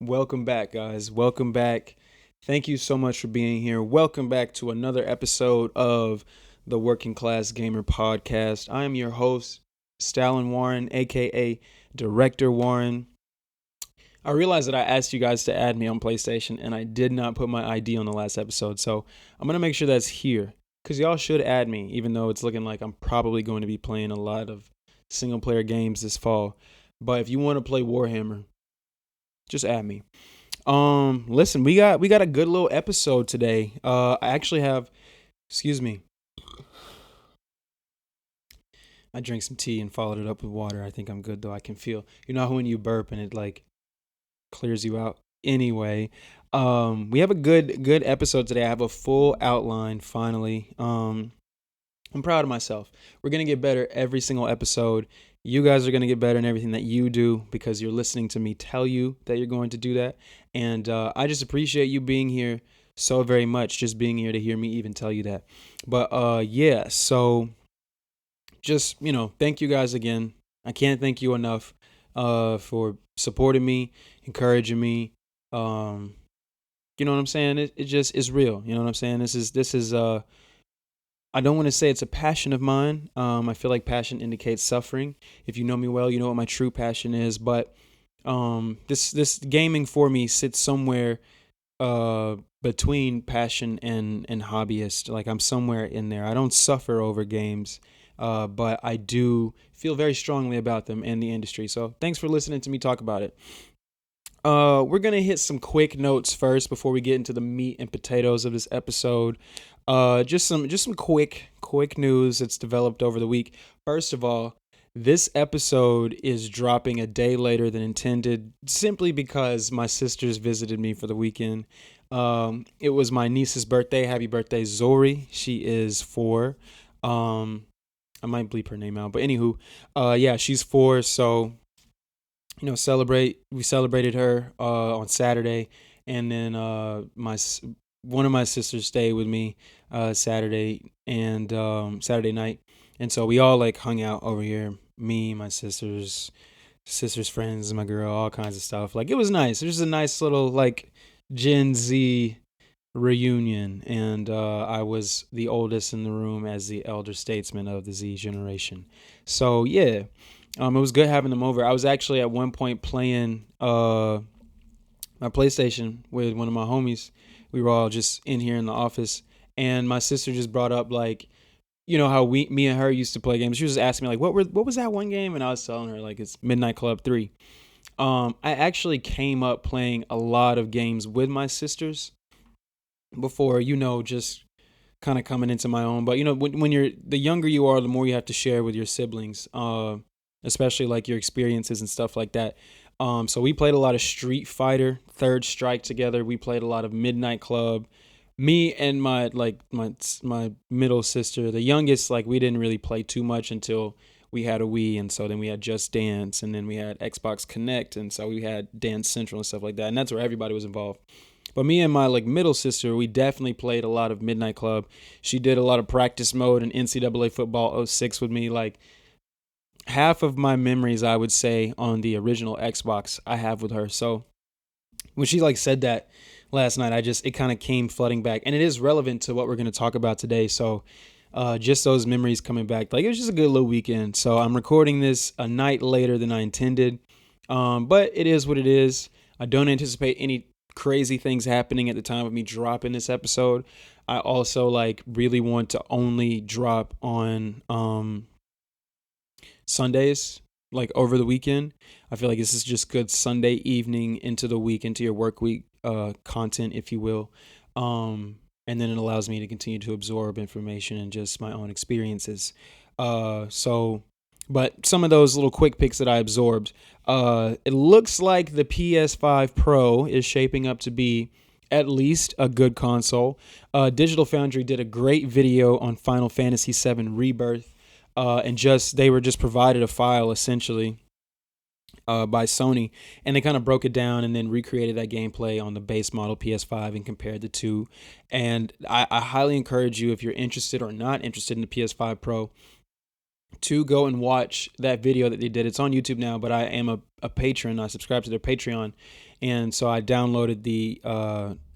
Welcome back, guys. Welcome back. Thank you so much for being here. Welcome back to another episode of the Working Class Gamer Podcast. I am your host, Stalin Warren, aka Director Warren. I realized that I asked you guys to add me on PlayStation and I did not put my ID on the last episode. So I'm going to make sure that's here because y'all should add me, even though it's looking like I'm probably going to be playing a lot of single player games this fall. But if you want to play Warhammer, just add me. Listen, we got a good little episode today. I actually have, excuse me, I drank some tea and followed it up with water. I think I'm good though. I can feel, you know how when you burp and it like clears you out. Anyway, we have a good episode today. I have a full outline finally. I'm proud of myself. We're going to get better every single episode. You guys are going to get better in everything that you do because you're listening to me tell you that you're going to do that. And I just appreciate you being here so very much, just being here to hear me even tell you that. But yeah, so just, thank you guys again. I can't thank you enough for supporting me, encouraging me. You know what I'm saying? It just is real. You know what I'm saying? This is I don't want to say it's a passion of mine. I feel like passion indicates suffering. If you know me well, you know what my true passion is. But this gaming for me sits somewhere between passion and hobbyist. Like I'm somewhere in there. I don't suffer over games, but I do feel very strongly about them and the industry. So thanks for listening to me talk about it. We're gonna hit some quick notes first before we get into the meat and potatoes of this episode. Just some quick news that's developed over the week. First of all, this episode is dropping a day later than intended, simply because my sisters visited me for the weekend. It was my niece's birthday. Happy birthday, Zori. She is 4. I might bleep her name out, but anywho, yeah, she's 4. So we celebrated her on Saturday, and then one of my sisters stayed with me Saturday and Saturday night, and so we all like hung out over here. Me, my sisters friends, my girl, all kinds of stuff. Like it was nice. It was a nice little like Gen Z reunion, and I was the oldest in the room as the elder statesman of the Z generation. So yeah, it was good having them over. I was actually at one point playing my PlayStation with one of my homies. We were all just in here in the office, and my sister just brought up like, how me and her used to play games. She was asking me like, what was that one game? And I was telling her like it's Midnight Club 3. I actually came up playing a lot of games with my sisters before, just kind of coming into my own. But when you're the younger you are, the more you have to share with your siblings, especially like your experiences and stuff like that. So we played a lot of Street Fighter, Third Strike together. We played a lot of Midnight Club. Me and my middle sister, the youngest, like we didn't really play too much until we had a Wii, and so then we had Just Dance, and then we had Xbox Connect, and so we had Dance Central and stuff like that, and that's where everybody was involved. But me and my middle sister, we definitely played a lot of Midnight Club. She did a lot of practice mode and NCAA football '06 with me. Like half of my memories, I would say, on the original Xbox I have with her. So when she said that last night, it kind of came flooding back, and it is relevant to what we're going to talk about today. So just those memories coming back, like it was just a good little weekend. So I'm recording this a night later than I intended, but it is what it is. I don't anticipate any crazy things happening at the time of me dropping this episode. I also really want to only drop on Sundays, like over the weekend. I feel like this is just good Sunday evening into the week, into your work week content, if you will. And then it allows me to continue to absorb information and just my own experiences. But some of those little quick picks that I absorbed, it looks like the PS5 Pro is shaping up to be at least a good console. Digital Foundry did a great video on Final Fantasy VII Rebirth, and they were just provided a file essentially by Sony, and they kind of broke it down and then recreated that gameplay on the base model PS5 and compared the two. And I highly encourage you, if you're interested or not interested in the PS5 Pro, to go and watch that video that they did. It's on YouTube now, but I am a patron. I subscribe to their Patreon, And so I downloaded the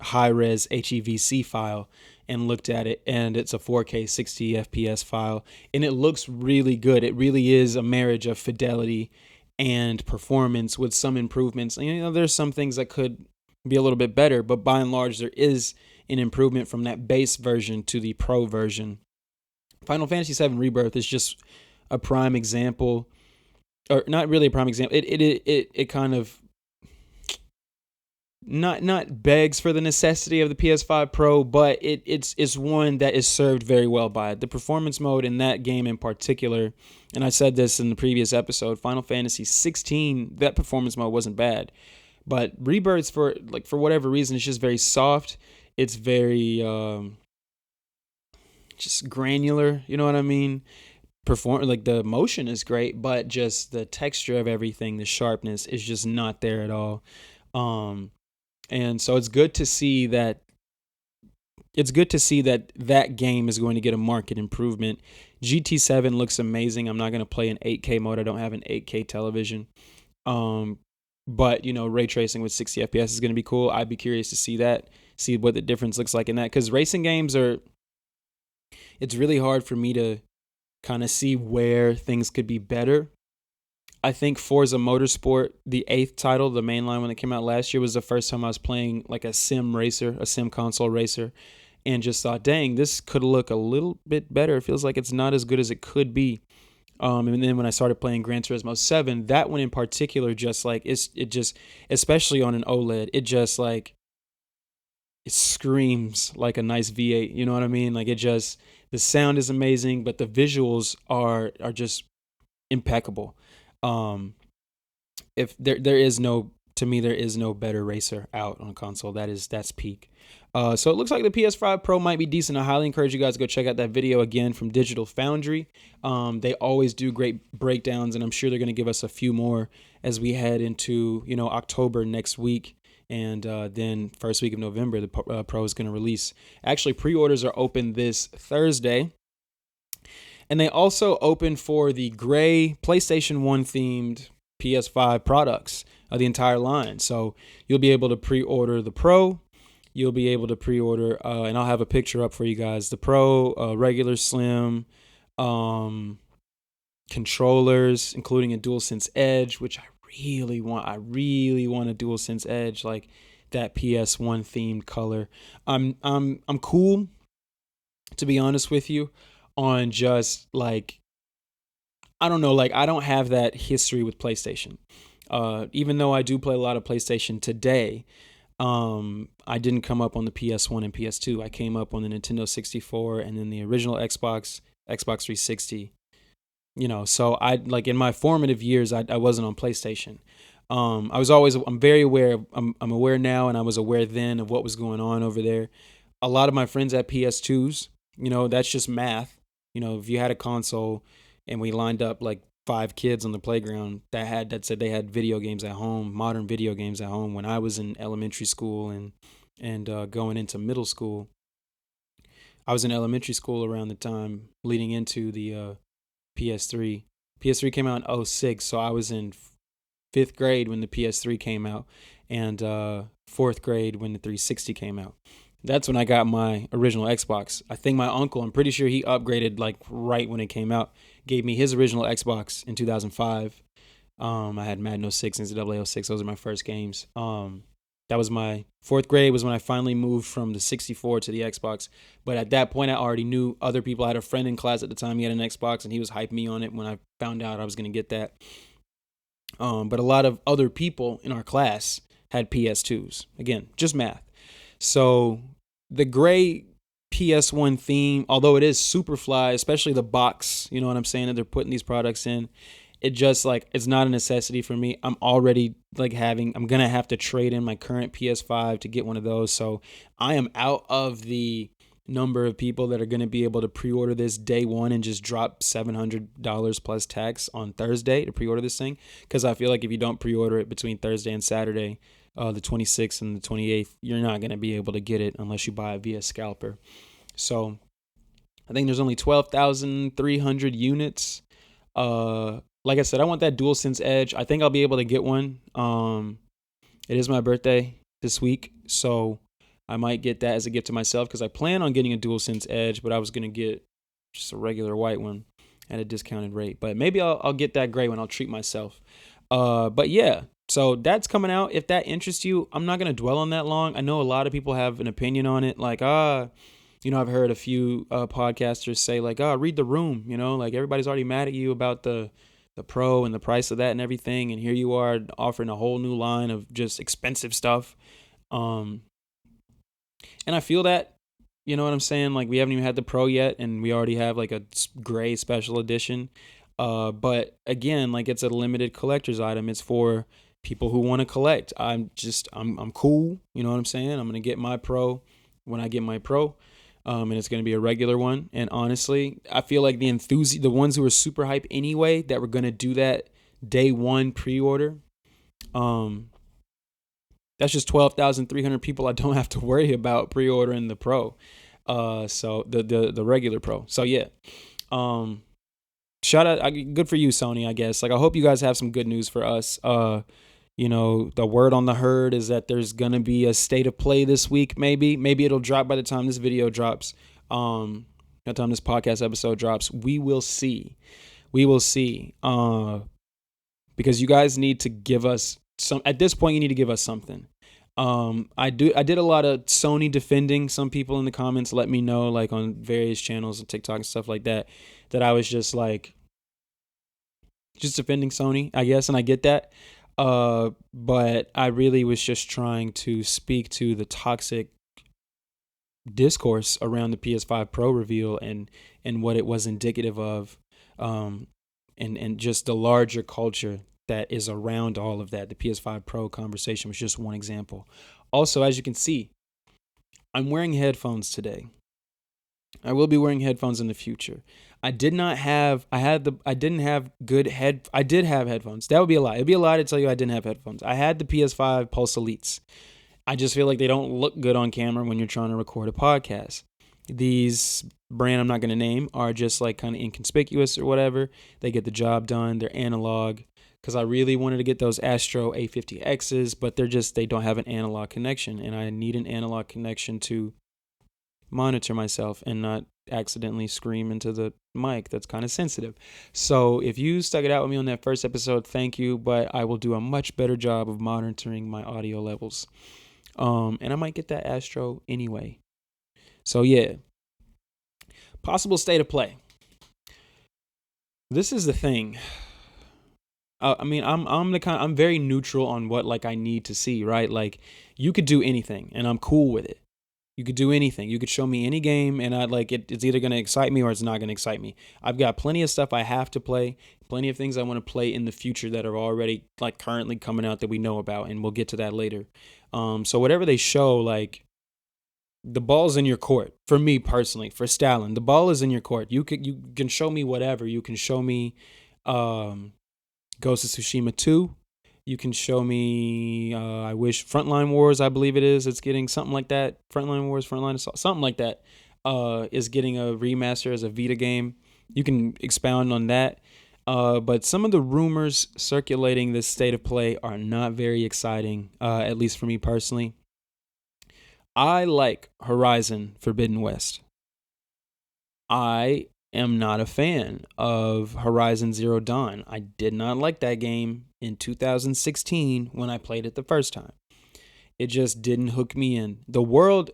high res HEVC file and looked at it, and it's a 4K 60 FPS file, and it looks really good. It really is a marriage of fidelity and performance with some improvements. And, there's some things that could be a little bit better, but by and large, there is an improvement from that base version to the pro version. Final Fantasy VII Rebirth is just a prime example, or not really a prime example. It kind of not begs for the necessity of the PS5 Pro, but it's one that is served very well by it. The performance mode in that game in particular, and I said this in the previous episode, Final Fantasy 16, that performance mode wasn't bad. But Rebirth's for whatever reason, it's just very soft. It's very just granular, you know what I mean? The motion is great, but just the texture of everything, the sharpness is just not there at all. And so it's good to see that that game is going to get a market improvement. GT7 looks amazing. I'm not going to play in 8K mode. I don't have an 8K television. But ray tracing with 60 FPS is going to be cool. I'd be curious to see what the difference looks like in that, because racing games it's really hard for me to kind of see where things could be better. I think Forza Motorsport, the 8th title, the mainline one that came out last year, was the first time I was playing like a sim console racer, and just thought, dang, this could look a little bit better. It feels like it's not as good as it could be. And then when I started playing Gran Turismo 7, that one in particular, just like it just, especially on an OLED, it just like, it screams like a nice V8. You know what I mean? Like the sound is amazing, but the visuals are just impeccable. If there is no better racer out on console. That's peak. So it looks like the PS5 Pro might be decent. I highly encourage you guys to go check out that video again from Digital Foundry. They always do great breakdowns, and I'm sure they're going to give us a few more as we head into October next week. And then first week of November, the Pro is going to release. Actually, pre-orders are open this Thursday. And they also open for the gray PlayStation 1 themed PS5 products of the entire line. So you'll be able to pre-order the Pro. You'll be able to pre-order, and I'll have a picture up for you guys, the Pro, regular Slim, controllers, including a DualSense Edge, which I really want. I really want a DualSense Edge, like that PS1 themed color. I'm cool, to be honest with you, on just like, I don't know, like I don't have that history with PlayStation. Even though I do play a lot of PlayStation today, I didn't come up on the PS1 and PS2. I came up on the Nintendo 64 and then the original Xbox 360. So I like in my formative years, I wasn't on PlayStation. I'm very aware. I'm aware now, and I was aware then of what was going on over there. A lot of my friends had PS2s. That's just math. If you had a console and we lined up like 5 kids on the playground that said they had video games at home, modern video games at home, when I was in elementary school and going into middle school. I was in elementary school around the time leading into the PS3. PS3 came out in 2006, so I was in 5th grade when the PS3 came out, and 4th grade when the 360 came out. That's when I got my original Xbox. I think my uncle, I'm pretty sure he upgraded like right when it came out, gave me his original Xbox in 2005. I had Madden 06 and NCAA 06. Those are my first games. That was my 4th grade was when I finally moved from the 64 to the Xbox. But at that point, I already knew other people. I had a friend in class at the time. He had an Xbox, and he was hyping me on it when I found out I was going to get that. But a lot of other people in our class had PS2s. Again, just math. So the gray PS1 theme, although it is super fly, especially the box, you know what I'm saying, that they're putting these products in, it just like, it's not a necessity for me. I'm already like I'm going to have to trade in my current PS5 to get one of those. So I am out of the number of people that are going to be able to pre-order this day one and just drop $700 plus tax on Thursday to pre-order this thing. Because I feel like if you don't pre-order it between Thursday and Saturday, the 26th and the 28th, you're not going to be able to get it unless you buy it via scalper. So I think there's only 12,300 units. Like I said, I want that DualSense Edge. I think I'll be able to get one. It is my birthday this week, so I might get that as a gift to myself because I plan on getting a DualSense Edge, but I was gonna get just a regular white one at a discounted rate. But maybe I'll get that gray one. I'll treat myself. But yeah, so that's coming out. If that interests you, I'm not gonna dwell on that long. I know a lot of people have an opinion on it, like I've heard a few podcasters say like, read the room, like everybody's already mad at you about the Pro and the price of that and everything, and here you are offering a whole new line of just expensive stuff. Um, and I feel that, you know what I'm saying? Like we haven't even had the Pro yet, and we already have like a gray special edition. But again, like it's a limited collector's item. It's for people who want to collect. I'm cool. You know what I'm saying? I'm gonna get my Pro when I get my Pro. And it's going to be a regular one. And honestly, I feel like the ones who are super hype anyway, that were going to do that day one pre-order, that's just 12,300 people I don't have to worry about pre-ordering the Pro. So the regular Pro. So yeah, shout out, good for you, Sony, I guess. Like I hope you guys have some good news for us. The word on the herd is that there's going to be a state of play this week. Maybe it'll drop by the time this video drops. By the time this podcast episode drops, we will see. Because you guys need to give us some, at this point, you need to give us something. I did a lot of Sony defending. Some people in the comments let me know, like on various channels and TikTok and stuff like that, that I was just defending Sony, I guess. And I get that. But I really was just trying to speak to the toxic discourse around the PS5 Pro reveal and what it was indicative of, and just the larger culture that is around all of that. The PS5 Pro conversation was just one example. Also, as you can see, I'm wearing headphones today. I will be wearing headphones in the future. I did have headphones. That would be a lie. It'd be a lie to tell you I didn't have headphones. I had the PS5 Pulse Elites. I just feel like they don't look good on camera when you're trying to record a podcast. These brand I'm not going to name are just like kind of inconspicuous or whatever. They get the job done. They're analog, because I really wanted to get those Astro A50Xs, but they don't have an analog connection, and I need an analog connection to monitor myself and not accidentally scream into the mic. That's kind of sensitive. So if you stuck it out with me on that first episode, thank you, but I will do a much better job of monitoring my audio levels. And I might get that Astro anyway. So yeah, possible state of play. This is the thing. I'm very neutral on what like I need to see, right? Like you could do anything and I'm cool with it. You could do anything. You could show me any game and I'd like it. It's either going to excite me or it's not going to excite me. I've got plenty of stuff I have to play, plenty of things I want to play in the future that are already like currently coming out that we know about, and we'll get to that later. So whatever they show, like the ball's in your court. For me personally, for Stalin, the ball is in your court. You can show me whatever. You can show me Ghost of Tsushima 2. You can show me, I wish Frontline Wars, I believe it is. It's getting something like that. Frontline Wars, Frontline Assault, something like that is getting a remaster as a Vita game. You can expound on that. But some of the rumors circulating this state of play are not very exciting, at least for me personally. I like Horizon Forbidden West. I am not a fan of Horizon Zero Dawn. I did not like that game in 2016 when I played it the first time. It just didn't hook me in. The world,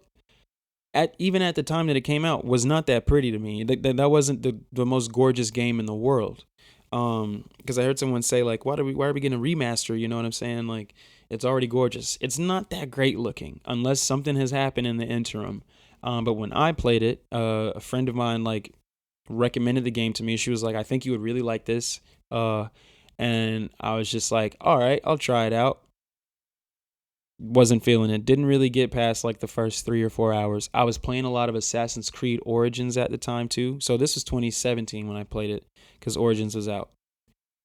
even at the time that it came out, was not that pretty to me. That wasn't the most gorgeous game in the world. Because I heard someone say like, why are we getting a remaster? You know what I'm saying? Like, it's already gorgeous. It's not that great looking unless something has happened in the interim. But when I played it, a friend of mine like recommended the game to me. She was like, I think you would really like this. And I was just like, all right, I'll try it out. Wasn't feeling it. Didn't really get past like the first 3 or 4 hours. I was playing a lot of Assassin's Creed Origins at the time too. So this was 2017 when I played it, because Origins was out.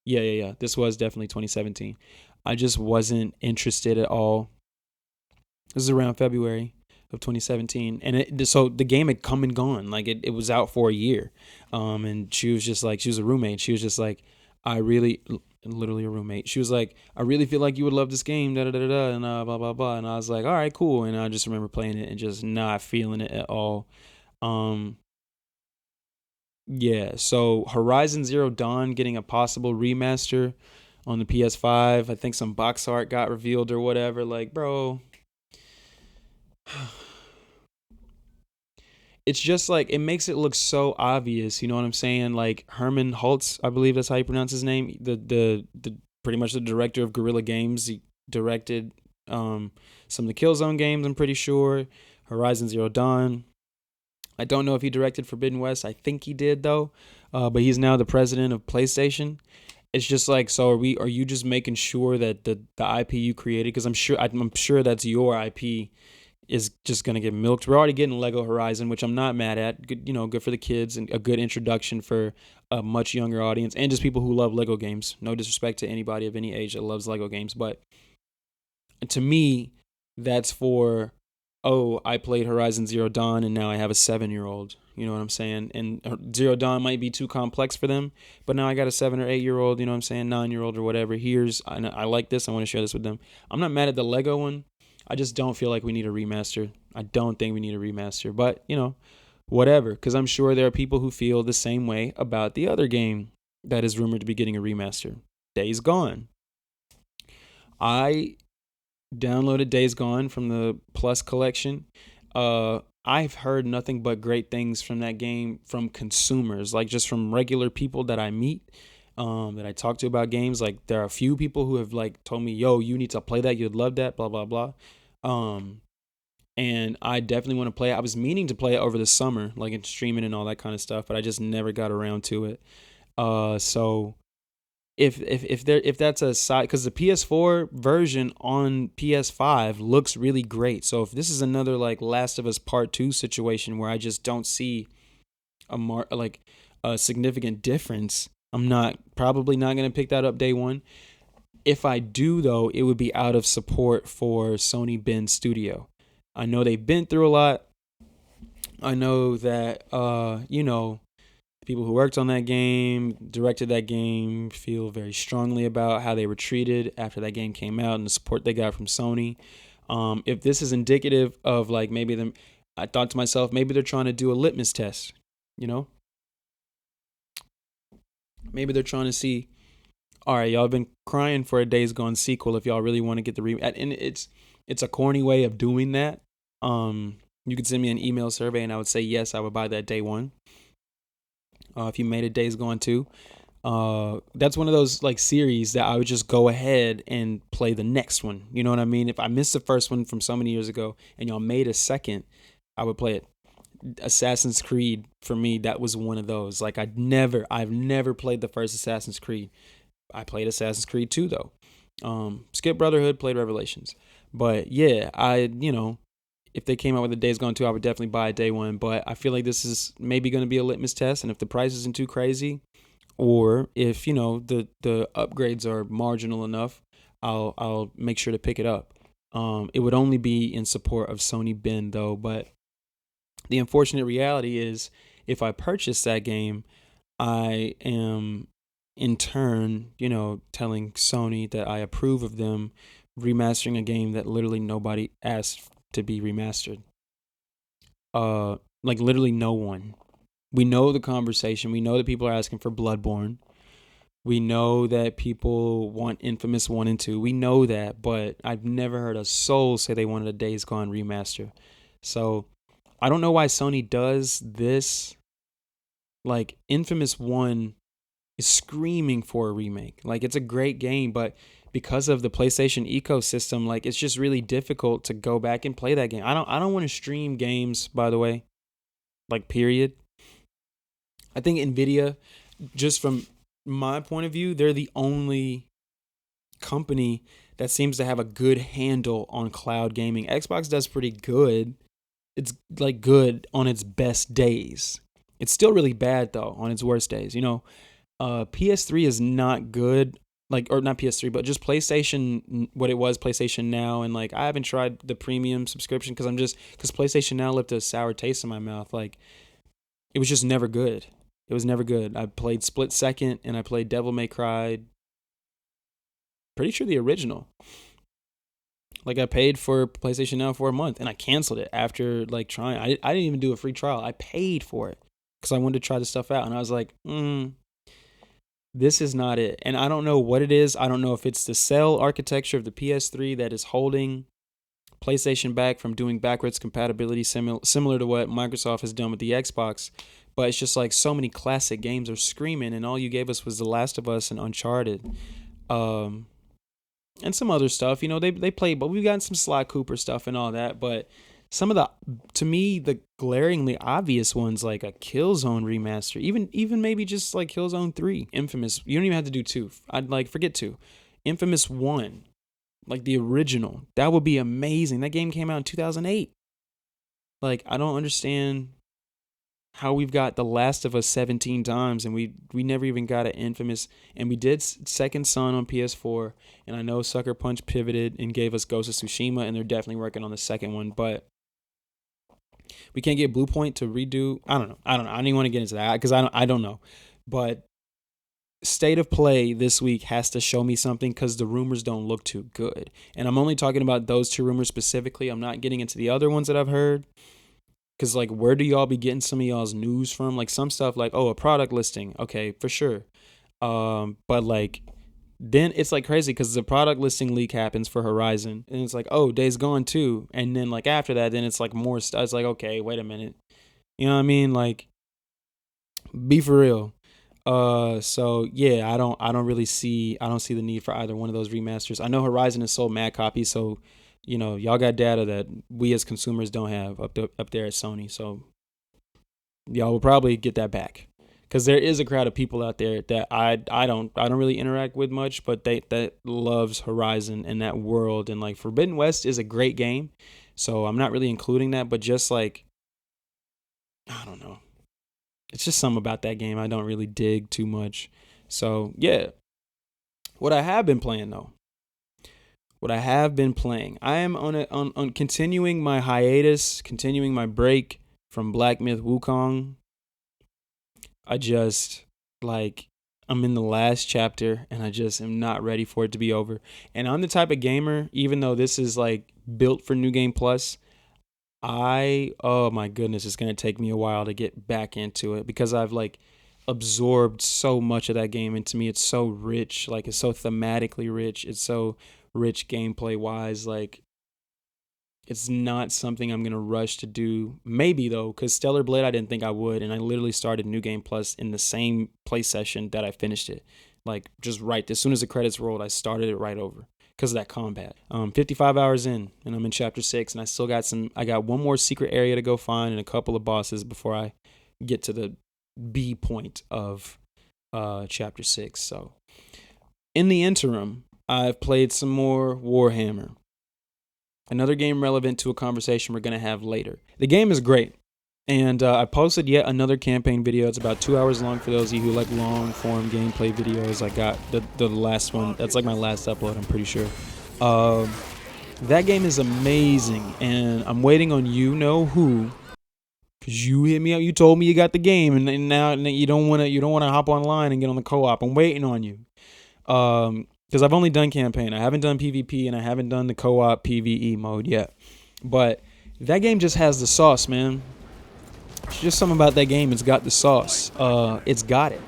Yeah. This was definitely 2017. I just wasn't interested at all. This is around February of 2017, and so the game had come and gone. Like it was out for a year. And she was just like, she was a roommate. She was just like, I really literally a roommate. She was like, "I really feel like you would love this game, da da da da," and blah blah blah. And I was like, "All right, cool." And I just remember playing it and just not feeling it at all. Um, yeah. So Horizon Zero Dawn getting a possible remaster on the PS5. I think some box art got revealed or whatever. Like, bro, it's just like it makes it look so obvious. You know what I'm saying? Like Herman Holtz, I believe that's how you pronounce his name. The pretty much the director of Guerrilla Games. He directed some of the Killzone games. I'm pretty sure Horizon Zero Dawn. I don't know if he directed Forbidden West. I think he did though. But he's now the president of PlayStation. It's just like, so are you just making sure that the IP you created, because I'm sure that's your IP, is just gonna get milked. We're already getting Lego Horizon, which I'm not mad at. Good, good for the kids and a good introduction for a much younger audience and just people who love Lego games. No disrespect to anybody of any age that loves Lego games, but to me, that's for, oh, I played Horizon Zero Dawn and now I have a 7-year-old. You know what I'm saying? And Zero Dawn might be too complex for them, but now I got a 7 or 8-year-old. You know what I'm saying? 9-year-old or whatever. I like this. I want to share this with them. I'm not mad at the Lego one. I just don't feel like we need a remaster. I don't think we need a remaster, but whatever. Because I'm sure there are people who feel the same way about the other game that is rumored to be getting a remaster, Days Gone. I downloaded Days Gone from the Plus collection. I've heard nothing but great things from that game from consumers, like just from regular people that I meet, that I talk to about games. Like there are a few people who have like told me, "Yo, you need to play that. You'd love that." Blah blah blah. Um, and I definitely want to play it. I was meaning to play it over the summer, like in streaming and all that kind of stuff, but I just never got around to it. So if that's a side, because the PS4 version on PS5 looks really great. So if this is another like Last of Us Part 2 situation where I just don't see like a significant difference, I'm probably not going to pick that up day one. If I do though, it would be out of support for Sony Bend Studio. I know they've been through a lot. I know that people who worked on that game, directed that game, feel very strongly about how they were treated after that game came out and the support they got from Sony. If this is indicative of like maybe them, I thought to myself, maybe they're trying to do a litmus test, you know? Maybe they're trying to see, all right, y'all have been crying for a Days Gone sequel if y'all really want to get the and it's a corny way of doing that. You could send me an email survey and I would say yes, I would buy that day one. If you made a Days Gone 2, that's one of those like series that I would just go ahead and play the next one. You know what I mean? If I missed the first one from so many years ago and y'all made a second, I would play it. Assassin's Creed, for me, that was one of those. Like I've never played the first Assassin's Creed. I played Assassin's Creed 2 though. Skip Brotherhood, played Revelations. But yeah, if they came out with a Days Gone 2, I would definitely buy it day one. But I feel like this is maybe going to be a litmus test. And if the price isn't too crazy, or if, the upgrades are marginal enough, I'll make sure to pick it up. It would only be in support of Sony Bend though. But the unfortunate reality is if I purchase that game, I am in turn, telling Sony that I approve of them remastering a game that literally nobody asked to be remastered. Like literally no one. We know the conversation. We know that people are asking for Bloodborne. We know that people want Infamous 1 and 2. We know that, but I've never heard a soul say they wanted a Days Gone remaster. So I don't know why Sony does this. Like Infamous 1 is screaming for a remake. Like it's a great game, but because of the PlayStation ecosystem, like it's just really difficult to go back and play that game. I don't want to stream games, by the way. Like period. I think Nvidia, just from my point of view, they're the only company that seems to have a good handle on cloud gaming. Xbox does pretty good. It's like good on its best days. It's still really bad though on its worst days. PS3 is not good, like, or not PS3, but just PlayStation, what it was, PlayStation Now, and like I haven't tried the premium subscription because PlayStation Now left a sour taste in my mouth. Like it was just never good. It was never good. I played Split Second and I played Devil May Cry pretty sure the original. Like I paid for PlayStation Now for a month and I canceled it after like trying. I didn't even do a free trial. I paid for it because I wanted to try the stuff out. And I was like, this is not it. And I don't know what it is. I don't know if it's the cell architecture of the PS3 that is holding PlayStation back from doing backwards compatibility similar to what Microsoft has done with the Xbox. But it's just like so many classic games are screaming, and all you gave us was The Last of Us and Uncharted. And some other stuff. You know, they play, but we've gotten some Sly Cooper stuff and all that. But some of the, to me, the glaringly obvious ones, like a Killzone remaster, even maybe just like Killzone 3, Infamous. You don't even have to do 2. I'd like, forget 2. Infamous 1, like the original. That would be amazing. That game came out in 2008. Like, I don't understand how we've got The Last of Us 17 times and we never even got an Infamous. And we did Second Son on PS4, and I know Sucker Punch pivoted and gave us Ghost of Tsushima, and they're definitely working on the second one, but we can't get Bluepoint to redo. I don't know. I don't even want to get into that because I don't know. But State of Play this week has to show me something because the rumors don't look too good. And I'm only talking about those 2 rumors specifically. I'm not getting into the other ones that I've heard. Because, like, where do y'all be getting some of y'all's news from? Like, some stuff like, oh, a product listing. Okay, for sure. But, like, then it's, like, crazy because the product listing leak happens for Horizon. And it's like, oh, Days Gone 2. And then, like, after that, then it's, like, more stuff. It's like, okay, wait a minute. You know what I mean? Like, be for real. So, yeah, I don't really see the need for either one of those remasters. I know Horizon has sold mad copies, so... You know, y'all got data that we as consumers don't have up there at Sony. So y'all will probably get that back, because there is a crowd of people out there that I don't really interact with much, but that loves Horizon and that world. And like Forbidden West is a great game, so I'm not really including that. But just like, I don't know, it's just something about that game I don't really dig too much. So yeah, what I have been playing though. I am on continuing my hiatus, continuing my break from Black Myth Wukong. I'm in the last chapter and I just am not ready for it to be over. And I'm the type of gamer, even though this is like built for New Game Plus, oh my goodness, it's going to take me a while to get back into it because I've like absorbed so much of that game into me. It's so rich, like it's so thematically rich. It's so rich gameplay wise. Like, it's not something I'm gonna rush to do. Maybe though, because Stellar Blade I didn't think I would, and I literally started New Game Plus in the same play session that I finished it. Like, just right as soon as the credits rolled, I started it right over because of that combat. 55 hours in, and I'm in chapter 6, and I got one more secret area to go find and a couple of bosses before I get to the B point of chapter 6. So in the interim, I've played some more Warhammer. Another game relevant to a conversation we're going to have later. The game is great. And I posted yet another campaign video. It's about 2 hours long for those of you who like long form gameplay videos. I got the last one. That's like my last upload, I'm pretty sure. That game is amazing. And I'm waiting on you know who. Because you hit me up. You told me you got the game. And now you don't want to hop online and get on the co-op. I'm waiting on you. Because I've only done campaign. I haven't done PvP, and I haven't done the co-op PvE mode yet. But that game just has the sauce, man. It's just something about that game. It's got the sauce. It's got it.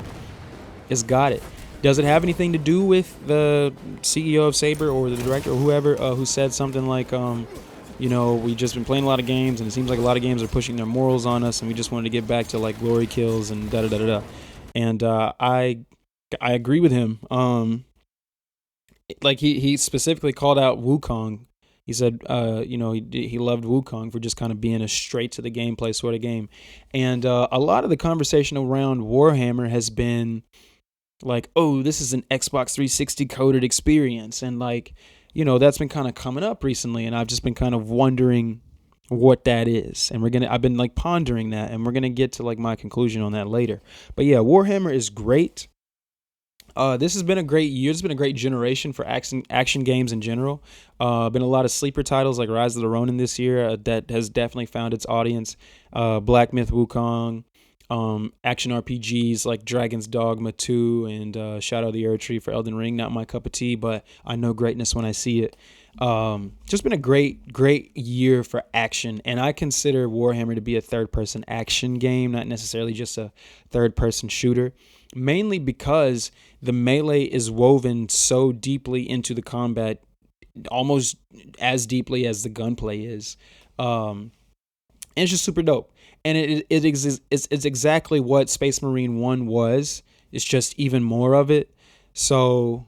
Does it have anything to do with the CEO of Saber or the director or whoever who said something like, we've just been playing a lot of games, and it seems like a lot of games are pushing their morals on us, and we just wanted to get back to like glory kills and da-da-da-da-da. And I agree with him. Like he specifically called out Wukong. He said, he loved Wukong for just kind of being a straight to the gameplay sort of game. And a lot of the conversation around Warhammer has been like, oh, this is an Xbox 360 coded experience. And like, that's been kind of coming up recently. And I've just been kind of wondering what that is. And I've been like pondering that, and we're going to get to like my conclusion on that later. But yeah, Warhammer is great. This has been a great year. It's been a great generation for action games in general. Been a lot of sleeper titles like Rise of the Ronin this year that has definitely found its audience. Black Myth Wukong. Action RPGs like Dragon's Dogma 2 and Shadow of the Erdtree for Elden Ring. Not my cup of tea, but I know greatness when I see it. Just been a great year for action, and I consider Warhammer to be a third-person action game, not necessarily just a third-person shooter, mainly because the melee is woven so deeply into the combat, almost as deeply as the gunplay is. And it's just super dope. And it's exactly what Space Marine 1 was. It's just even more of it. So,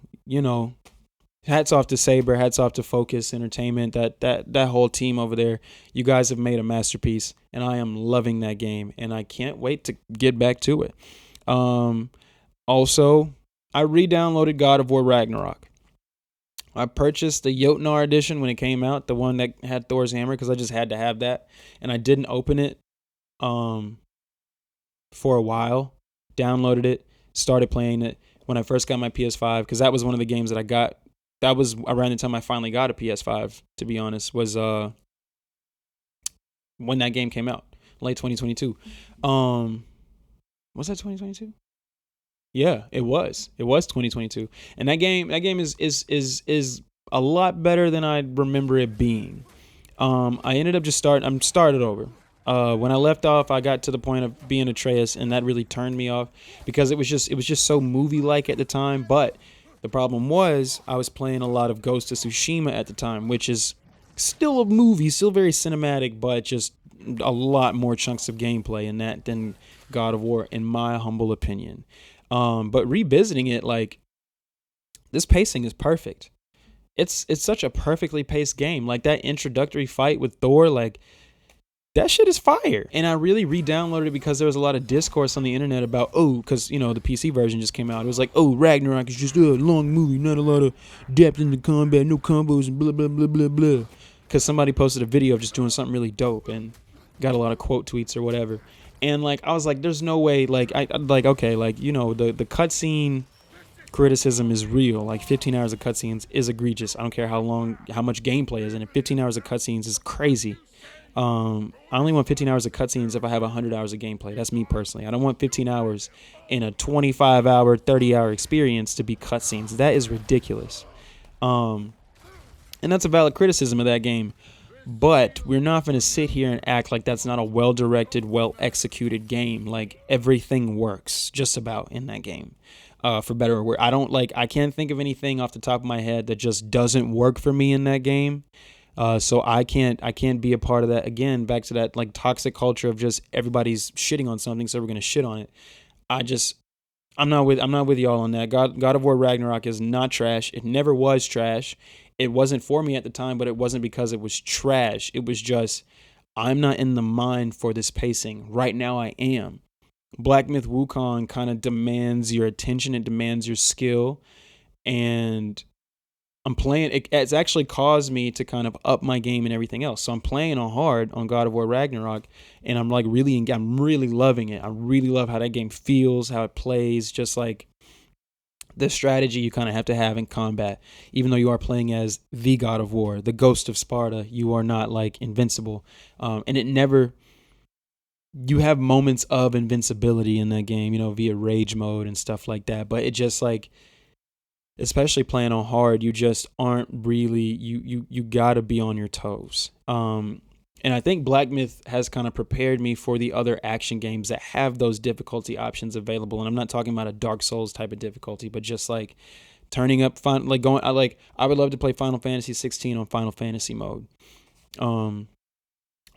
hats off to Saber, hats off to Focus Entertainment, that whole team over there. You guys have made a masterpiece, and I am loving that game, and I can't wait to get back to it. Also, I re-downloaded God of War Ragnarok. I purchased the Jotnar edition when it came out, the one that had Thor's hammer, because I just had to have that, and I didn't open it for a while. Downloaded it, started playing it when I first got my PS5, because that was one of the games that I got. That was around the time I finally got a PS5, to be honest, was when that game came out, late 2022. Was that 2022? Yeah, it was. It was 2022, and that game is a lot better than I remember it being. I ended up started over. When I left off, I got to the point of being Atreus, and that really turned me off because it was just so movie like at the time. But the problem was I was playing a lot of Ghost of Tsushima at the time, which is still a movie, still very cinematic, but just a lot more chunks of gameplay in that than God of War, in my humble opinion. But revisiting it, like, this pacing is perfect. It's such a perfectly paced game. Like, that introductory fight with Thor, like, that shit is fire. And I really re-downloaded it because there was a lot of discourse on the internet about, because, the PC version just came out. It was like, Ragnarok is just a long movie, not a lot of depth in the combat, no combos, and blah, blah, blah, blah, blah. Because somebody posted a video of just doing something really dope and got a lot of quote tweets or whatever. And, like, I was like, there's no way, like, the cutscene criticism is real. Like, 15 hours of cutscenes is egregious. I don't care how much gameplay is in it. 15 hours of cutscenes is crazy. I only want 15 hours of cutscenes if I have 100 hours of gameplay. That's me personally. I don't want 15 hours in a 25-hour, 30-hour experience to be cutscenes. That is ridiculous. And that's a valid criticism of that game. But we're not going to sit here and act like that's not a well-directed, well-executed game. Like, everything works just about in that game, for better or worse. I can't think of anything off the top of my head that just doesn't work for me in that game. So I can't be a part of that. Again, back to that, like, toxic culture of just everybody's shitting on something, so we're going to shit on it. I'm not with y'all on that. God of War Ragnarok is not trash. It never was trash. It wasn't for me at the time, but it wasn't because it was trash. It was just, I'm not in the mind for this pacing. Right now I am. Black Myth Wukong kind of demands your attention. It demands your skill. And I'm playing, it's actually caused me to kind of up my game and everything else. So I'm playing on hard on God of War Ragnarok, and I'm really loving it. I really love how that game feels, how it plays, just like the strategy you kind of have to have in combat. Even though you are playing as the God of War, the Ghost of Sparta, you are not, like, invincible. And you have moments of invincibility in that game, via rage mode and stuff like that. But it just, like, especially playing on hard, you just aren't really, you gotta be on your toes. And I think Black Myth has kind of prepared me for the other action games that have those difficulty options available. And I'm not talking about a Dark Souls type of difficulty, but just like turning up I would love to play Final Fantasy 16 on Final Fantasy mode.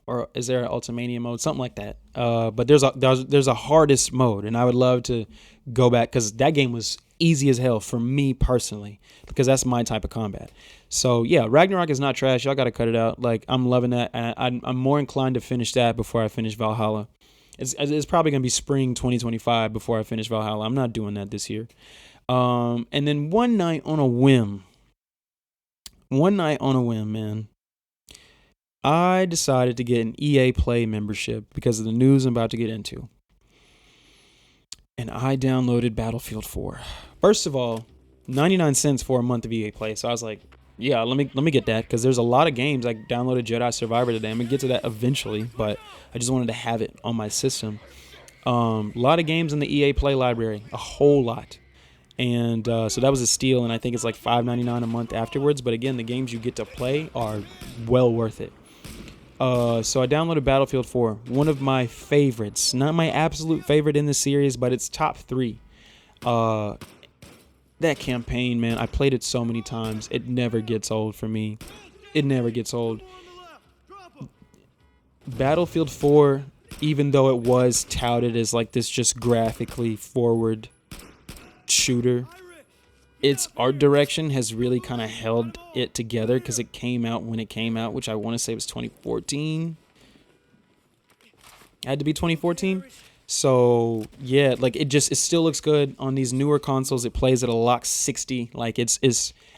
Or is there an Ultimania mode? Something like that. But there's a hardest mode, and I would love to go back, because that game was easy as hell for me personally, because that's my type of combat. So yeah, Ragnarok is not trash. Y'all got to cut it out. Like, I'm loving that. And I'm more inclined to finish that before I finish Valhalla. It's probably going to be spring 2025 before I finish Valhalla. I'm not doing that this year. And then one night on a whim, man, I decided to get an EA Play membership because of the news I'm about to get into. And I downloaded Battlefield 4. First of all, 99 cents for a month of EA Play. So I was like, yeah, let me get that, because there's a lot of games. I downloaded Jedi Survivor today. I'm going to get to that eventually, but I just wanted to have it on my system. A lot of games in the EA Play library, a whole lot. And so that was a steal, and I think it's like $5.99 a month afterwards. But again, the games you get to play are well worth it. So I downloaded Battlefield 4, one of my favorites. Not my absolute favorite in the series, but it's top 3. That campaign, man, I played it so many times. It never gets old for me. It never gets old. Battlefield 4, even though it was touted as like this just graphically forward shooter, its art direction has really kind of held it together because it came out when it came out, which I want to say was 2014. It had to be 2014. So yeah, like it still looks good on these newer consoles. It plays at a lock 60. Like it's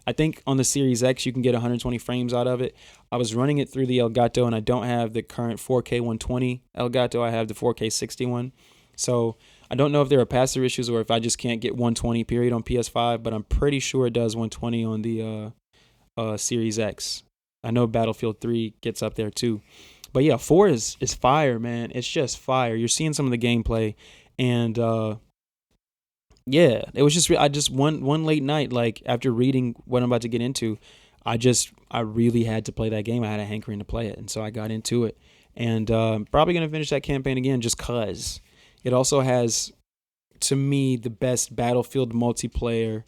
I think on the Series X you can get 120 frames out of it. I was running it through the Elgato, and I don't have the current 4K 120 Elgato. I have the 4K 60 one. So I don't know if there are pass-through issues or if I just can't get 120 period on PS5, but I'm pretty sure it does 120 on the Series X. I know Battlefield 3 gets up there too. But yeah, 4 is fire, man. It's just fire. You're seeing some of the gameplay, and yeah, it was just I just one late night, like after reading what I'm about to get into, I really had to play that game. I had a hankering to play it, and so I got into it, and I'm probably gonna finish that campaign again just cause. It also has, to me, the best Battlefield multiplayer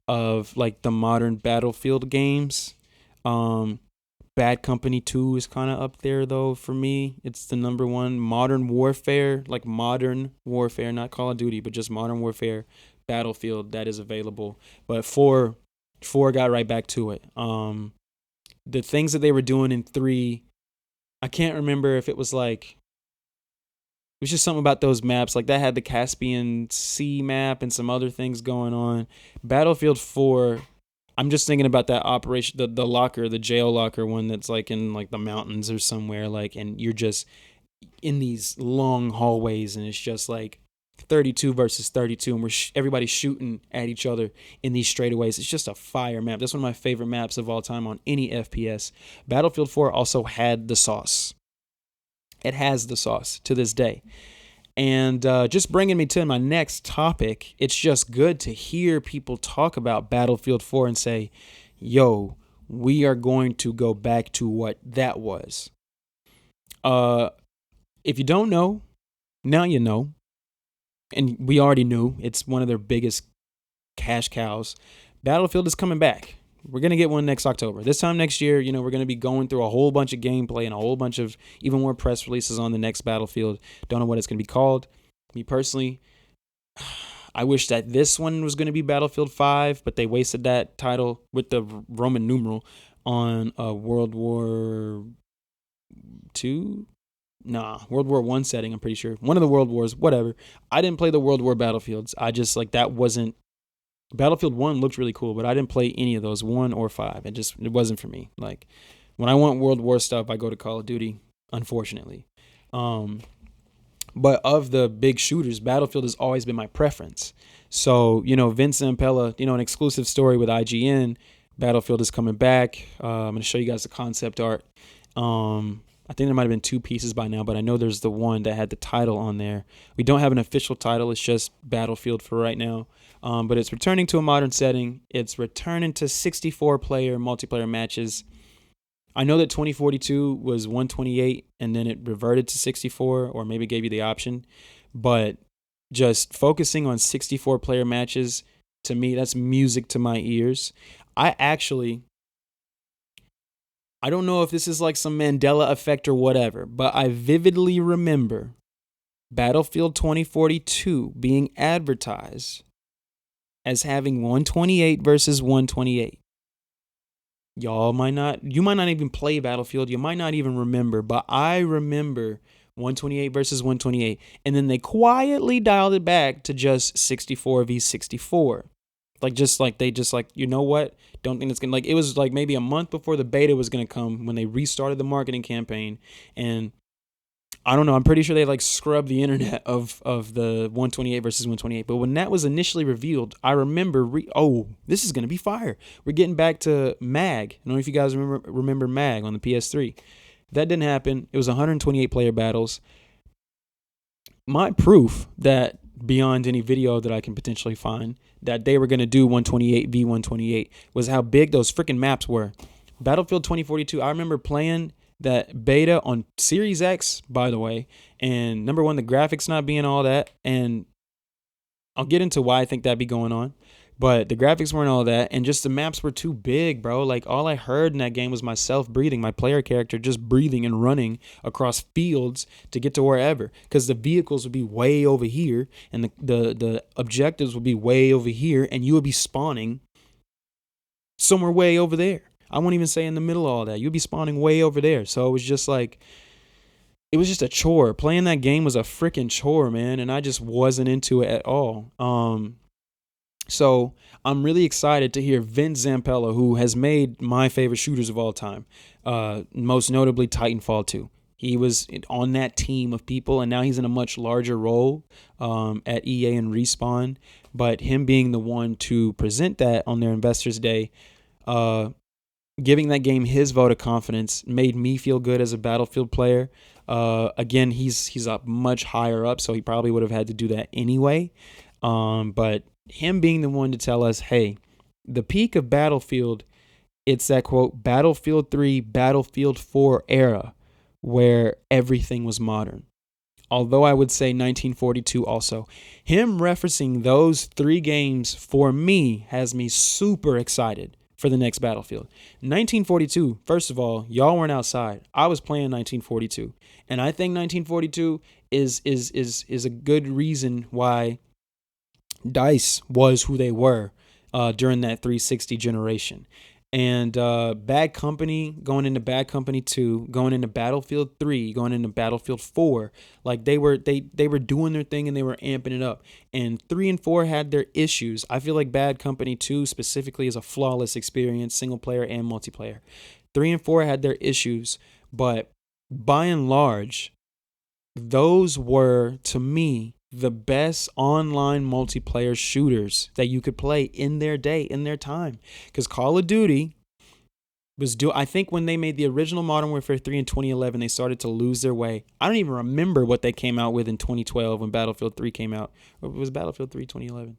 of like the modern Battlefield games. Bad Company 2 is kind of up there, though, for me. It's the number one. Modern Warfare, like Modern Warfare, not Call of Duty, but just Modern Warfare Battlefield that is available. But 4 got right back to it. The things that they were doing in 3, I can't remember if it was like, it was just something about those maps. Like that had the Caspian Sea map and some other things going on. Battlefield 4, I'm just thinking about that operation, the locker, the jail locker one that's like in like the mountains or somewhere, like, and you're just in these long hallways, and it's just like 32 versus 32, and everybody's shooting at each other in these straightaways. It's just a fire map. That's one of my favorite maps of all time on any FPS. Battlefield 4 also had the sauce. It has the sauce to this day. And just bringing me to my next topic, it's just good to hear people talk about Battlefield 4 and say, yo, we are going to go back to what that was. If you don't know, now you know. And we already knew it's one of their biggest cash cows. Battlefield is coming back. We're going to get one next October. This time next year, we're going to be going through a whole bunch of gameplay and a whole bunch of even more press releases on the next Battlefield. Don't know what it's going to be called. Me personally, I wish that this one was going to be Battlefield 5, but they wasted that title with the Roman numeral on World War II. Nah, World War I setting, I'm pretty sure. One of the World Wars, whatever. I didn't play the World War Battlefields. I just, that wasn't... Battlefield 1 looked really cool, but I didn't play any of those, 1 or 5. It wasn't for me. Like, when I want World War stuff, I go to Call of Duty, unfortunately. But of the big shooters, Battlefield has always been my preference. So, Vince Zampella, an exclusive story with IGN, Battlefield is coming back. I'm going to show you guys the concept art. I think there might have been 2 pieces by now, but I know there's the one that had the title on there. We don't have an official title. It's just Battlefield for right now. But it's returning to a modern setting. It's returning to 64-player multiplayer matches. I know that 2042 was 128, and then it reverted to 64, or maybe gave you the option. But just focusing on 64-player matches, to me, that's music to my ears. I don't know if this is like some Mandela effect or whatever, but I vividly remember Battlefield 2042 being advertised as having 128 versus 128. You might not even play Battlefield. You might not even remember, but I remember 128 versus 128. And then they quietly dialed it back to just 64 v 64. You know what? Don't think it's going to, it was like maybe a month before the beta was going to come when they restarted the marketing campaign. And I don't know, I'm pretty sure they scrubbed the internet of the 128 versus 128. But when that was initially revealed, I remember, this is going to be fire. We're getting back to MAG. I don't know if you guys remember MAG on the PS3. That didn't happen. It was 128 player battles. my proof that beyond any video that I can potentially find that they were going to do 128 v 128 was how big those freaking maps were. Battlefield 2042, I remember playing that beta on Series X, by the way, and number one, the graphics not being all that, and I'll get into why I think that'd be going on. But the graphics weren't all that, and just the maps were too big, bro. Like, all I heard in that game was myself breathing, my player character just breathing and running across fields to get to wherever. Because the vehicles would be way over here, and the objectives would be way over here, and you would be spawning somewhere way over there. I won't even say in the middle of all that. You'd be spawning way over there. So it was just like, it was just a chore. Playing that game was a freaking chore, man, and I just wasn't into it at all. So I'm really excited to hear Vince Zampella, who has made my favorite shooters of all time, most notably Titanfall 2. He was on that team of people, and now he's in a much larger role at EA and Respawn. But him being the one to present that on their Investors Day, giving that game his vote of confidence made me feel good as a Battlefield player. Again, he's up much higher up, so he probably would have had to do that anyway. But him being the one to tell us, hey, the peak of Battlefield, it's that quote, Battlefield 3, Battlefield 4 era where everything was modern. Although I would say 1942 also. Him referencing those three games for me has me super excited for the next Battlefield. 1942, first of all, y'all weren't outside. I was playing 1942. And I think 1942 is a good reason why DICE was who they were during that 360 generation. And Bad Company, going into Bad Company 2, going into Battlefield 3, going into Battlefield 4, like they were doing their thing and they were amping it up. And 3 and 4 had their issues. I feel like Bad Company 2 specifically is a flawless experience, single player and multiplayer. 3 and 4 had their issues, but by and large, those were, to me, the best online multiplayer shooters that you could play in their day, in their time. Because Call of Duty I think when they made the original Modern Warfare 3 in 2011, they started to lose their way. I don't even remember what they came out with in 2012 when Battlefield 3 came out. Or was Battlefield 3 2011?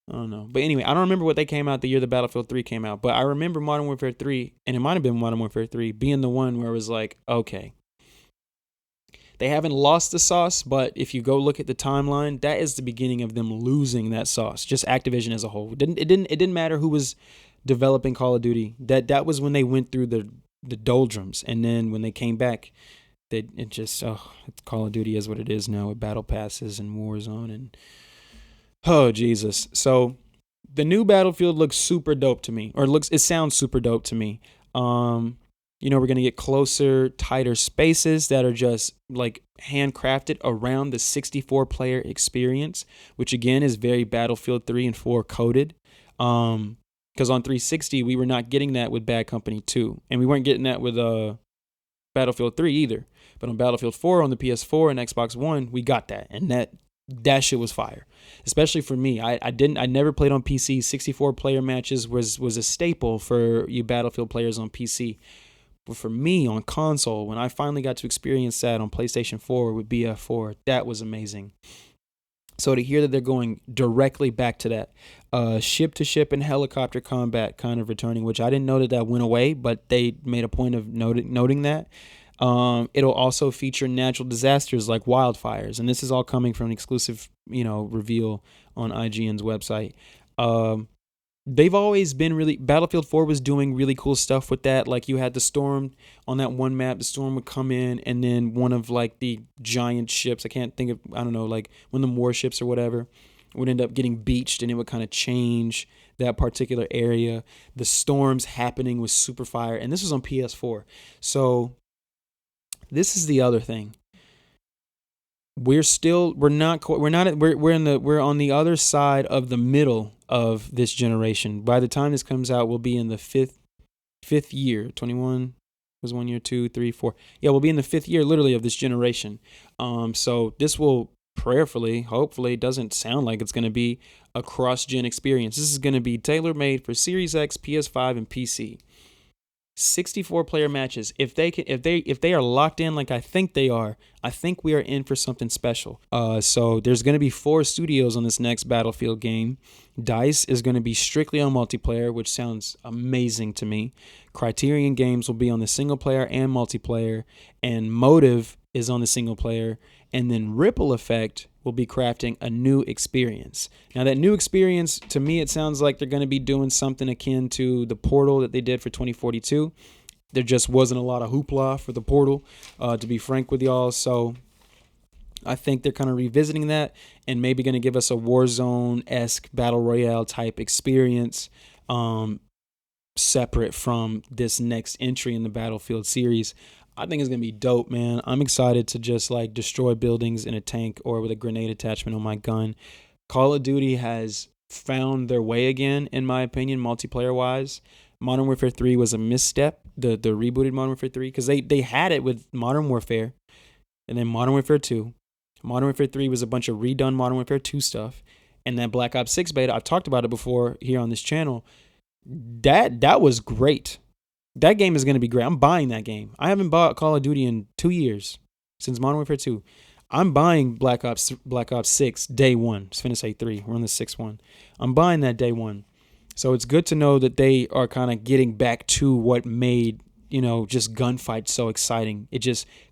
I don't know. But anyway, I don't remember what they came out the year the Battlefield 3 came out. But I remember Modern Warfare 3, and it might have been Modern Warfare 3, being the one where it was like, okay, they haven't lost the sauce, but if you go look at the timeline, that is the beginning of them losing that sauce. Just Activision as a whole. It didn't matter who was developing Call of Duty. That was when they went through the doldrums, and then when they came back, Call of Duty is what it is now with battle passes and Warzone and oh Jesus. So the new Battlefield looks super dope to me, or it sounds super dope to me. We're going to get closer, tighter spaces that are just like handcrafted around the 64-player experience, which again is very Battlefield 3 and 4 coded. Because on 360, we were not getting that with Bad Company 2. And we weren't getting that with Battlefield 3 either. But on Battlefield 4 on the PS4 and Xbox One, we got that. And that shit was fire. Especially for me. I never played on PC. 64-player matches was a staple for you Battlefield players on PC. But for me on console, when I finally got to experience that on PlayStation 4 with BF4, that was amazing. So to hear that they're going directly back to that, ship-to-ship and helicopter combat kind of returning, which I didn't know that went away, but they made a point of noting that. It'll also feature natural disasters like wildfires, and this is all coming from an exclusive, reveal on IGN's website. They've always been Battlefield 4 was doing really cool stuff with that. Like you had the storm on that one map, the storm would come in and then one of like the giant ships, I don't know, like one of the warships or whatever would end up getting beached and it would kind of change that particular area. The storms happening with super fire, and this was on PS4. So this is the other thing. We're on the other side of the middle of this generation. By the time this comes out, we'll be in the fifth year. 21 was 1 year, 2, 3, 4. Yeah, we'll be in the fifth year literally of this generation. So this will hopefully, it doesn't sound like it's going to be a cross-gen experience. This is going to be tailor-made for Series X, PS5, and PC. 64 player matches. If they are locked in like I think they are, I think we are in for something special. So there's going to be 4 studios on this next Battlefield game. DICE is going to be strictly on multiplayer, which sounds amazing to me. Criterion Games will be on the single player and multiplayer, and Motive is on the single player, and then Ripple Effect will be crafting a new experience. Now, that new experience, to me, it sounds like they're going to be doing something akin to the Portal that they did for 2042. There just wasn't a lot of hoopla for the Portal, to be frank with y'all. So I think they're kind of revisiting that and maybe going to give us a Warzone-esque Battle Royale type experience, separate from this next entry in the Battlefield series. I think it's going to be dope, man. I'm excited to just like destroy buildings in a tank or with a grenade attachment on my gun. Call of Duty has found their way again, in my opinion, multiplayer wise. Modern Warfare 3 was a misstep, the rebooted Modern Warfare 3, because they had it with Modern Warfare and then Modern Warfare 2. Modern Warfare 3 was a bunch of redone Modern Warfare 2 stuff. And then Black Ops 6 beta, I've talked about it before here on this channel. That was great. That game is going to be great. I'm buying that game. I haven't bought Call of Duty in 2 years, since Modern Warfare 2. I'm buying Black Ops 6 day one. Just finna say 3. We're on the 6th one. I'm buying that day one. So it's good to know that they are kind of getting back to what made, just gunfights so exciting.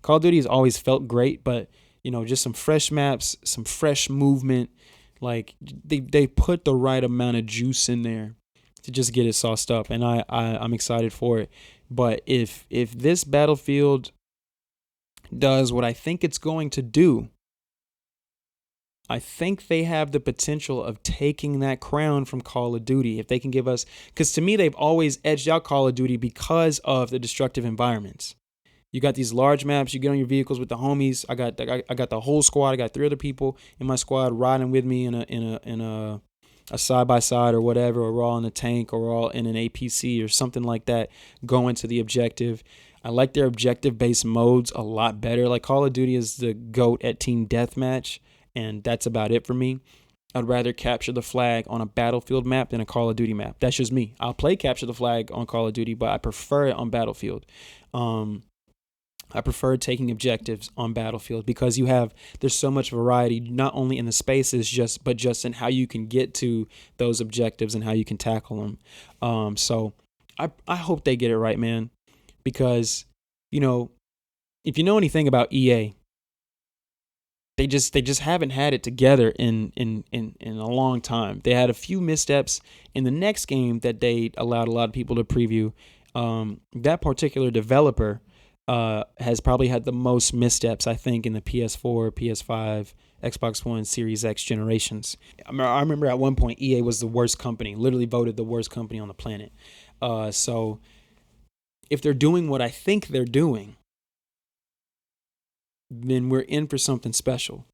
Call of Duty has always felt great, but, just some fresh maps, some fresh movement. Like, they put the right amount of juice in there to just get it sauced up, and I'm excited for it. But if this Battlefield does what I think it's going to do, I think they have the potential of taking that crown from Call of Duty. If they can give us, because to me they've always edged out Call of Duty because of the destructive environments. You got these large maps. You get on your vehicles with the homies. I got the whole squad. I got 3 other people in my squad riding with me in a side-by-side or whatever, or we're all in a tank, or we're all in an APC or something like that, going to the objective. I like their objective-based modes a lot better. Like, Call of Duty is the GOAT at team deathmatch, and that's about it for me. I'd rather capture the flag on a Battlefield map than a Call of Duty map. That's just me. I'll play capture the flag on Call of Duty, but I prefer it on Battlefield. I prefer taking objectives on Battlefield because there's so much variety, not only in the spaces, but just in how you can get to those objectives and how you can tackle them. So I hope they get it right, man, because, if you know anything about EA, they just haven't had it together in a long time. They had a few missteps in the next game that they allowed a lot of people to preview. That particular developer has probably had the most missteps, I think, in the PS4, PS5, Xbox One, Series X generations. I remember at one point EA was the worst company, literally voted the worst company on the planet. So if they're doing what I think they're doing, then we're in for something special.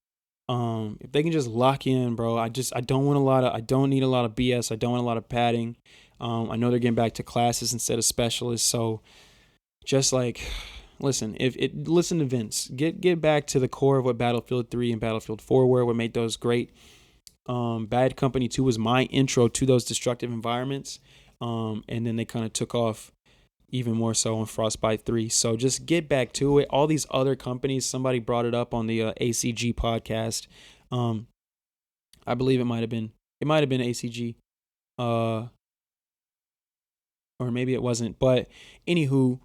If they can just lock in, bro, I don't need a lot of BS. I don't want a lot of padding. I know they're getting back to classes instead of specialists. So just like, listen to Vince, get back to the core of what Battlefield 3 and Battlefield 4 were, what made those great. Bad Company 2 was my intro to those destructive environments. And then they kind of took off even more so on Frostbite 3. So just get back to it. All these other companies, somebody brought it up on the ACG podcast. I believe it might have been ACG. Or maybe it wasn't. But anywho,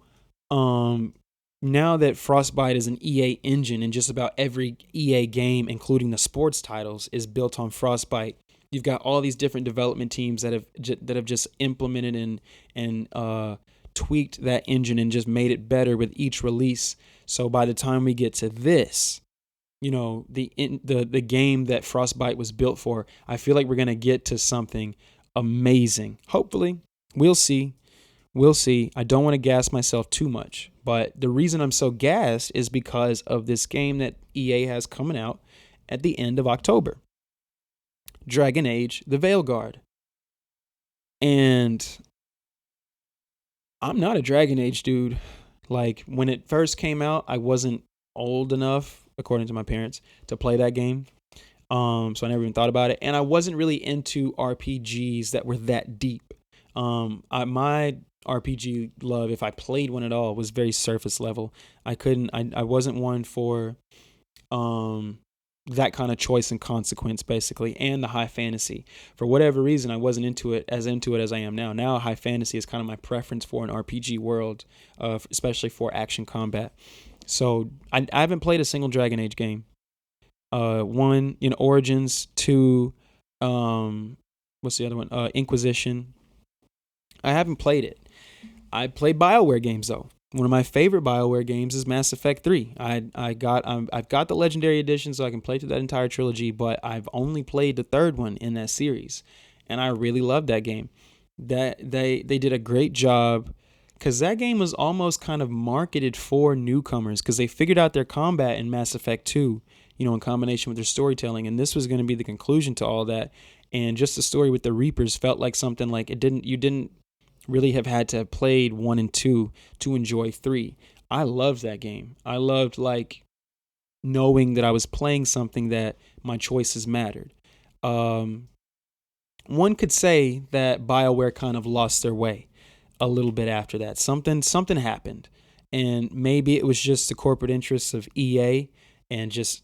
now that Frostbite is an EA engine and just about every EA game, including the sports titles, is built on Frostbite, you've got all these different development teams that have just implemented and tweaked that engine and just made it better with each release. So by the time we get to this, the game that Frostbite was built for, I feel like we're going to get to something amazing. Hopefully. We'll see. I don't want to gas myself too much, but the reason I'm so gassed is because of this game that EA has coming out at the end of October. Dragon Age: The Veilguard. And I'm not a Dragon Age dude. Like, when it first came out, I wasn't old enough, according to my parents, to play that game. So I never even thought about it. And I wasn't really into RPGs that were that deep. My RPG love, if I played one at all, was very surface level. I wasn't one for um that kind of choice and consequence, basically, and the high fantasy. For whatever reason, I wasn't into it as I am now. Now high fantasy is kind of my preference for an RPG world, especially for action combat. So I haven't played a single Dragon Age game. One, Origins. Two, what's the other one? Inquisition. I haven't played it. I play BioWare games though. One of my favorite BioWare games is Mass Effect 3. I've got the Legendary Edition, so I can play through that entire trilogy, but I've only played the third one in that series, and I really love that game. That they did a great job, because that game was almost kind of marketed for newcomers, because they figured out their combat in Mass Effect 2, in combination with their storytelling, and this was going to be the conclusion to all that. And just the story with the Reapers felt like something like you didn't really have had to have played 1 and 2 to enjoy 3. I loved that game. I loved knowing that I was playing something that my choices mattered. One could say that BioWare kind of lost their way a little bit after that. Something happened, and maybe it was just the corporate interests of EA, and just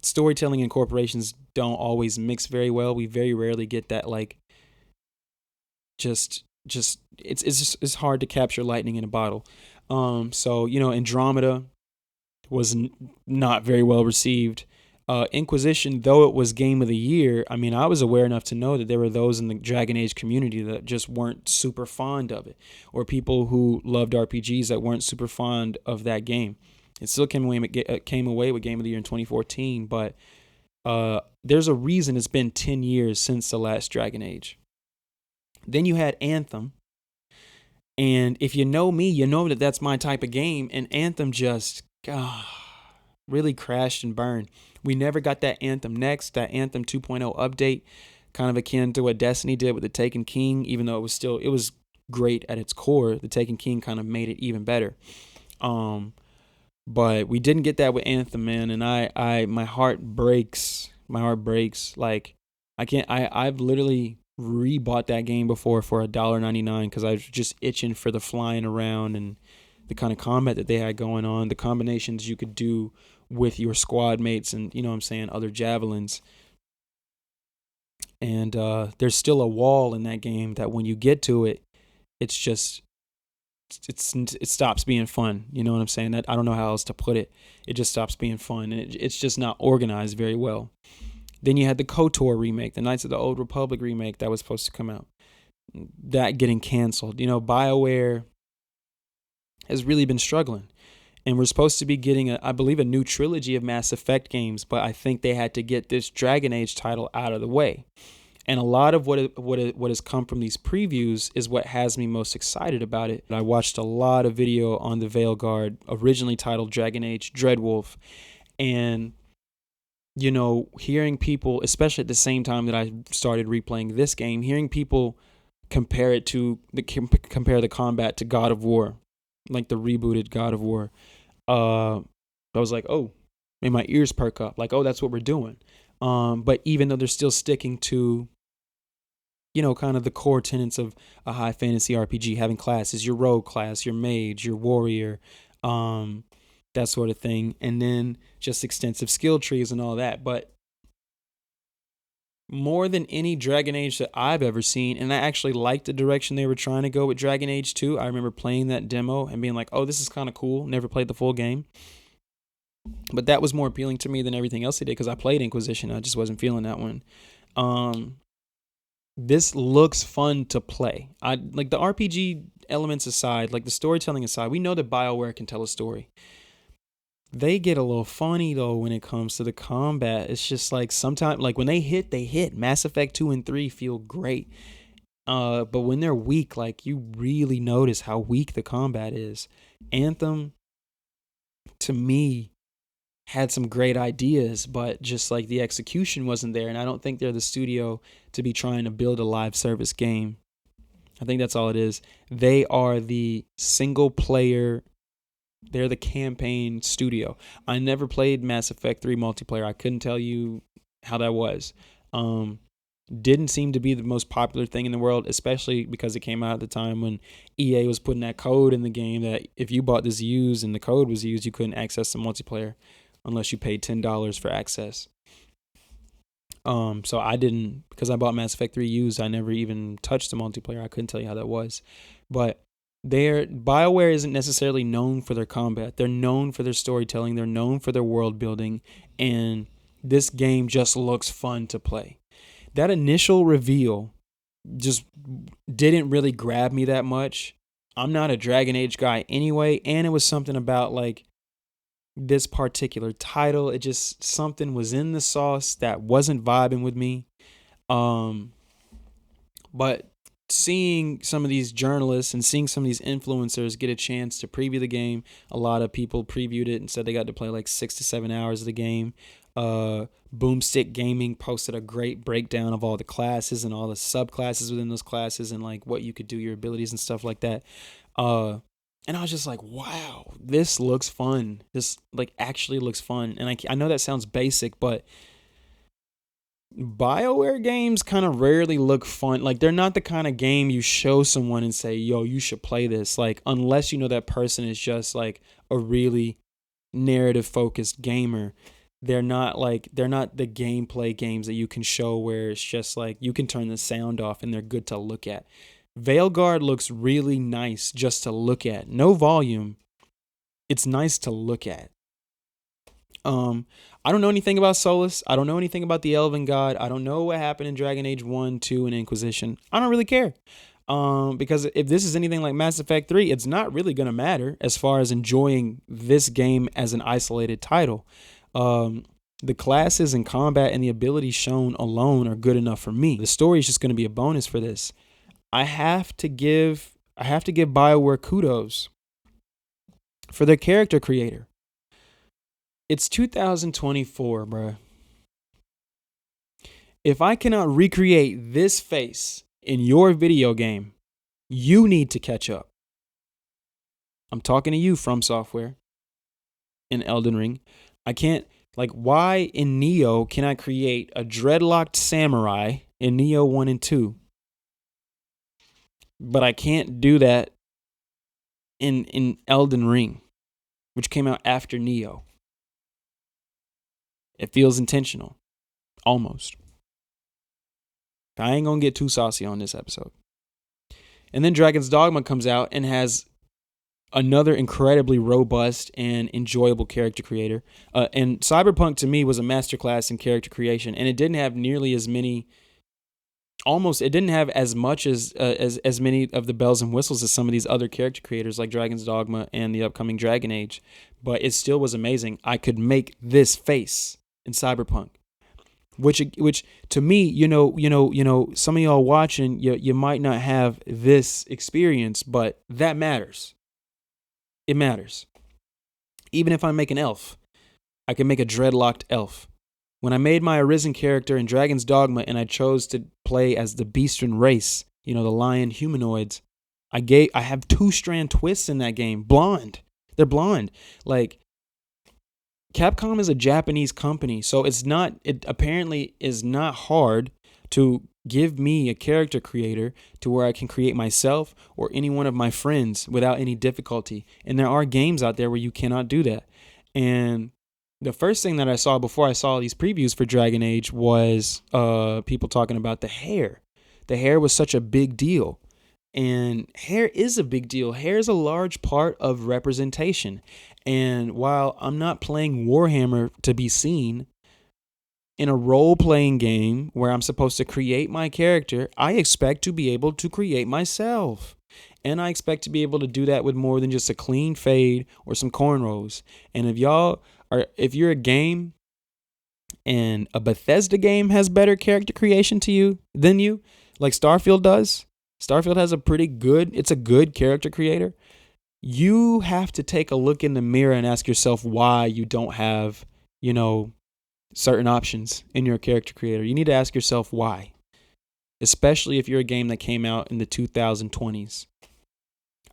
storytelling and corporations don't always mix very well. We very rarely get that just it's hard to capture lightning in a bottle. So Andromeda was not very well received. Inquisition, though it was game of the year, I mean, I was aware enough to know that there were those in the Dragon Age community that just weren't super fond of it, or people who loved RPGs that weren't super fond of that game. It still came away with game of the year in 2014, but there's a reason it's been 10 years since the last Dragon Age. Then you had Anthem. And if you know me, you know that that's my type of game. And Anthem just really crashed and burned. We never got that Anthem Next, that Anthem 2.0 update, kind of akin to what Destiny did with the Taken King, even though it was great at its core. The Taken King kind of made it even better. But we didn't get that with Anthem, man. And my heart breaks. My heart breaks. Like, I've literally rebought that game before for $1.99 because I was just itching for the flying around and the kind of combat that they had going on, the combinations you could do with your squad mates, and other javelins. And there's still a wall in that game that when you get to it, it stops being fun. You know what I'm saying? That I don't know how else to put it. It just stops being fun, and it's just not organized very well. Then you had the KOTOR remake, the Knights of the Old Republic remake that was supposed to come out. That getting canceled. BioWare has really been struggling. And we're supposed to be getting, I believe, a new trilogy of Mass Effect games, but I think they had to get this Dragon Age title out of the way. And a lot of what has come from these previews is what has me most excited about it. I watched a lot of video on the Veilguard, originally titled Dragon Age Dreadwolf, and hearing people, especially at the same time that I started replaying this game, hearing people compare the combat to God of War, like the rebooted God of War, I was like, oh, made my ears perk up. Like, oh, that's what we're doing. But even though they're still sticking to, kind of the core tenets of a high fantasy RPG, having classes, your rogue class, your mage, your warrior, that sort of thing, and then just extensive skill trees and all that. But more than any Dragon Age that I've ever seen, and I actually liked the direction they were trying to go with Dragon Age 2. I remember playing that demo and being like, oh, this is kind of cool. Never played the full game. But that was more appealing to me than everything else they did, because I played Inquisition. I just wasn't feeling that one. This looks fun to play. I like the RPG elements aside, like the storytelling aside, we know that BioWare can tell a story. They get a little funny though when it comes to the combat. It's just like sometimes, like when they hit, they hit. Mass Effect 2 and 3 feel great. But when they're weak, like you really notice how weak the combat is. Anthem, to me, had some great ideas, but just like the execution wasn't there. And I don't think they're the studio to be trying to build a live service game. I think that's all it is. They are the single player. They're the campaign studio. I never played Mass Effect 3 multiplayer. I couldn't tell you how that was. didn't seem to be the most popular thing in the world, especially because it came out at the time when EA was putting that code in the game that if you bought this used and the code was used, you couldn't access the multiplayer unless you paid $10 for access. So I didn't, because I bought Mass Effect 3 used, I never even touched the multiplayer. I couldn't tell you how that was. But BioWare isn't necessarily known for their combat. They're known for their storytelling. They're known for their world building. And this game just looks fun to play. That initial reveal just didn't really grab me that much. I'm not a Dragon Age guy anyway. And it was something about like this particular title. It just, something was in the sauce that wasn't vibing with me. But seeing some of these journalists and seeing some of these influencers get a chance to preview the game, a lot of people previewed it and said they got to play like 6 to 7 hours of the game. Boomstick Gaming posted a great breakdown of all the classes and all the subclasses within those classes and like what you could do, your abilities and stuff like that. And I was just like, wow, this looks fun. This like actually looks fun. And I know that sounds basic, but BioWare games kind of rarely look fun. Like they're not the kind of game you show someone and say, yo, you should play this. Like unless you know that person is just like a really narrative focused gamer. They're not the gameplay games that you can show where it's just like you can turn the sound off and they're good to look at. Veilguard looks really nice just to look at. No volume. It's nice to look at. I don't know anything about Solus. I don't know anything about the Elven God. I don't know what happened in Dragon Age 1, 2, and Inquisition. I don't really care. Because if this is anything like Mass Effect 3, it's not really going to matter as far as enjoying this game as an isolated title. The classes and combat and the abilities shown alone are good enough for me. The story is just going to be a bonus for this. I have to give BioWare kudos for their character creator. It's 2024, bruh. If I cannot recreate this face in your video game, you need to catch up. I'm talking to you, From Software, in Elden Ring. I can't, like, why in Neo can I create a dreadlocked samurai in Neo 1 and 2? But I can't do that in Elden Ring, which came out after Neo. It feels intentional. Almost. I ain't gonna get too saucy on this episode. And then Dragon's Dogma comes out and has another incredibly robust and enjoyable character creator. And Cyberpunk to me was a masterclass in character creation, and it didn't have nearly as many. It didn't have as much as many of the bells and whistles as some of these other character creators like Dragon's Dogma and the upcoming Dragon Age, but it still was amazing. I could make this face in Cyberpunk, which to me, you know, some of y'all watching, you might not have this experience, but that matters. It matters. Even if I make an elf, I can make a dreadlocked elf. When I made my Arisen character in Dragon's Dogma and I chose to play as the Beastren race, you know, the lion humanoids, I have 2-strand twists in that game. Blonde. They're blonde. Like, Capcom is a Japanese company, so it apparently is not hard to give me a character creator to where I can create myself or any one of my friends without any difficulty. And there are games out there where you cannot do that. And the first thing that I saw before I saw these previews for Dragon Age was people talking about the hair. The hair was such a big deal. And hair is a big deal. Hair is a large part of representation. And while I'm not playing Warhammer to be seen, in a role-playing game where I'm supposed to create my character, I expect to be able to create myself. And I expect to be able to do that with more than just a clean fade or some cornrows. And if you're a game and a Bethesda game has better character creation than you, like Starfield does, Starfield has it's a good character creator. You have to take a look in the mirror and ask yourself why you don't have, certain options in your character creator. You need to ask yourself why, especially if you're a game that came out in the 2020s.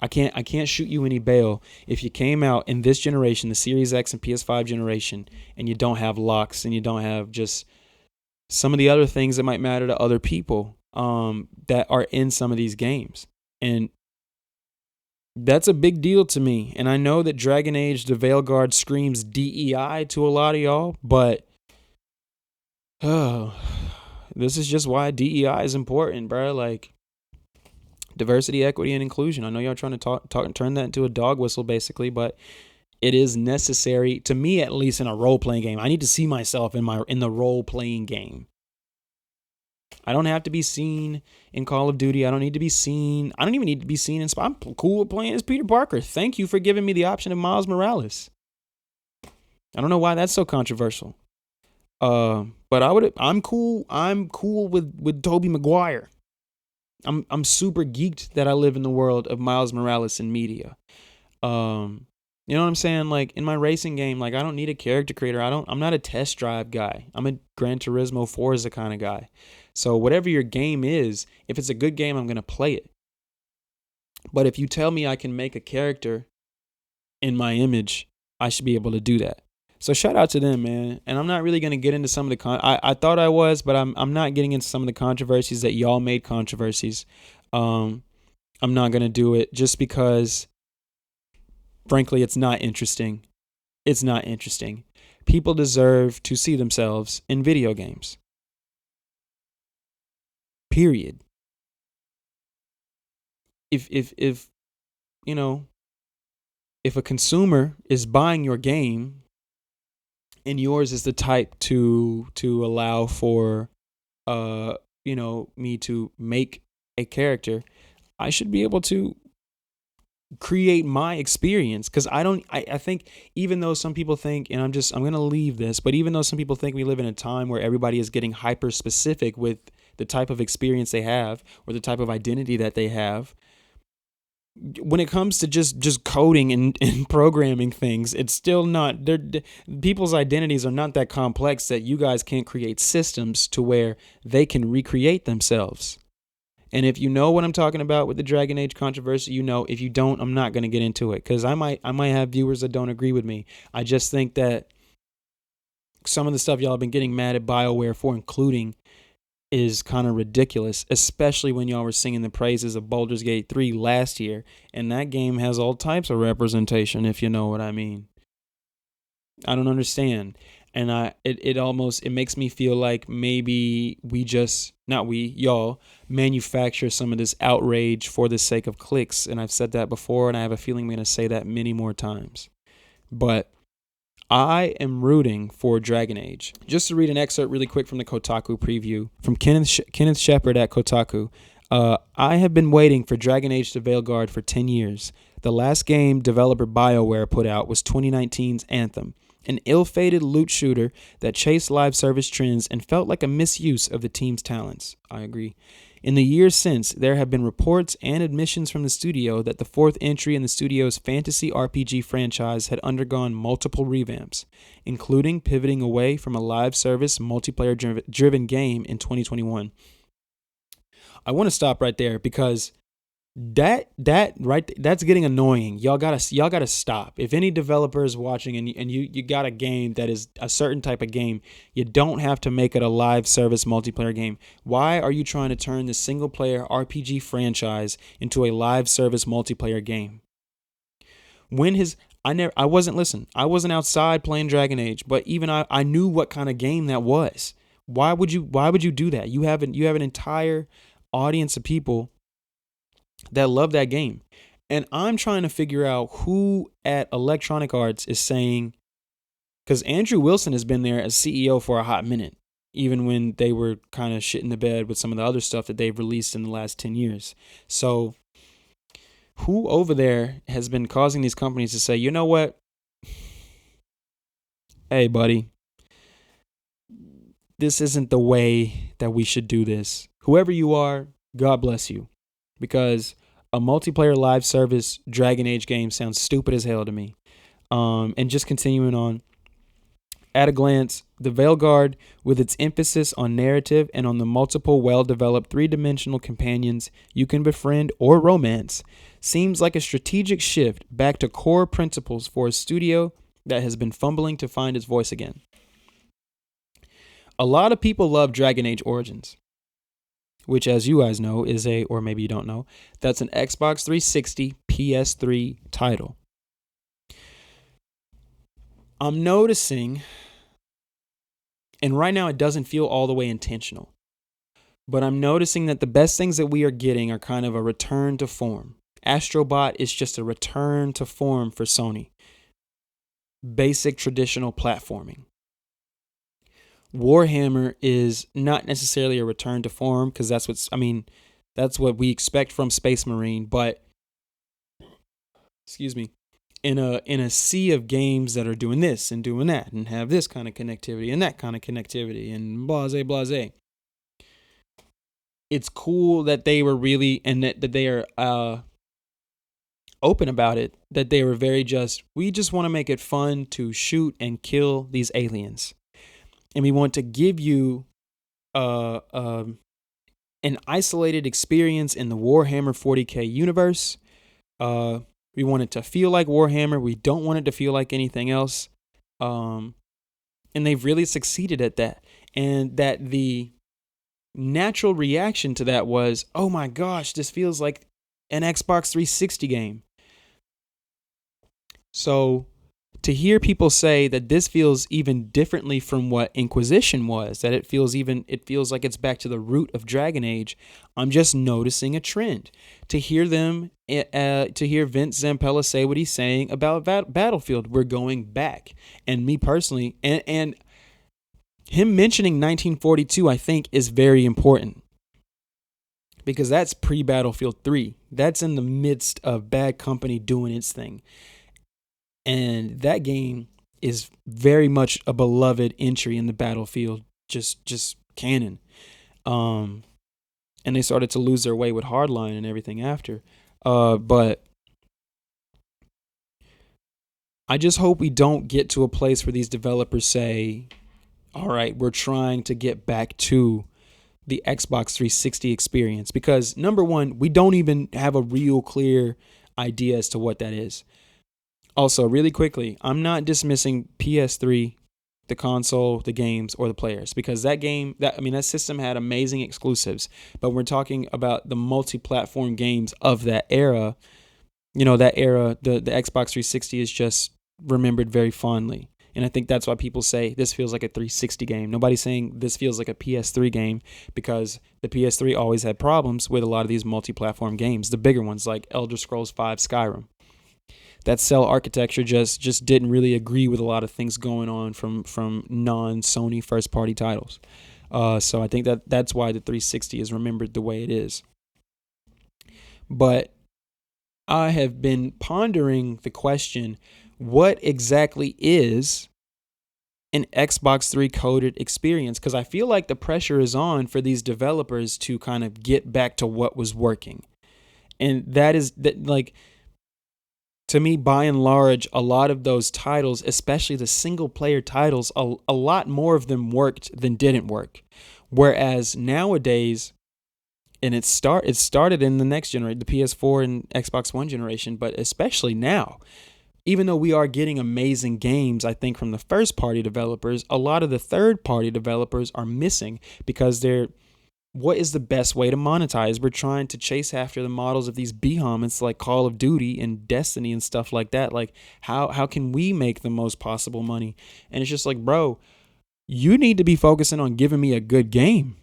I can't shoot you any bail if you came out in this generation, the Series X and PS5 generation, and you don't have locks and you don't have just some of the other things that might matter to other people that are in some of these games. And that's a big deal to me. And I know that Dragon Age the Veilguard screams DEI to a lot of y'all, but this is just why DEI is important, bro. Like, diversity, equity, and inclusion. I know y'all trying to talk turn that into a dog whistle, basically, but it is necessary to me, at least in a role playing game. I need to see myself in the role playing game. I don't have to be seen in Call of Duty. I don't need to be seen. I don't even need to be seen in. I'm cool with playing as Peter Parker. Thank you for giving me the option of Miles Morales. I don't know why that's so controversial. But I'm cool. I'm cool with Tobey Maguire. I'm super geeked that I live in the world of Miles Morales in media. You know what I'm saying? Like, in my racing game, like, I don't need a character creator. I'm not a test drive guy. I'm a Gran Turismo Forza kind of guy. So whatever your game is, if it's a good game, I'm going to play it. But if you tell me I can make a character in my image, I should be able to do that. So shout out to them, man. And I'm not really going to get into some of the I thought I was, but I'm not getting into some of the controversies that y'all made controversies. I'm not going to do it just because, frankly, it's not interesting. It's not interesting. People deserve to see themselves in video games. Period. If you know, if a consumer is buying your game and yours is the type to allow for me to make a character, I should be able to create my experience. Because I think, even though some people think, and I'm going to leave this, but even though some people think we live in a time where everybody is getting hyper specific with the type of experience they have or the type of identity that they have, when it comes to just coding and programming things, it's still not, people's identities are not that complex that you guys can't create systems to where they can recreate themselves. And if you know what I'm talking about with the Dragon Age controversy, you know. If you don't, I'm not going to get into it, because I might have viewers that don't agree with me. I just think that some of the stuff y'all have been getting mad at BioWare for including is kind of ridiculous, especially when y'all were singing the praises of Baldur's Gate 3 last year, and that game has all types of representation, if you know what I mean. I don't understand. And it makes me feel like maybe y'all manufacture some of this outrage for the sake of clicks. And I've said that before, and I have a feeling I'm going to say that many more times. But I am rooting for Dragon Age. Just to read an excerpt really quick from the Kotaku preview from Kenneth Shepard at Kotaku. I have been waiting for Dragon Age the Veilguard for 10 years. The last game developer BioWare put out was 2019's Anthem, an ill-fated loot shooter that chased live service trends and felt like a misuse of the team's talents. I agree. In the years since, there have been reports and admissions from the studio that the fourth entry in the studio's fantasy RPG franchise had undergone multiple revamps, including pivoting away from a live service multiplayer-driven game in 2021. I want to stop right there, because that's getting annoying. Y'all gotta stop. If any developer is watching and you got a game that is a certain type of game, you don't have to make it a live service multiplayer game. Why are you trying to turn the single player RPG franchise into a live service multiplayer game? I wasn't outside playing Dragon Age, but even I knew what kind of game that was. Why would you do that? You have an entire audience of people that love that game. And I'm trying to figure out who at Electronic Arts is saying, because Andrew Wilson has been there as CEO for a hot minute, even when they were kind of shit in the bed with some of the other stuff that they've released in the last 10 years. So who over there has been causing these companies to say, you know what? Hey, buddy, this isn't the way that we should do this. Whoever you are, God bless you. Because a multiplayer live service Dragon Age game sounds stupid as hell to me. And just continuing on, at a glance, the Veilguard, with its emphasis on narrative and on the multiple well-developed three-dimensional companions you can befriend or romance, seems like a strategic shift back to core principles for a studio that has been fumbling to find its voice again. A lot of people love Dragon Age Origins, which, as you guys know, is or maybe you don't know, that's an Xbox 360 PS3 title. I'm noticing, and right now it doesn't feel all the way intentional, but I'm noticing that the best things that we are getting are kind of a return to form. Astrobot is just a return to form for Sony. Basic traditional platforming. Warhammer is not necessarily a return to form, because that's what we expect from Space Marine, but excuse me, in a sea of games that are doing this and doing that and have this kind of connectivity and that kind of connectivity and blase. It's cool that they were really, and that they are open about it, that they were we just want to make it fun to shoot and kill these aliens. And we want to give you an isolated experience in the Warhammer 40K universe. We want it to feel like Warhammer. We don't want it to feel like anything else. And they've really succeeded at that. And that the natural reaction to that was, oh my gosh, this feels like an Xbox 360 game. So to hear people say that this feels even differently from what Inquisition was, that it feels like it's back to the root of Dragon Age, I'm just noticing a trend. To hear Vince Zampella say what he's saying about Battlefield, we're going back. And me personally, and him mentioning 1942, I think, is very important. Because that's pre-Battlefield 3. That's in the midst of Bad Company doing its thing. And that game is very much a beloved entry in the Battlefield, just canon. And they started to lose their way with Hardline and everything after. But I just hope we don't get to a place where these developers say, all right, we're trying to get back to the Xbox 360 experience. Because number one, we don't even have a real clear idea as to what that is. Also, really quickly, I'm not dismissing PS3, the console, the games, or the players, because that system had amazing exclusives. But we're talking about the multi-platform games of that era. The Xbox 360 is just remembered very fondly. And I think that's why people say this feels like a 360 game. Nobody's saying this feels like a PS3 game, because the PS3 always had problems with a lot of these multi-platform games, the bigger ones like Elder Scrolls V, Skyrim. That cell architecture just didn't really agree with a lot of things going on from non-Sony first-party titles. So I think that's why the 360 is remembered the way it is. But I have been pondering the question, what exactly is an Xbox 3 coded experience? Because I feel like the pressure is on for these developers to kind of get back to what was working. And to me, by and large, a lot of those titles, especially the single-player titles, a lot more of them worked than didn't work. Whereas nowadays, and it started in the next generation, the PS4 and Xbox One generation, but especially now, even though we are getting amazing games, I think, from the first-party developers, a lot of the third-party developers are missing because what is the best way to monetize? We're trying to chase after the models of these behemoths like Call of Duty and Destiny and stuff like that. Like, how can we make the most possible money? And it's just like, bro, you need to be focusing on giving me a good game.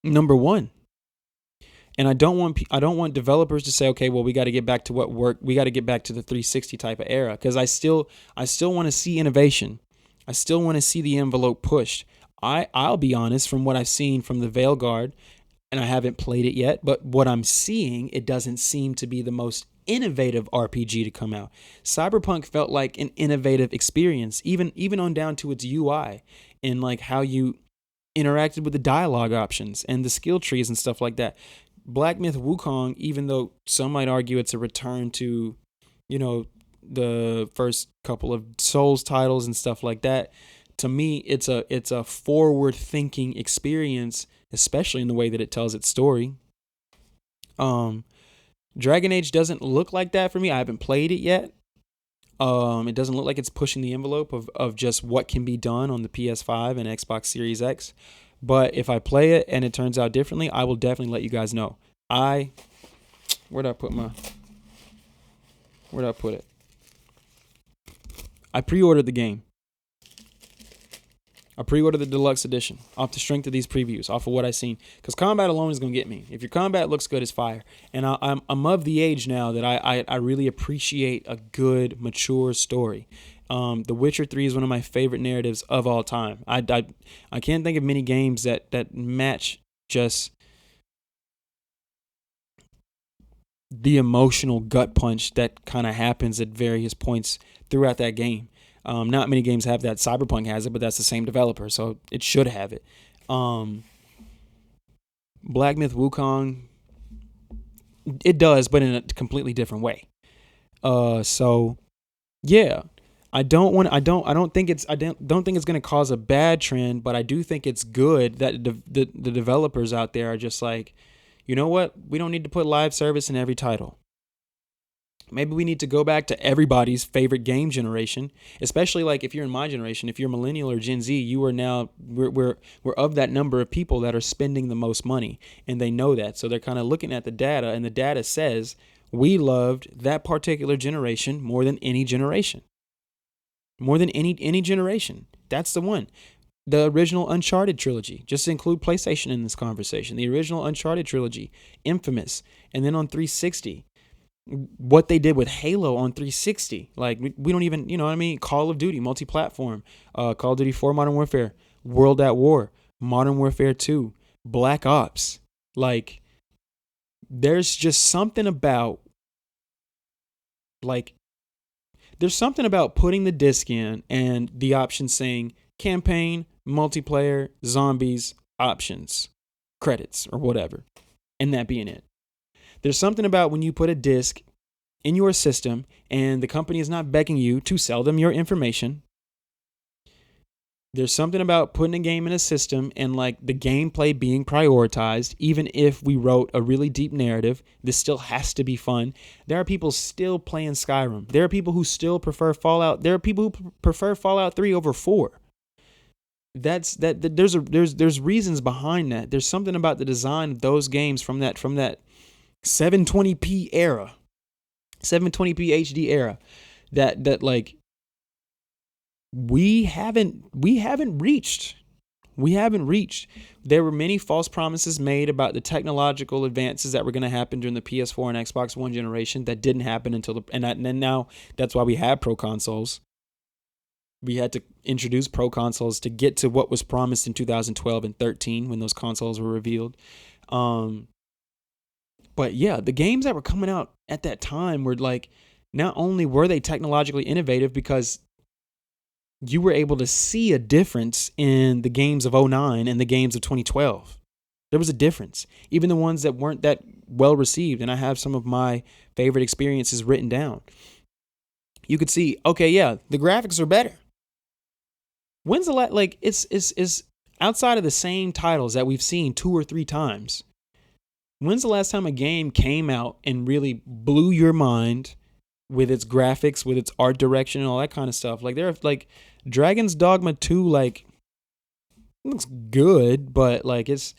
Number one. And I don't want developers to say, okay, well, we got to get back to what worked. We got to get back to the 360 type of era, because I still want to see innovation. I still want to see the envelope pushed. I'll be honest, from what I've seen from the Veilguard, and I haven't played it yet, but what I'm seeing, it doesn't seem to be the most innovative RPG to come out. Cyberpunk felt like an innovative experience, even on down to its UI and like how you interacted with the dialogue options and the skill trees and stuff like that. Black Myth Wukong, even though some might argue it's a return to, the first couple of Souls titles and stuff like that, to me, it's a forward-thinking experience, especially in the way that it tells its story. Dragon Age doesn't look like that for me. I haven't played it yet. It doesn't look like it's pushing the envelope of just what can be done on the PS5 and Xbox Series X. But if I play it and it turns out differently, I will definitely let you guys know. Where'd I put it? I pre-ordered the game. I pre-ordered the deluxe edition off the strength of these previews, off of what I've seen. Because combat alone is going to get me. If your combat looks good, it's fire. And I'm of the age now that I really appreciate a good, mature story. The Witcher 3 is one of my favorite narratives of all time. I can't think of many games that match just the emotional gut punch that kind of happens at various points throughout that game. Not many games have that. Cyberpunk has it, but that's the same developer, so it should have it. Black Myth Wukong, it does, but in a completely different way. So yeah, I don't think it's going to cause a bad trend, but I do think it's good that the developers out there are just like, you know what? We don't need to put live service in every title. Maybe we need to go back to everybody's favorite game generation, especially like if you're in my generation, if you're millennial or Gen Z, you are now, we're of that number of people that are spending the most money, and they know that. So they're kind of looking at the data, and the data says we loved that particular generation more than any generation. More than any generation. That's the one. The original Uncharted trilogy, just to include PlayStation in this conversation. The original Uncharted trilogy, Infamous, and then on 360. What they did with Halo on 360, like we don't even, you know what I mean? Call of Duty, multi-platform, Call of Duty 4, Modern Warfare, World at War, Modern Warfare 2, Black Ops. Like, there's just something about, putting the disc in and the option saying campaign, multiplayer, zombies, options, credits, or whatever, and that being it. There's something about when you put a disc in your system and the company is not begging you to sell them your information. There's something about putting a game in a system and like the gameplay being prioritized. Even if we wrote a really deep narrative, this still has to be fun. There are people still playing Skyrim. There are people who still prefer Fallout. There are people who prefer Fallout 3 over 4. There's reasons behind that. There's something about the design of those games from that 720p era, 720p HD era, that like we haven't reached. There were many false promises made about the technological advances that were going to happen during the PS4 and Xbox One generation that didn't happen until and then now that's why we have pro consoles. We had to introduce pro consoles to get to what was promised in 2012 and 13 when those consoles were revealed. But yeah, the games that were coming out at that time were like, not only were they technologically innovative because you were able to see a difference in the games of 2009 and the games of 2012. There was a difference. Even the ones that weren't that well received, and I have some of my favorite experiences written down. You could see, okay, yeah, the graphics are better. When's the last, like, it's outside of the same titles that we've seen 2 or 3 times. When's the last time a game came out and really blew your mind with its graphics, with its art direction and all that kind of stuff? Like, there are like Dragon's Dogma 2, like, it looks good, but like it's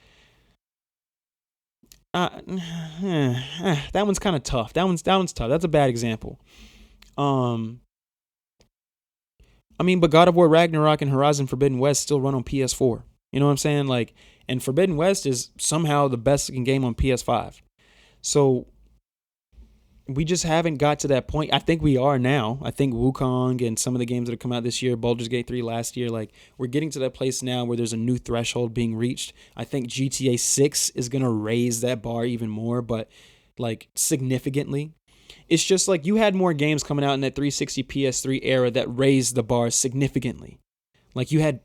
that one's kind of tough. That one's tough. That's a bad example. I mean, but God of War Ragnarok and Horizon Forbidden West still run on PS4. You know what I'm saying? Like, and Forbidden West is somehow the best looking game on PS5. So we just haven't got to that point. I think we are now. I think Wukong and some of the games that have come out this year, Baldur's Gate 3 last year, like we're getting to that place now where there's a new threshold being reached. I think GTA 6 is going to raise that bar even more, but like significantly. It's just like you had more games coming out in that 360 PS3 era that raised the bar significantly. Like you had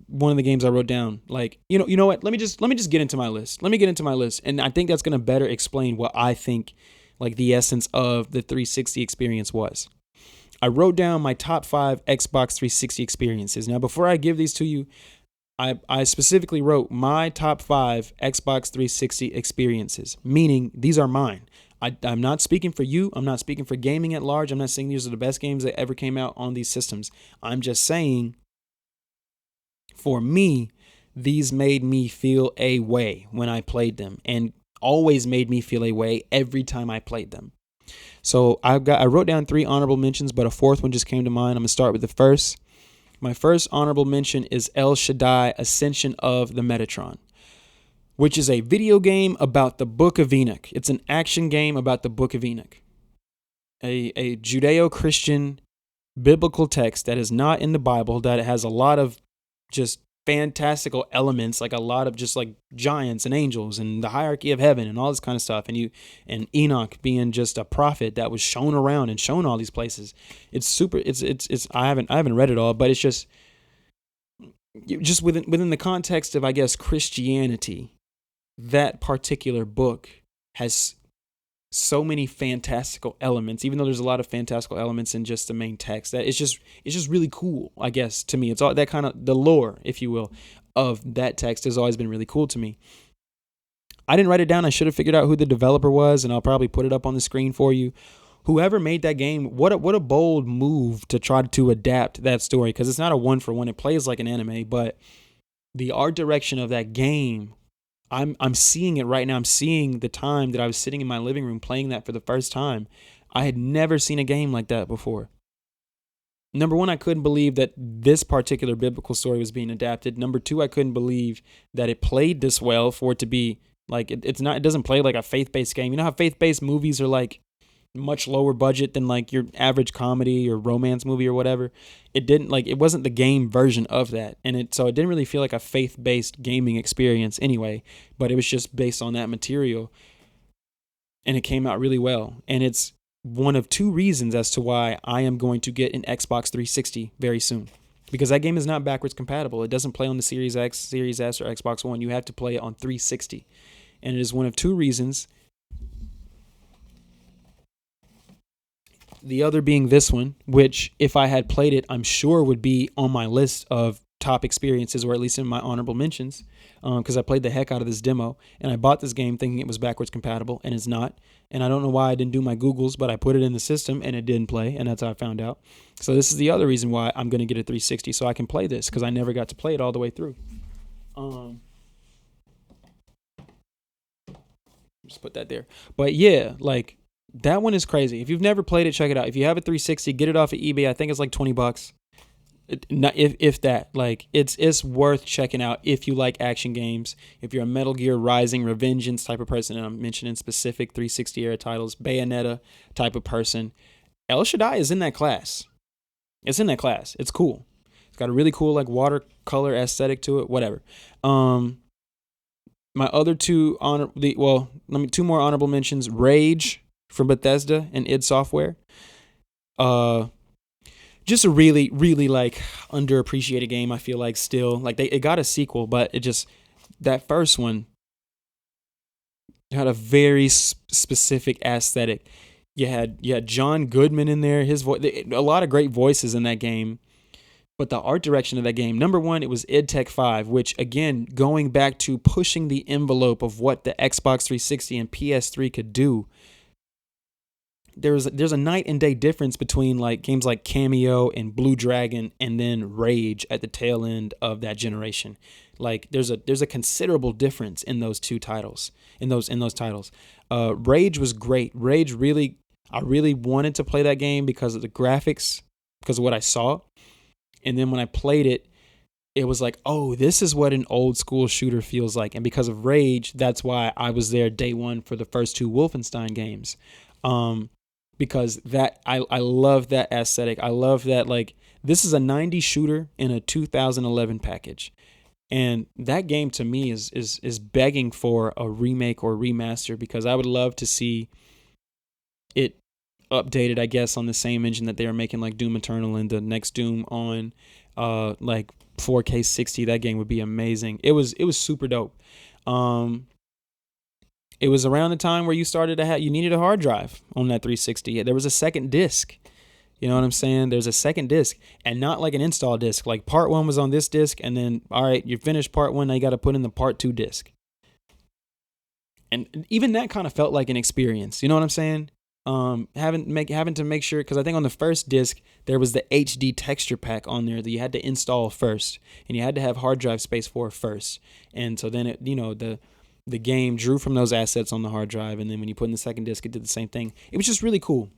one of the games I wrote down, like, you know what? Let me just get into my list. Let me get into my list. And I think that's going to better explain what I think like the essence of the 360 experience was. I wrote down my top 5 Xbox 360 experiences. Now, before I give these to you, I specifically wrote my top 5 Xbox 360 experiences, meaning these are mine. I'm not speaking for you. I'm not speaking for gaming at large. I'm not saying these are the best games that ever came out on these systems. I'm just saying, for me, these made me feel a way when I played them, and always made me feel a way every time I played them. So I wrote down 3 honorable mentions, but a 4th one just came to mind. I'm gonna start with the first. My first honorable mention is El Shaddai: Ascension of the Metatron, which is a video game about the Book of Enoch. It's an action game about the Book of Enoch, a Judeo-Christian biblical text that is not in the Bible, that has a lot of just fantastical elements, like a lot of just like giants and angels and the hierarchy of heaven and all this kind of stuff. And Enoch being just a prophet that was shown around and shown all these places. It's super. It's. I haven't read it all, but it's just within the context of, I guess, Christianity. That particular book has so many fantastical elements, even though there's a lot of fantastical elements in just the main text. That it's just really cool, I guess, to me. It's all that kind of the lore, if you will, of that text has always been really cool to me. I didn't write it down. I should have figured out who the developer was, and I'll probably put it up on the screen for you. Whoever made that game, what a bold move to try to adapt that story, because it's not a 1-for-1. It plays like an anime, but the art direction of that game, I'm seeing it right now. I'm seeing the time that I was sitting in my living room playing that for the first time. I had never seen a game like that before. Number 1, I couldn't believe that this particular biblical story was being adapted. Number 2, I couldn't believe that it played this well for it to be like, it doesn't play like a faith-based game. You know how faith-based movies are like much lower budget than like your average comedy or romance movie or whatever? It wasn't the game version of that. So it didn't really feel like a faith-based gaming experience anyway, but it was just based on that material, and it came out really well. And it's one of 2 reasons as to why I am going to get an Xbox 360 very soon, because that game is not backwards compatible. It doesn't play on the Series X, Series S, or Xbox One. You have to play it on 360. And it is one of 2 reasons. The other being this one, which if I had played it, I'm sure would be on my list of top experiences, or at least in my honorable mentions, because I played the heck out of this demo, and I bought this game thinking it was backwards compatible, and it's not. And I don't know why I didn't do my Googles, but I put it in the system and it didn't play, and that's how I found out. So this is the other reason why I'm going to get a 360, so I can play this, because I never got to play it all the way through. Just put that there. But yeah, like, that one is crazy. If you've never played it, check it out. If you have a 360, get it off of eBay. I think it's like $20. If that, like, it's worth checking out if you like action games. If you're a Metal Gear Rising, Revengeance type of person, and I'm mentioning specific 360 era titles, Bayonetta type of person, El Shaddai is in that class. It's in that class. It's cool. It's got a really cool like watercolor aesthetic to it. Whatever. My other 2 2 more honorable mentions: Rage from Bethesda and id Software. Just a really, really like underappreciated game. I feel like still, like, it got a sequel, but it just, that first one had a very specific aesthetic. You had John Goodman in there. His voice, a lot of great voices in that game. But the art direction of that game, number 1, it was id Tech 5, which, again, going back to pushing the envelope of what the Xbox 360 and PS3 could do. There's a night and day difference between like games like Cameo and Blue Dragon and then Rage at the tail end of that generation. Like there's a considerable difference in those 2 titles. In those titles, Rage was great. I really wanted to play that game because of the graphics, because of what I saw. And then when I played it, it was like, oh, this is what an old school shooter feels like. And because of Rage, that's why I was there day 1 for the first 2 Wolfenstein games. Because that I love that aesthetic. I love that, like, this is a 90s shooter in a 2011 package. And that game to me is begging for a remake or remaster, because I would love to see it updated, I guess, on the same engine that they were making like Doom Eternal and the next Doom on like 4K 60. That game would be amazing. It was super dope. It was around the time where you started to you needed a hard drive on that 360. There was a second disc. You know what I'm saying? There's a second disc, and not like an install disc. Like part 1 was on this disc, and then, all right, you finished part 1, now you got to put in the part 2 disc. And even that kind of felt like an experience. You know what I'm saying? Having to make sure, because I think on the first disc there was the HD texture pack on there that you had to install first, and you had to have hard drive space for first. And so then the game drew from those assets on the hard drive, and then when you put in the second disc, it did the same thing. It was just really cool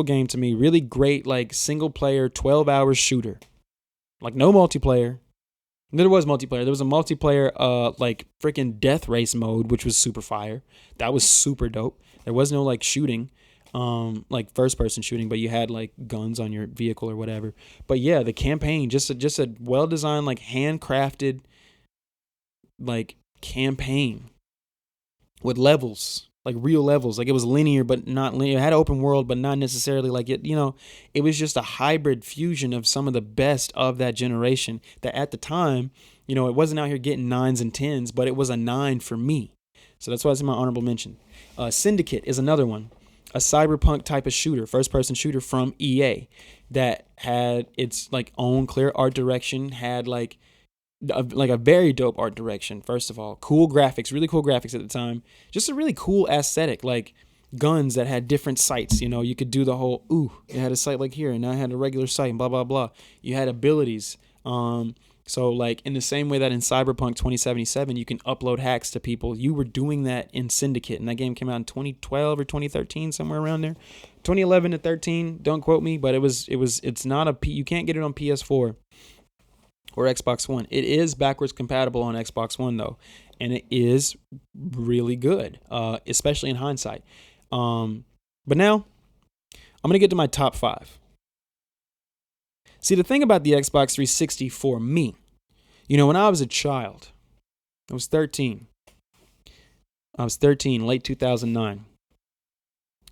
game to me. Really great, like single player 12-hour shooter, like no multiplayer. There was multiplayer. There was a multiplayer, like freaking death race mode, which was super fire. That was super dope. There was no like shooting, like first person shooting, but you had like guns on your vehicle or whatever. But yeah, the campaign, just a well designed, like handcrafted, like campaign with levels, like real levels. Like it was linear, but not linear. It had open world, but not necessarily like it. It was just a hybrid fusion of some of the best of that generation. That at the time, it wasn't out here getting 9s and 10s, but it was a 9 for me. So that's why it's in my honorable mention. Syndicate is another one, a cyberpunk type of shooter, first person shooter from EA that had its like own clear art direction, had like a very dope art direction. First of all, cool graphics, really cool graphics at the time. Just a really cool aesthetic, like guns that had different sights. You could do the whole, it had a sight like here, and now I had a regular sight, and blah, blah, blah. You had abilities. So like in the same way that in Cyberpunk 2077, you can upload hacks to people, you were doing that in Syndicate. And that game came out in 2012 or 2013, somewhere around there. 2011 to 13, don't quote me, but it's not you can't get it on PS4 or Xbox One. It is backwards compatible on Xbox One though, and it is really good, especially in hindsight. But now I'm gonna get to my top 5. See, the thing about the Xbox 360 for me, when I was a child, I was 13. Late 2009.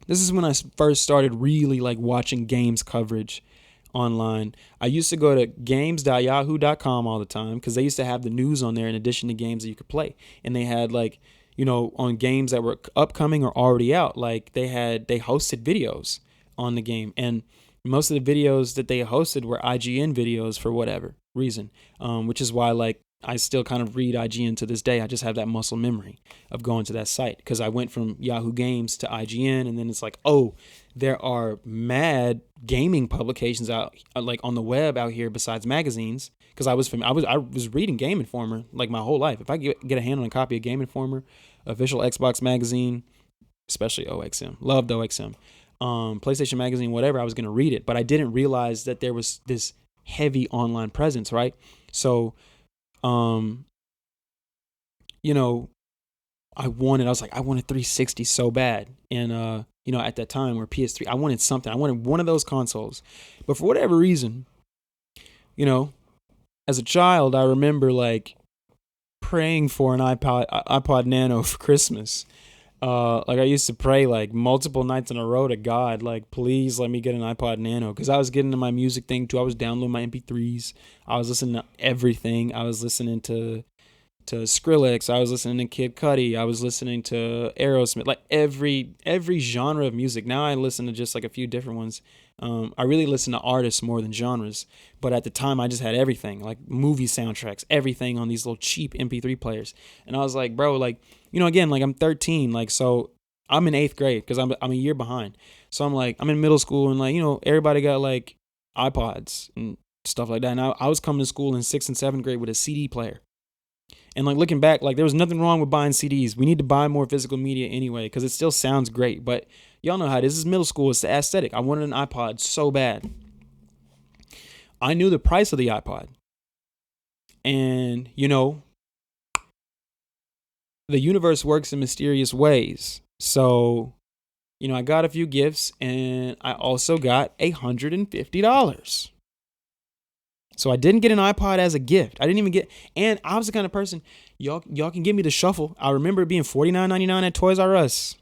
This is when I first started really like watching games coverage online. I used to go to games.yahoo.com all the time because they used to have the news on there in addition to games that you could play. And they had like, on games that were upcoming or already out, like they hosted videos on the game. And most of the videos that they hosted were IGN videos for whatever reason, which is why like I still kind of read IGN to this day. I just have that muscle memory of going to that site because I went from Yahoo Games to IGN, and then it's like, oh, there are mad gaming publications out like on the web out here besides magazines. Because I was reading Game Informer like my whole life. If I get a hand on a copy of Game Informer, official Xbox magazine, especially OXM, loved OXM. PlayStation Magazine, whatever, I was going to read it, but I didn't realize that there was this heavy online presence, right? So, I was like, I wanted 360 so bad. And, at that time or PS3, I wanted something. I wanted one of those consoles. But for whatever reason, as a child, I remember like praying for an iPod Nano for Christmas. Like I used to pray like multiple nights in a row to God, like, please let me get an iPod Nano. Cause I was getting into my music thing too. I was downloading my MP3s. I was listening to everything. I was listening to Skrillex. I was listening to Kid Cudi. I was listening to Aerosmith, like every genre of music. Now I listen to just like a few different ones. I really listen to artists more than genres, but at the time I just had everything, like movie soundtracks, everything on these little cheap MP3 players. And I was like, bro, like, again, like I'm 13, like, so I'm in 8th grade because I'm a year behind. So I'm like, I'm in middle school and like, everybody got like iPods and stuff like that. And I was coming to school in 6th and 7th grade with a CD player. And like looking back, like there was nothing wrong with buying CDs. We need to buy more physical media anyway because it still sounds great. But y'all know how it is. This is middle school. It's the aesthetic. I wanted an iPod so bad. I knew the price of the iPod. And, the universe works in mysterious ways. So, I got a few gifts and I also got $150. So I didn't get an iPod as a gift. I didn't even get, and I was the kind of person, y'all can give me the shuffle. I remember it being $49.99 at Toys R Us,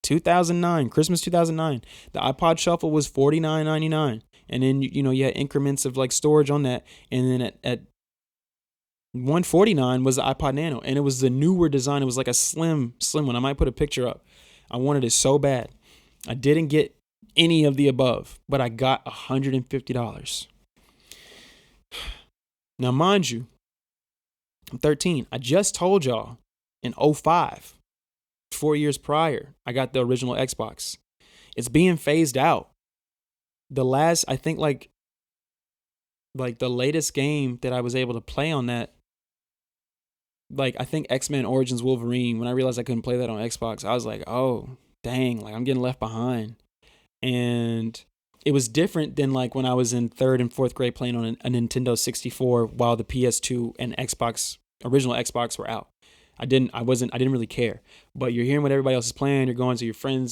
2009, Christmas 2009. The iPod shuffle was $49.99. And then, you had increments of like storage on that. And then at $149 was the iPod Nano. And it was the newer design. It was like a slim one. I might put a picture up. I wanted it so bad. I didn't get any of the above, but I got $150. Now, mind you, I'm 13. I just told y'all in 2005 4 years prior, I got the original Xbox. It's being phased out. The last, I think like the latest game that I was able to play on that, like I think X-Men Origins Wolverine, when I realized I couldn't play that on Xbox, I was like, oh, dang, like I'm getting left behind. And it was different than like when I was in 3rd and 4th grade playing on a Nintendo 64 while the PS2 and original Xbox were out. I didn't really care. But you're hearing what everybody else is playing. You're going to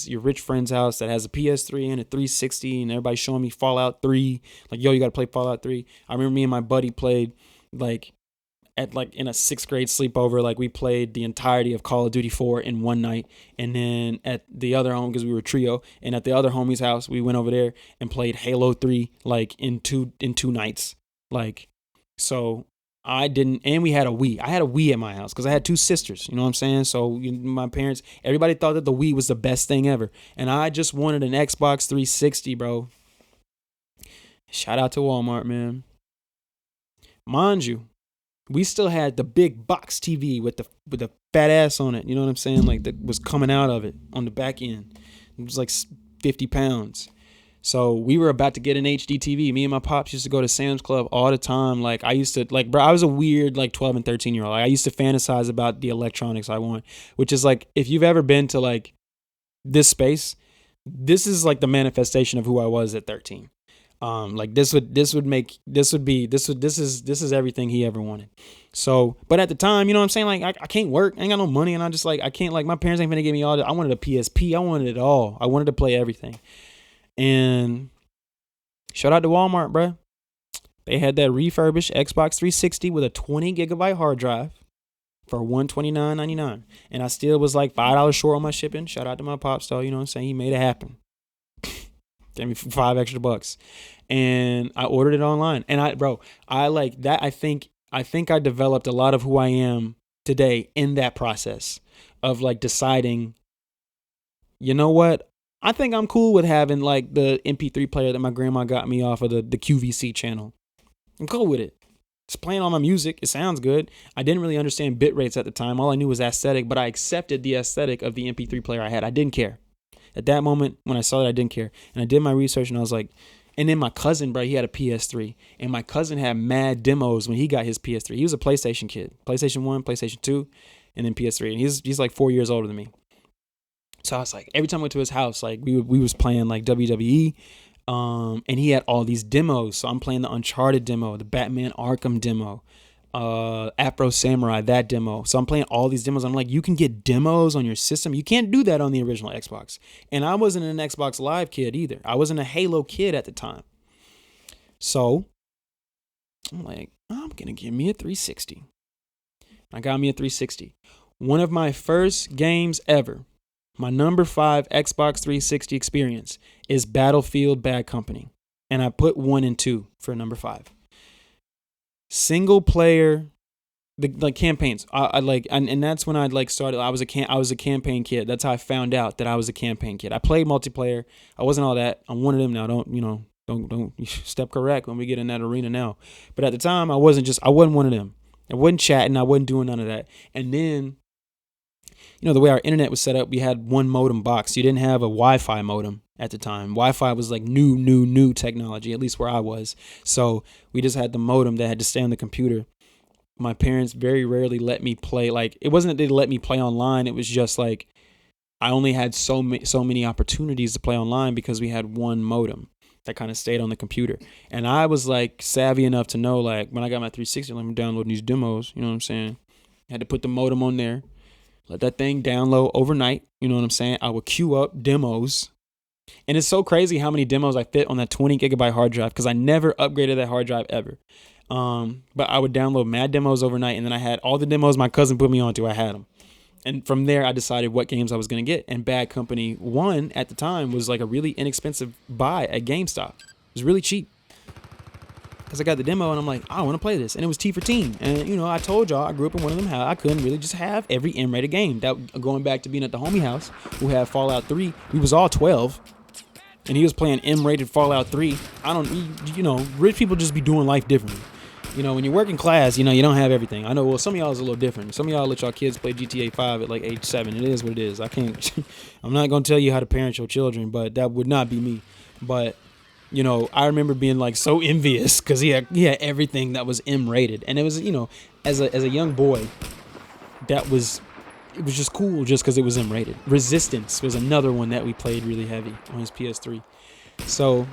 your rich friend's house that has a PS3 and a 360, and everybody's showing me Fallout 3. Like, yo, you got to play Fallout 3. I remember me and my buddy played like in a 6th grade sleepover, like we played the entirety of Call of Duty 4 in one night. And then at the other home, because we were a trio, and at the other homie's house, we went over there and played Halo 3 like in two nights. Like, so I didn't, and we had a Wii. I had a Wii at my house because I had 2 sisters, you know what I'm saying? So my parents, everybody thought that the Wii was the best thing ever. And I just wanted an Xbox 360, bro. Shout out to Walmart, man. Mind you, we still had the big box TV with the fat ass on it. You know what I'm saying? Like that was coming out of it on the back end. It was like 50 pounds. So we were about to get an HD TV. Me and my pops used to go to Sam's Club all the time. Like I used to, like, bro, I was a weird like 12 and 13 year old. Like, I used to fantasize about the electronics I want, which is like, if you've ever been to like this space, this is like the manifestation of who I was at 13. Like this is everything he ever wanted. So, but at the time, you know what I'm saying? Like I can't work, I ain't got no money, and I just like, I can't, like, my parents ain't gonna give me all that. I wanted a PSP. I wanted it all. I wanted to play everything. And shout out to Walmart, bro. They had that refurbished Xbox 360 with a 20 gigabyte hard drive for $129.99. And I still was like $5 short on my shipping. Shout out to my pops, though. You know what I'm saying? He made it happen. Gave me $5 extra. And I ordered it online. And I like that. I think I developed a lot of who I am today in that process of like deciding, you know what? I think I'm cool with having like the MP3 player that my grandma got me off of the QVC channel. I'm cool with it. It's playing all my music. It sounds good. I didn't really understand bit rates at the time. All I knew was aesthetic, but I accepted the aesthetic of the MP3 player I had. I didn't care. At that moment, when I saw it, I didn't care. And I did my research, and I was like, and then my cousin, bro, he had a PS3. And my cousin had mad demos when he got his PS3. He was a PlayStation kid. PlayStation 1, PlayStation 2, and then PS3. And he's like 4 years older than me. So I was like, every time I went to his house, like we was playing like WWE, and he had all these demos. So I'm playing the Uncharted demo, the Batman Arkham demo, Afro Samurai, that demo. So I'm playing all these demos. I'm like, you can get demos on your system. You can't do that on the original Xbox. And I wasn't an Xbox Live kid either. I wasn't a Halo kid at the time. So I'm like, I'm gonna give me a 360. I got me a 360. One of my first games ever. My number 5 Xbox 360 experience is Battlefield Bad Company. And I put 1 and 2 for number 5. Single player, like campaigns. I like, and that's when I like started. I was a campaign kid. That's how I found out that I was a campaign kid. I played multiplayer. I wasn't all that. I'm one of them now. Don't step correct when we get in that arena now. But at the time, I wasn't one of them. I wasn't chatting. I wasn't doing none of that. And then, you know, the way our internet was set up, we had one modem box. You didn't have a Wi-Fi modem at the time. Wi-Fi was like new technology, at least where I was. So we just had the modem that had to stay on the computer. My parents very rarely let me play. Like, it wasn't that they let me play online. It was just like I only had so many opportunities to play online because we had one modem that kind of stayed on the computer. And I was like savvy enough to know, like, when I got my 360, let me download these demos. You know what I'm saying? I had to put the modem on there. Let that thing download overnight. You know what I'm saying? I would queue up demos. And it's so crazy how many demos I fit on that 20 gigabyte hard drive because I never upgraded that hard drive ever. But I would download mad demos overnight, and then I had all the demos my cousin put me onto. I had them. And from there, I decided what games I was going to get. And Bad Company 1 at the time was like a really inexpensive buy at GameStop. It was really cheap. Because I got the demo and I'm like, I want to play this. And it was T for teen. And, you know, I told y'all I grew up in one of them how I couldn't really just have every M-rated game. That going back to being at the homie house who had Fallout 3. We was all 12. And he was playing M-rated Fallout 3. You know, rich people just be doing life differently. When you work in class, you don't have everything. I know. Well, some of y'all is a little different. Some of y'all let y'all kids play GTA 5 at like age 7. It is what it is. I can't. I'm not gonna tell you how to parent your children, but that would not be me. But I remember being like so envious because he had everything that was M rated, and it was as a young boy, it was just cool just because it was M rated. Resistance was another one that we played really heavy on his PS3. So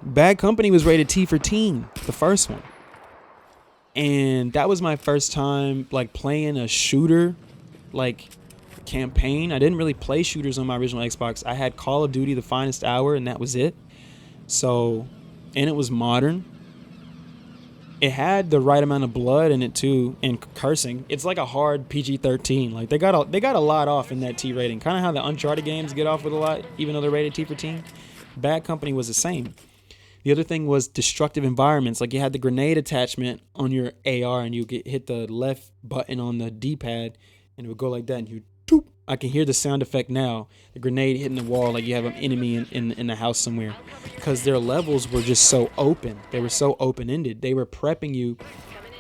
Bad Company was rated T for teen, the first one. And that was my first time like playing a shooter like campaign. I didn't really play shooters on my original Xbox. I had Call of Duty: The Finest Hour, and that was it. So, and it was modern. It had the right amount of blood in it too, and cursing. It's like a hard PG-13. Like they got a lot off in that T rating. Kind of how the Uncharted games get off with a lot, even though they're rated T for teen. Bad Company was the same. The other thing was destructive environments. Like you had the grenade attachment on your AR, and you hit the left button on the D-pad, and it would go like that, and you doop. I can hear the sound effect now. The grenade hitting the wall like you have an enemy in the house somewhere. Because their levels were just so open. They were so open-ended. They were prepping you.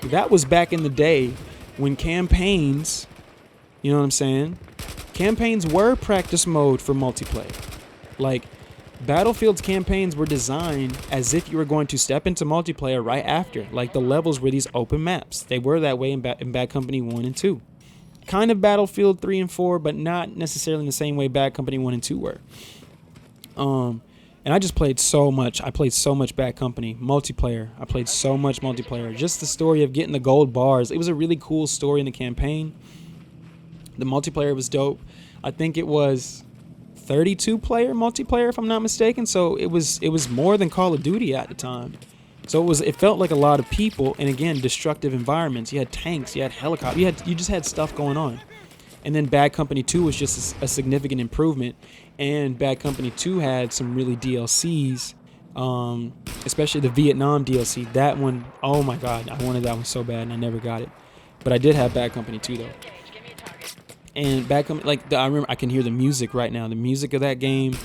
That was back in the day when campaigns, you know what I'm saying? Campaigns were practice mode for multiplayer. Like, Battlefield's campaigns were designed as if you were going to step into multiplayer right after. Like, the levels were these open maps. They were that way in Bad Company 1 and 2. Kind of Battlefield 3 and 4, but not necessarily in the same way Bad Company 1 and 2 were. And I just played so much. I played so much Bad Company. Multiplayer. I played so much multiplayer. Just the story of getting the gold bars. It was a really cool story in the campaign. The multiplayer was dope. I think it was 32-player multiplayer, if I'm not mistaken. So it was more than Call of Duty at the time. So it felt like a lot of people, and again, destructive environments. You had tanks, you had helicopters, you just had stuff going on. And then Bad Company 2 was just a significant improvement, and Bad Company 2 had some really DLCs, especially the Vietnam DLC. That one, oh my God, I wanted that one so bad, and I never got it. But I did have Bad Company 2 though. And Bad Company, I remember I can hear the music right now. The music of that game,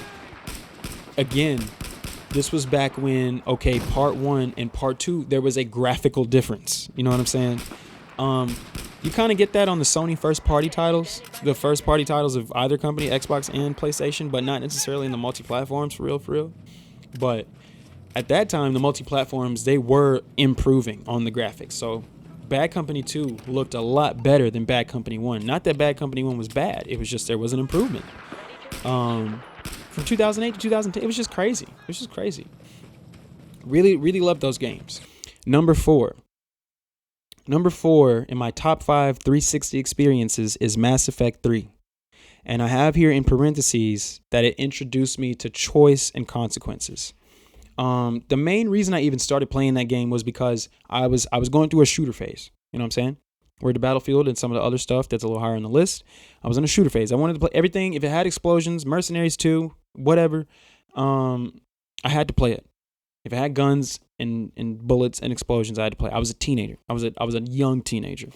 again. This was back when, part 1 and part 2, there was a graphical difference. You know what I'm saying? You kind of get that on the Sony first-party titles. The first-party titles of either company, Xbox and PlayStation, but not necessarily in the multi-platforms, for real. But at that time, the multi-platforms, they were improving on the graphics. So Bad Company 2 looked a lot better than Bad Company 1. Not that Bad Company 1 was bad. It was just there was an improvement. From 2008 to 2010, it was just crazy. Really, really loved those games. Number four in my top 5 360 experiences is Mass Effect 3. And I have here in parentheses that it introduced me to choice and consequences. The main reason I even started playing that game was because I was going through a shooter phase. You know what I'm saying? We're at the Battlefield and some of the other stuff that's a little higher on the list. I was in a shooter phase. I wanted to play everything. If it had explosions, Mercenaries 2, whatever, I had to play it. If it had guns and bullets and explosions, I had to play. I was a teenager. I was a young teenager.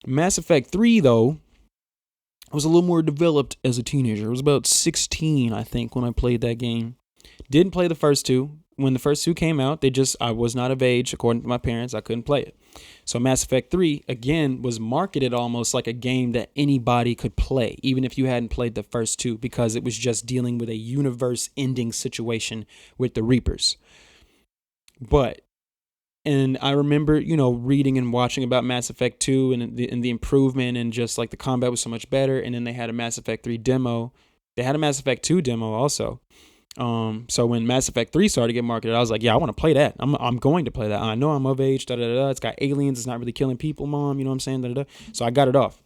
Mass Effect 3, though, I was a little more developed as a teenager. I was about 16, I think, when I played that game. Didn't play the first two. When the first two came out, I was not of age, according to my parents. I couldn't play it. So Mass Effect 3, again, was marketed almost like a game that anybody could play, even if you hadn't played the first two, because it was just dealing with a universe-ending situation with the Reapers. And I remember, reading and watching about Mass Effect 2 and the improvement, and just like the combat was so much better. And then they had a Mass Effect 3 demo. They had a Mass Effect 2 demo also. So when Mass Effect 3 started to get marketed, I was like, yeah, I want to play that. I'm going to play that. I know I'm of age, It's got aliens. It's not really killing people, Mom. You know what I'm saying? So I got it off.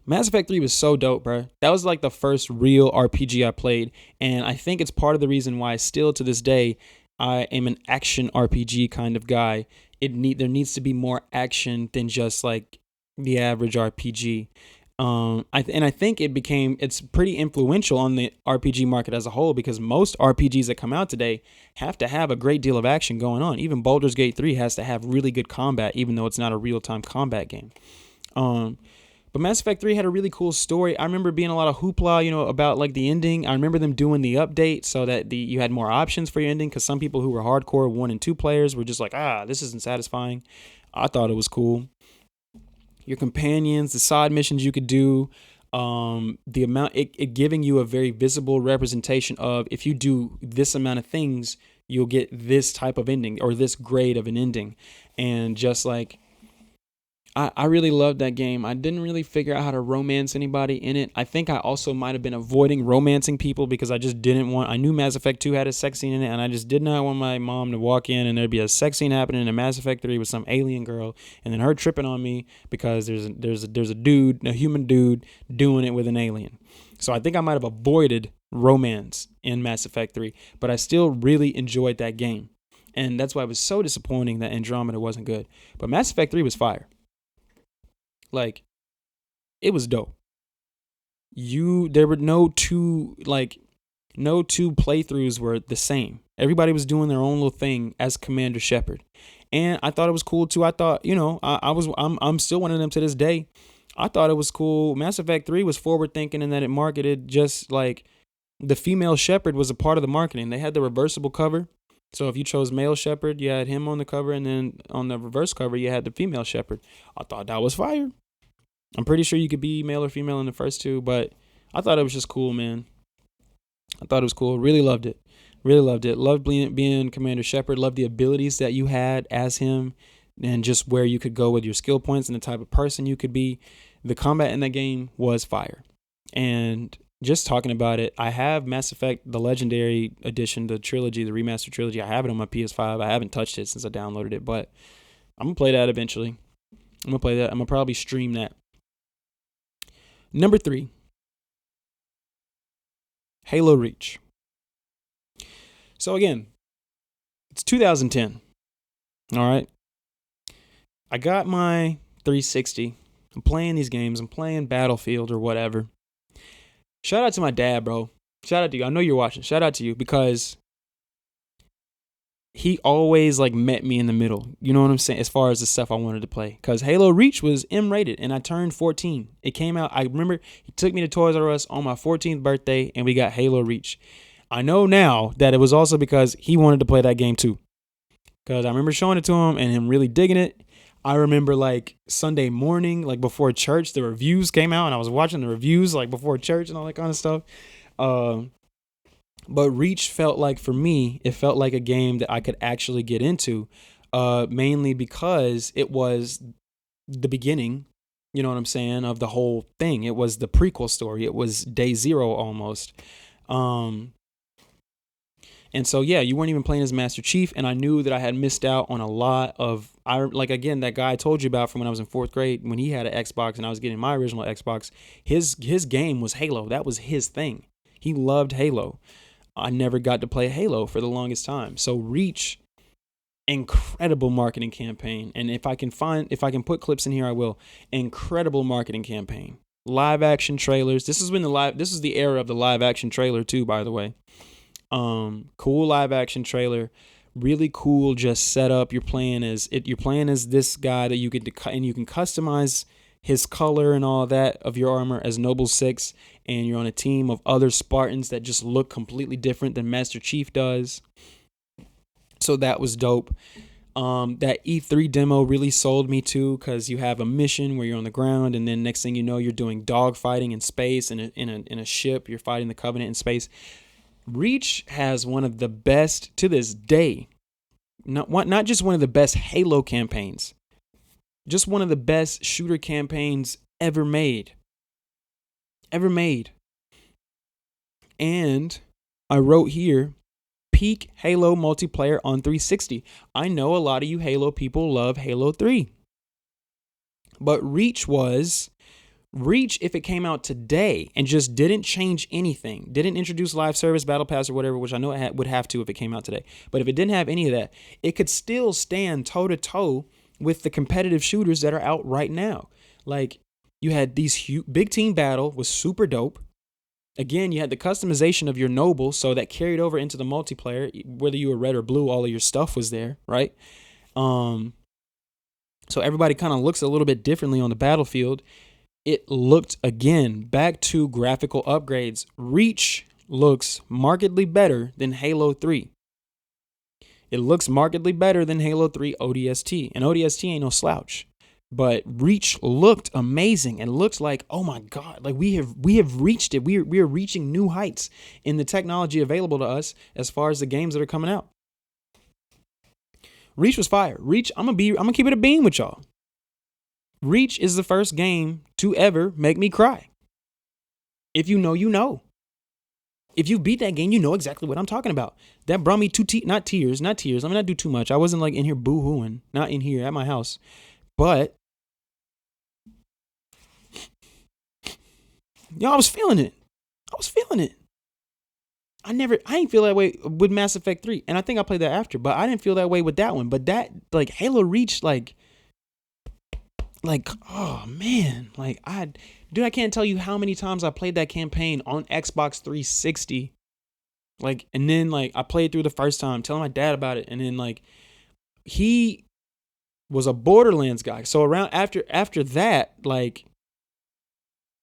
Mass Effect 3 was so dope, bro. That was like the first real RPG I played. And I think it's part of the reason why still to this day, I am an action RPG kind of guy. There needs to be more action than just like the average RPG. I think it's pretty influential on the RPG market as a whole, because most RPGs that come out today have to have a great deal of action going on. Even Baldur's Gate 3 has to have really good combat, even though it's not a real-time combat game. But Mass Effect 3 had a really cool story. I remember being a lot of hoopla, about like the ending. I remember them doing the update so that you had more options for your ending, because some people who were hardcore 1 and 2 players were just like, this isn't satisfying. I thought it was cool. Your companions, the side missions you could do, the amount, it giving you a very visible representation of, if you do this amount of things, you'll get this type of ending or this grade of an ending. And just like, I really loved that game. I didn't really figure out how to romance anybody in it. I think I also might have been avoiding romancing people because I just didn't want, I knew Mass Effect 2 had a sex scene in it, and I just did not want my mom to walk in and there'd be a sex scene happening in Mass Effect 3 with some alien girl, and then her tripping on me because there's a dude, a human dude, doing it with an alien. So I think I might have avoided romance in Mass Effect 3, but I still really enjoyed that game. And that's why it was so disappointing that Andromeda wasn't good. But Mass Effect 3 was fire. Like, it was dope. There were no two playthroughs were the same. Everybody was doing their own little thing as Commander Shepard. And I thought it was cool too. I thought, I'm still one of them to this day. I thought it was cool. Mass Effect 3 was forward thinking in that it marketed just like the female Shepard was a part of the marketing. They had the reversible cover. So if you chose male Shepard, you had him on the cover, and then on the reverse cover, you had the female Shepard. I thought that was fire. I'm pretty sure you could be male or female in the first two, but I thought it was just cool, man. I thought it was cool. Really loved it. Really loved it. Loved being Commander Shepard. Loved the abilities that you had as him, and just where you could go with your skill points and the type of person you could be. The combat in that game was fire. And just talking about it, I have Mass Effect, the Legendary Edition, the trilogy, the remastered trilogy. I have it on my PS5. I haven't touched it since I downloaded it, but I'm going to play that eventually. I'm going to play that. I'm going to probably stream that. Number 3, Halo Reach. So again, it's 2010. All right. I got my 360. I'm playing these games. I'm playing Battlefield or whatever. Shout out to my dad, bro. Shout out to you. I know you're watching. Shout out to you, because he always like met me in the middle. You know what I'm saying? As far as the stuff I wanted to play. Because Halo Reach was M-rated and I turned 14. It came out. I remember he took me to Toys R Us on my 14th birthday and we got Halo Reach. I know now that it was also because he wanted to play that game too. Because I remember showing it to him and him really digging it. I remember like Sunday morning, like before church, the reviews came out and I was watching the reviews like before church and all that kind of stuff. But Reach felt like, for me, it felt like a game that I could actually get into, mainly because it was the beginning, you know what I'm saying, of the whole thing. It was the prequel story. It was day zero almost. And so, yeah, you weren't even playing as Master Chief, and I knew that I had missed out on a lot of, again, that guy I told you about from when I was in 4th grade, when he had an Xbox and I was getting my original Xbox, his game was Halo. That was his thing. He loved Halo. I never got to play Halo for the longest time. So Reach, incredible marketing campaign. And if I can put clips in here, I will. Incredible marketing campaign. Live action trailers. This is the era of the live action trailer too, by the way. Cool live action trailer, really cool. Just set up. You're playing as this guy that you can customize his color and all that of your armor as Noble 6, and you're on a team of other Spartans that just look completely different than Master Chief does. So that was dope. That E3 demo really sold me too, because you have a mission where you're on the ground, and then next thing you know, you're doing dog fighting in space, in a ship. You're fighting the Covenant in space. Reach has one of the best, to this day, not just one of the best Halo campaigns, just one of the best shooter campaigns ever made. And I wrote here, peak Halo multiplayer on 360. I know a lot of you Halo people love Halo 3. But Reach, if it came out today and just didn't change anything, didn't introduce live service, battle pass, or whatever, which I know it would have to if it came out today. But if it didn't have any of that, it could still stand toe-to-toe with the competitive shooters that are out right now. Like, you had these big team battle was super dope. Again, you had the customization of your noble, so that carried over into the multiplayer. Whether you were red or blue, all of your stuff was there, right? So everybody kind of looks a little bit differently on the battlefield. it looked, again, back to graphical upgrades. Reach looks markedly better than Halo 3. It looks markedly better than Halo 3 ODST. And ODST ain't no slouch. But Reach looked amazing and looked like, oh my God, like we have reached it. We are reaching new heights in the technology available to us as far as the games that are coming out. Reach was fire. Reach, I'm gonna keep it a beam with y'all. Reach is the first game to ever make me cry. If you know, you know. If you beat that game, you know exactly what I'm talking about. That brought me to not tears. Let me not do too much. I wasn't like in here boo-hooing, not in here at my house. But I was feeling it. I ain't feel that way with Mass Effect 3. And I think I played that after, but I didn't feel that way with that one. But that, like, Halo Reach, like, oh man, like I can't tell you how many times I played that campaign on Xbox 360. Like, and then like I played through the first time, telling my dad about it, and then like he was a Borderlands guy. So around after that, like,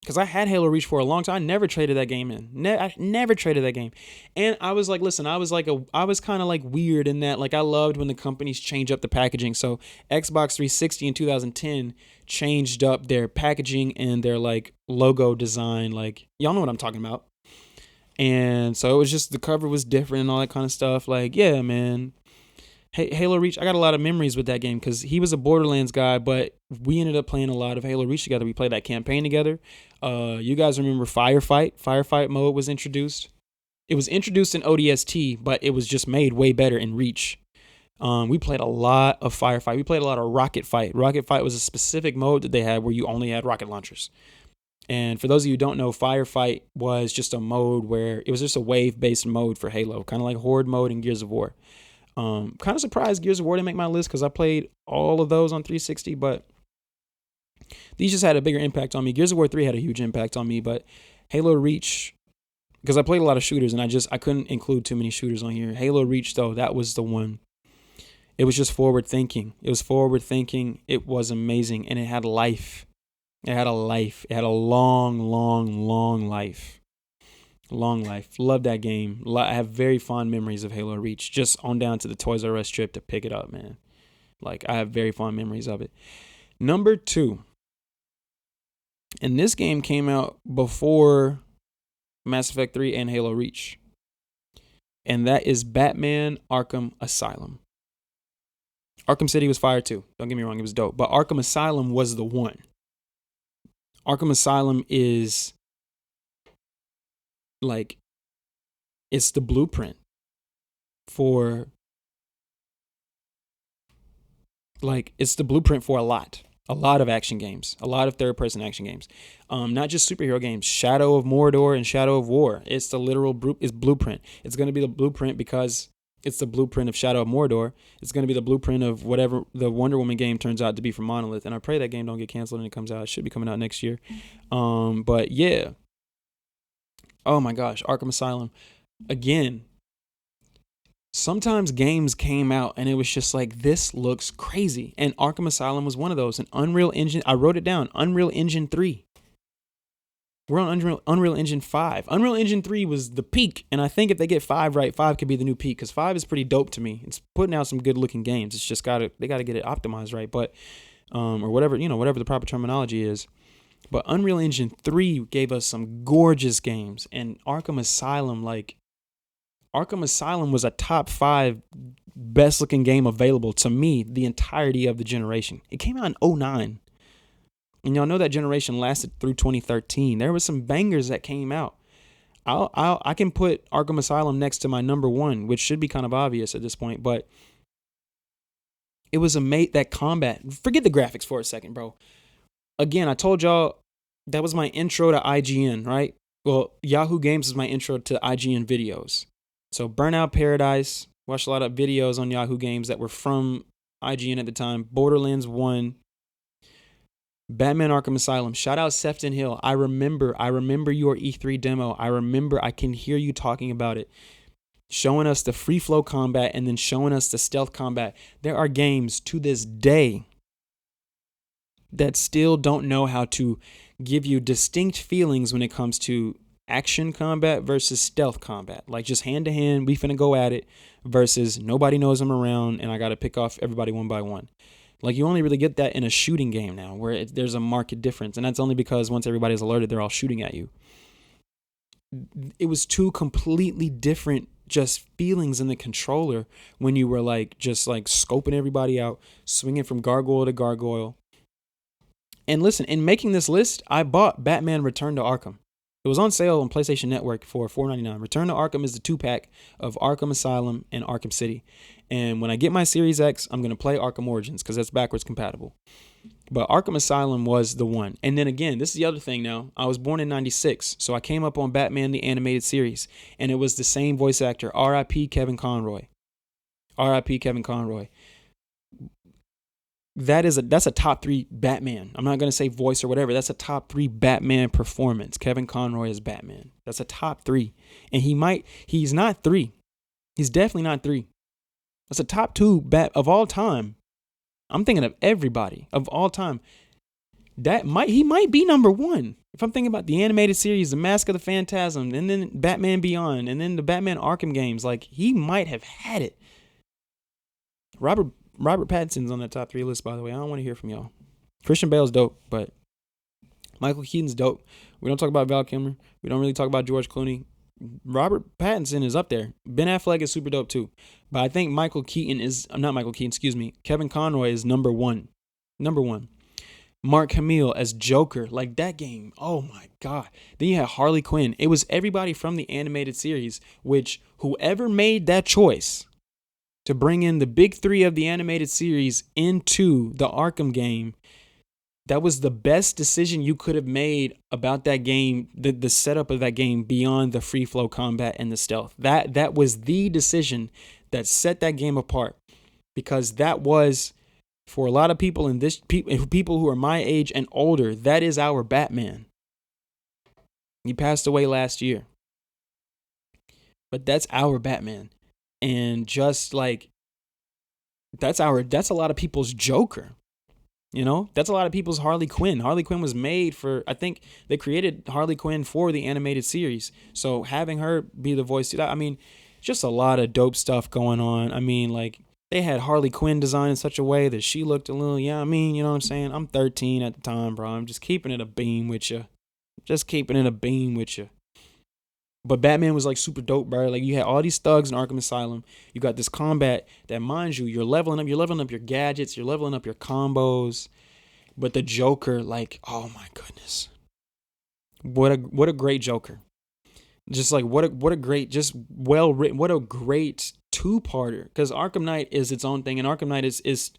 because I had Halo Reach for a long time, I never traded that game in. I never traded that game. And I was like, listen, I was kind of like weird in that, like, I loved when the companies change up the packaging. So Xbox 360 in 2010 changed up their packaging and their like logo design. Like, y'all know what I'm talking about. And so it was just, the cover was different and all that kind of stuff. Like, yeah, man. Halo Reach, I got a lot of memories with that game because he was a Borderlands guy, but we ended up playing a lot of Halo Reach together. We played that campaign together. You guys remember Firefight? Firefight mode was introduced. It was introduced in ODST, but it was just made way better in Reach. We played a lot of Firefight. We played a lot of Rocket Fight. Rocket Fight was a specific mode that they had where you only had rocket launchers. And for those of you who don't know, Firefight was just a mode where it was just a wave-based mode for Halo, kind of like Horde mode in Gears of War. Kind of surprised Gears of War didn't make my list because I played all of those on 360, but these just had a bigger impact on me. Gears of War 3 had a huge impact on me, but Halo Reach, because I played a lot of shooters and I couldn't include too many shooters on here. Halo Reach, though, that was the one. It was just forward thinking. It was amazing, and it had life. It had a life. It had a long, long, long life. Long life. Love that game. I have very fond memories of Halo Reach. Just on down to the Toys R Us trip to pick it up, man. Like, I have very fond memories of it. Number 2. And this game came out before Mass Effect 3 and Halo Reach. And that is Batman Arkham Asylum. Arkham City was fire too. Don't get me wrong, it was dope. But Arkham Asylum was the one. Arkham Asylum is like, it's the blueprint for a lot of action games, a lot of third-person action games, not just superhero games. Shadow of Mordor and Shadow of War. It's the literal blueprint. It's going to be the blueprint because it's the blueprint of Shadow of Mordor. It's going to be the blueprint of whatever the Wonder Woman game turns out to be from Monolith. And I pray that game don't get canceled when it comes out. It should be coming out next year. But yeah. Oh my gosh, Arkham Asylum. Again, sometimes games came out and it was just like, this looks crazy. And Arkham Asylum was one of those. An Unreal Engine, I wrote it down, Unreal Engine 3. We're on Unreal Engine 5. Unreal Engine 3 was the peak. And I think if they get 5 right, 5 could be the new peak. Because 5 is pretty dope to me. It's putting out some good looking games. It's just they got to get it optimized right. But, or whatever the proper terminology is. But Unreal Engine 3 gave us some gorgeous games. And Arkham Asylum was a top 5 best looking game available to me the entirety of the generation. It came out in 2009. And y'all know that generation lasted through 2013. There was some bangers that came out. I can put Arkham Asylum next to my number 1, which should be kind of obvious at this point. But it was that combat. Forget the graphics for a second, bro. Again, I told y'all that was my intro to IGN, right? Well, Yahoo Games is my intro to IGN videos. So Burnout Paradise, watched a lot of videos on Yahoo Games that were from IGN at the time. Borderlands 1, Batman Arkham Asylum. Shout out Sefton Hill. I remember your E3 demo. I can hear you talking about it. Showing us the free flow combat and then showing us the stealth combat. There are games to this day that still don't know how to give you distinct feelings when it comes to action combat versus stealth combat. Like just hand to hand, we finna go at it versus nobody knows I'm around and I got to pick off everybody one by one. Like you only really get that in a shooting game now where there's a marked difference. And that's only because once everybody's alerted, they're all shooting at you. It was two completely different just feelings in the controller when you were like just like scoping everybody out, swinging from gargoyle to gargoyle. And listen, in making this list, I bought Batman Return to Arkham. It was on sale on PlayStation Network for $4.99. Return to Arkham is the 2-pack of Arkham Asylum and Arkham City. And when I get my Series X, I'm going to play Arkham Origins because that's backwards compatible. But Arkham Asylum was the one. And then again, this is the other thing now. I was born in 96, so I came up on Batman the Animated Series. And it was the same voice actor, R.I.P. Kevin Conroy. R.I.P. Kevin Conroy. That's a top 3 Batman. I'm not going to say voice or whatever. That's a top 3 Batman performance. Kevin Conroy is Batman. That's a top 3. And he's not 3. He's definitely not 3. That's a top 2 Bat of all time. I'm thinking of everybody of all time. He might be number 1. If I'm thinking about the animated series, The Mask of the Phantasm, and then Batman Beyond, and then the Batman Arkham games, like he might have had it. Robert Pattinson's on that top 3 list, by the way. I don't want to hear from y'all. Christian Bale's dope, but Michael Keaton's dope. We don't talk about Val Kilmer. We don't really talk about George Clooney. Robert Pattinson is up there. Ben Affleck is super dope too. But I think Kevin Conroy is number 1. Number 1. Mark Hamill as Joker. Like that game. Oh my God. Then you had Harley Quinn. It was everybody from the animated series, which whoever made that choice to bring in the big 3 of the animated series into the Arkham game, that was the best decision you could have made about that game, the setup of that game beyond the free flow combat and the stealth. That was the decision that set that game apart, because that was, for a lot of people in this people who are my age and older, that is our Batman. He passed away last year, but that's our Batman. And just like that's a lot of people's Joker. You know, that's a lot of people's Harley Quinn. Harley Quinn was made for, I think they created Harley Quinn for the animated series. So having her be the voice to that, I mean, just a lot of dope stuff going on. I mean, like they had Harley Quinn designed in such a way that she looked a little, you know what I'm saying? I'm 13 at the time, bro. I'm just keeping it a beam with you. But Batman was like super dope, bro. Like you had all these thugs in Arkham Asylum. You got this combat that, mind you, you're leveling up your gadgets, you're leveling up your combos. But the Joker, like, oh my goodness. What a great Joker. Just like what a great, just well written, what a great 2-parter. Because Arkham Knight is its own thing, and Arkham Knight is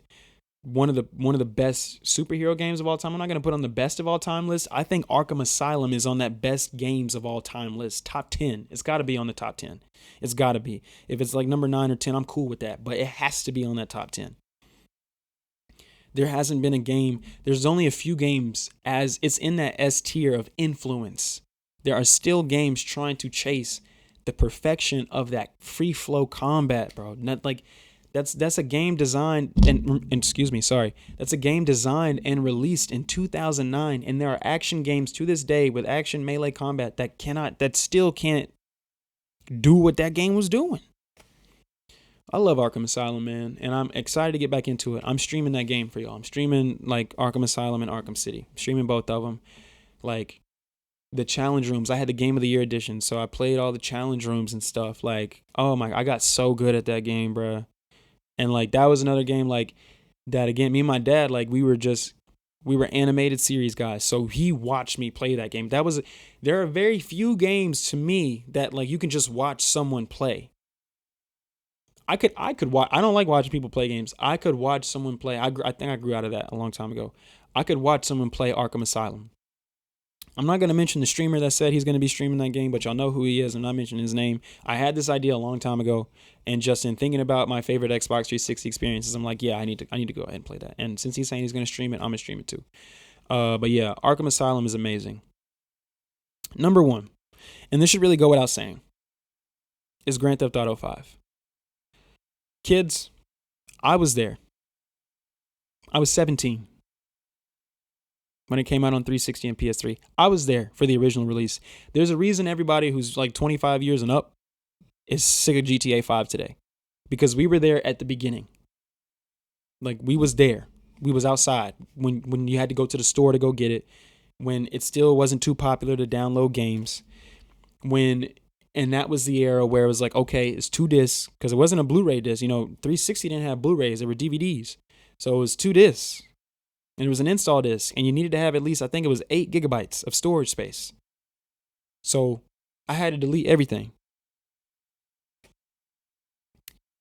one of the best superhero games of all time. I'm not going to put on the best of all time list. I think Arkham Asylum is on that best games of all time list. Top 10. It's got to be on the top 10. It's got to be. If it's like number 9 or 10, I'm cool with that. But it has to be on that top 10. There hasn't been a game. There's only a few games as it's in that S tier of influence. There are still games trying to chase the perfection of that free flow combat, bro. Not like that's a game designed That's a game designed and released in 2009, and there are action games to this day with action melee combat that still can't do what that game was doing. I love Arkham Asylum, man, and I'm excited to get back into it. I'm streaming that game for y'all. I'm streaming like Arkham Asylum and Arkham City. I'm streaming both of them. Like the challenge rooms, I had the Game of the Year edition, so I played all the challenge rooms and stuff. Like, oh my, I got so good at that game, bro. And like that was another game like that again. Me and my dad, like we were animated series guys, so he watched me play that game. There are very few games to me that like you can just watch someone play. I could watch. I don't like watching people play games. I could watch someone play. I think I grew out of that a long time ago. I could watch someone play Arkham Asylum. I'm not going to mention the streamer that said he's going to be streaming that game, but y'all know who he is. I'm not mentioning his name. I had this idea a long time ago, and just in thinking about my favorite Xbox 360 experiences, I'm like, yeah, I need to go ahead and play that. And since he's saying he's going to stream it, I'm going to stream it too. But yeah, Arkham Asylum is amazing. Number 1, and this should really go without saying, is Grand Theft Auto 5. Kids, I was there. I was 17. when it came out on 360 and PS3. I was there for the original release. There's a reason everybody who's like 25 years and up is sick of GTA 5 today, because we were there at the beginning. Like, we was there. We was outside when you had to go to the store to go get it, when it still wasn't too popular to download games, and that was the era where it was like, okay, it's 2 discs, because it wasn't a Blu-ray disc. 360 didn't have Blu-rays, they were DVDs. So it was 2 discs, and it was an install disc, and you needed to have at least, I think it was 8 gigabytes of storage space. So I had to delete everything.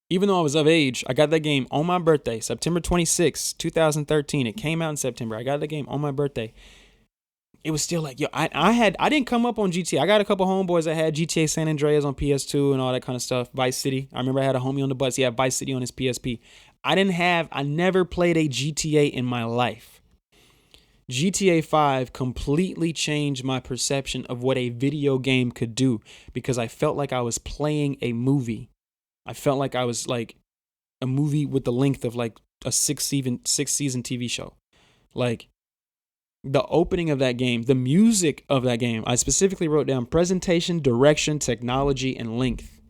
Even though I was of age, I got that game on my birthday, September 26, 2013. It came out in September. I got the game on my birthday. It was still like, yo, I didn't come up on GTA. I got a couple homeboys that had GTA San Andreas on PS2 and all that kind of stuff. Vice City. I remember I had a homie on the bus. He had Vice City on his PSP. I never played a GTA in my life. GTA 5 completely changed my perception of what a video game could do, because I felt like I was playing a movie. I felt like I was like a movie with the length of like a 6-season TV show. Like, the opening of that game, the music of that game, I specifically wrote down presentation, direction, technology, and length.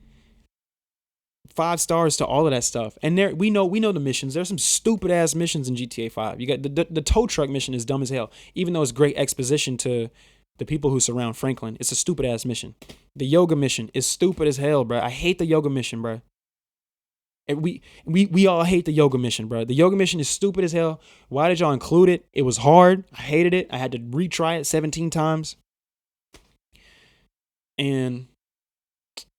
5 stars to all of that stuff. And there, we know the missions. There's some stupid ass missions in GTA 5. You got the tow truck mission is dumb as hell, even though it's great exposition to the people who surround Franklin. It's a stupid ass mission. The yoga mission is stupid as hell, bro. I hate the yoga mission, bro. And we all hate the yoga mission, bro. The yoga mission is stupid as hell. Why did y'all include it? It was hard. I hated it. I had to retry it 17 times. And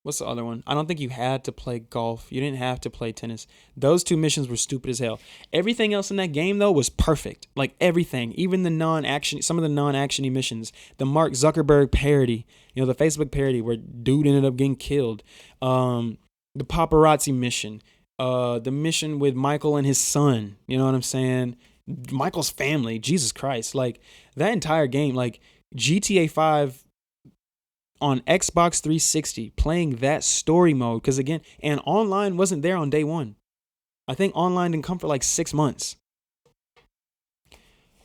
what's the other one? I don't think you had to play golf. You didn't have to play tennis. Those 2 missions were stupid as hell. Everything else in that game, though, was perfect. Like, everything. Even the non-action, some of the non-actiony missions. The Mark Zuckerberg parody. The Facebook parody where dude ended up getting killed. The paparazzi mission. The mission with Michael and his son, you know what I'm saying? Michael's family, Jesus Christ. Like, that entire game, like GTA 5 on Xbox 360, playing that story mode, because again, and online wasn't there on day one. I think online didn't come for like 6 months.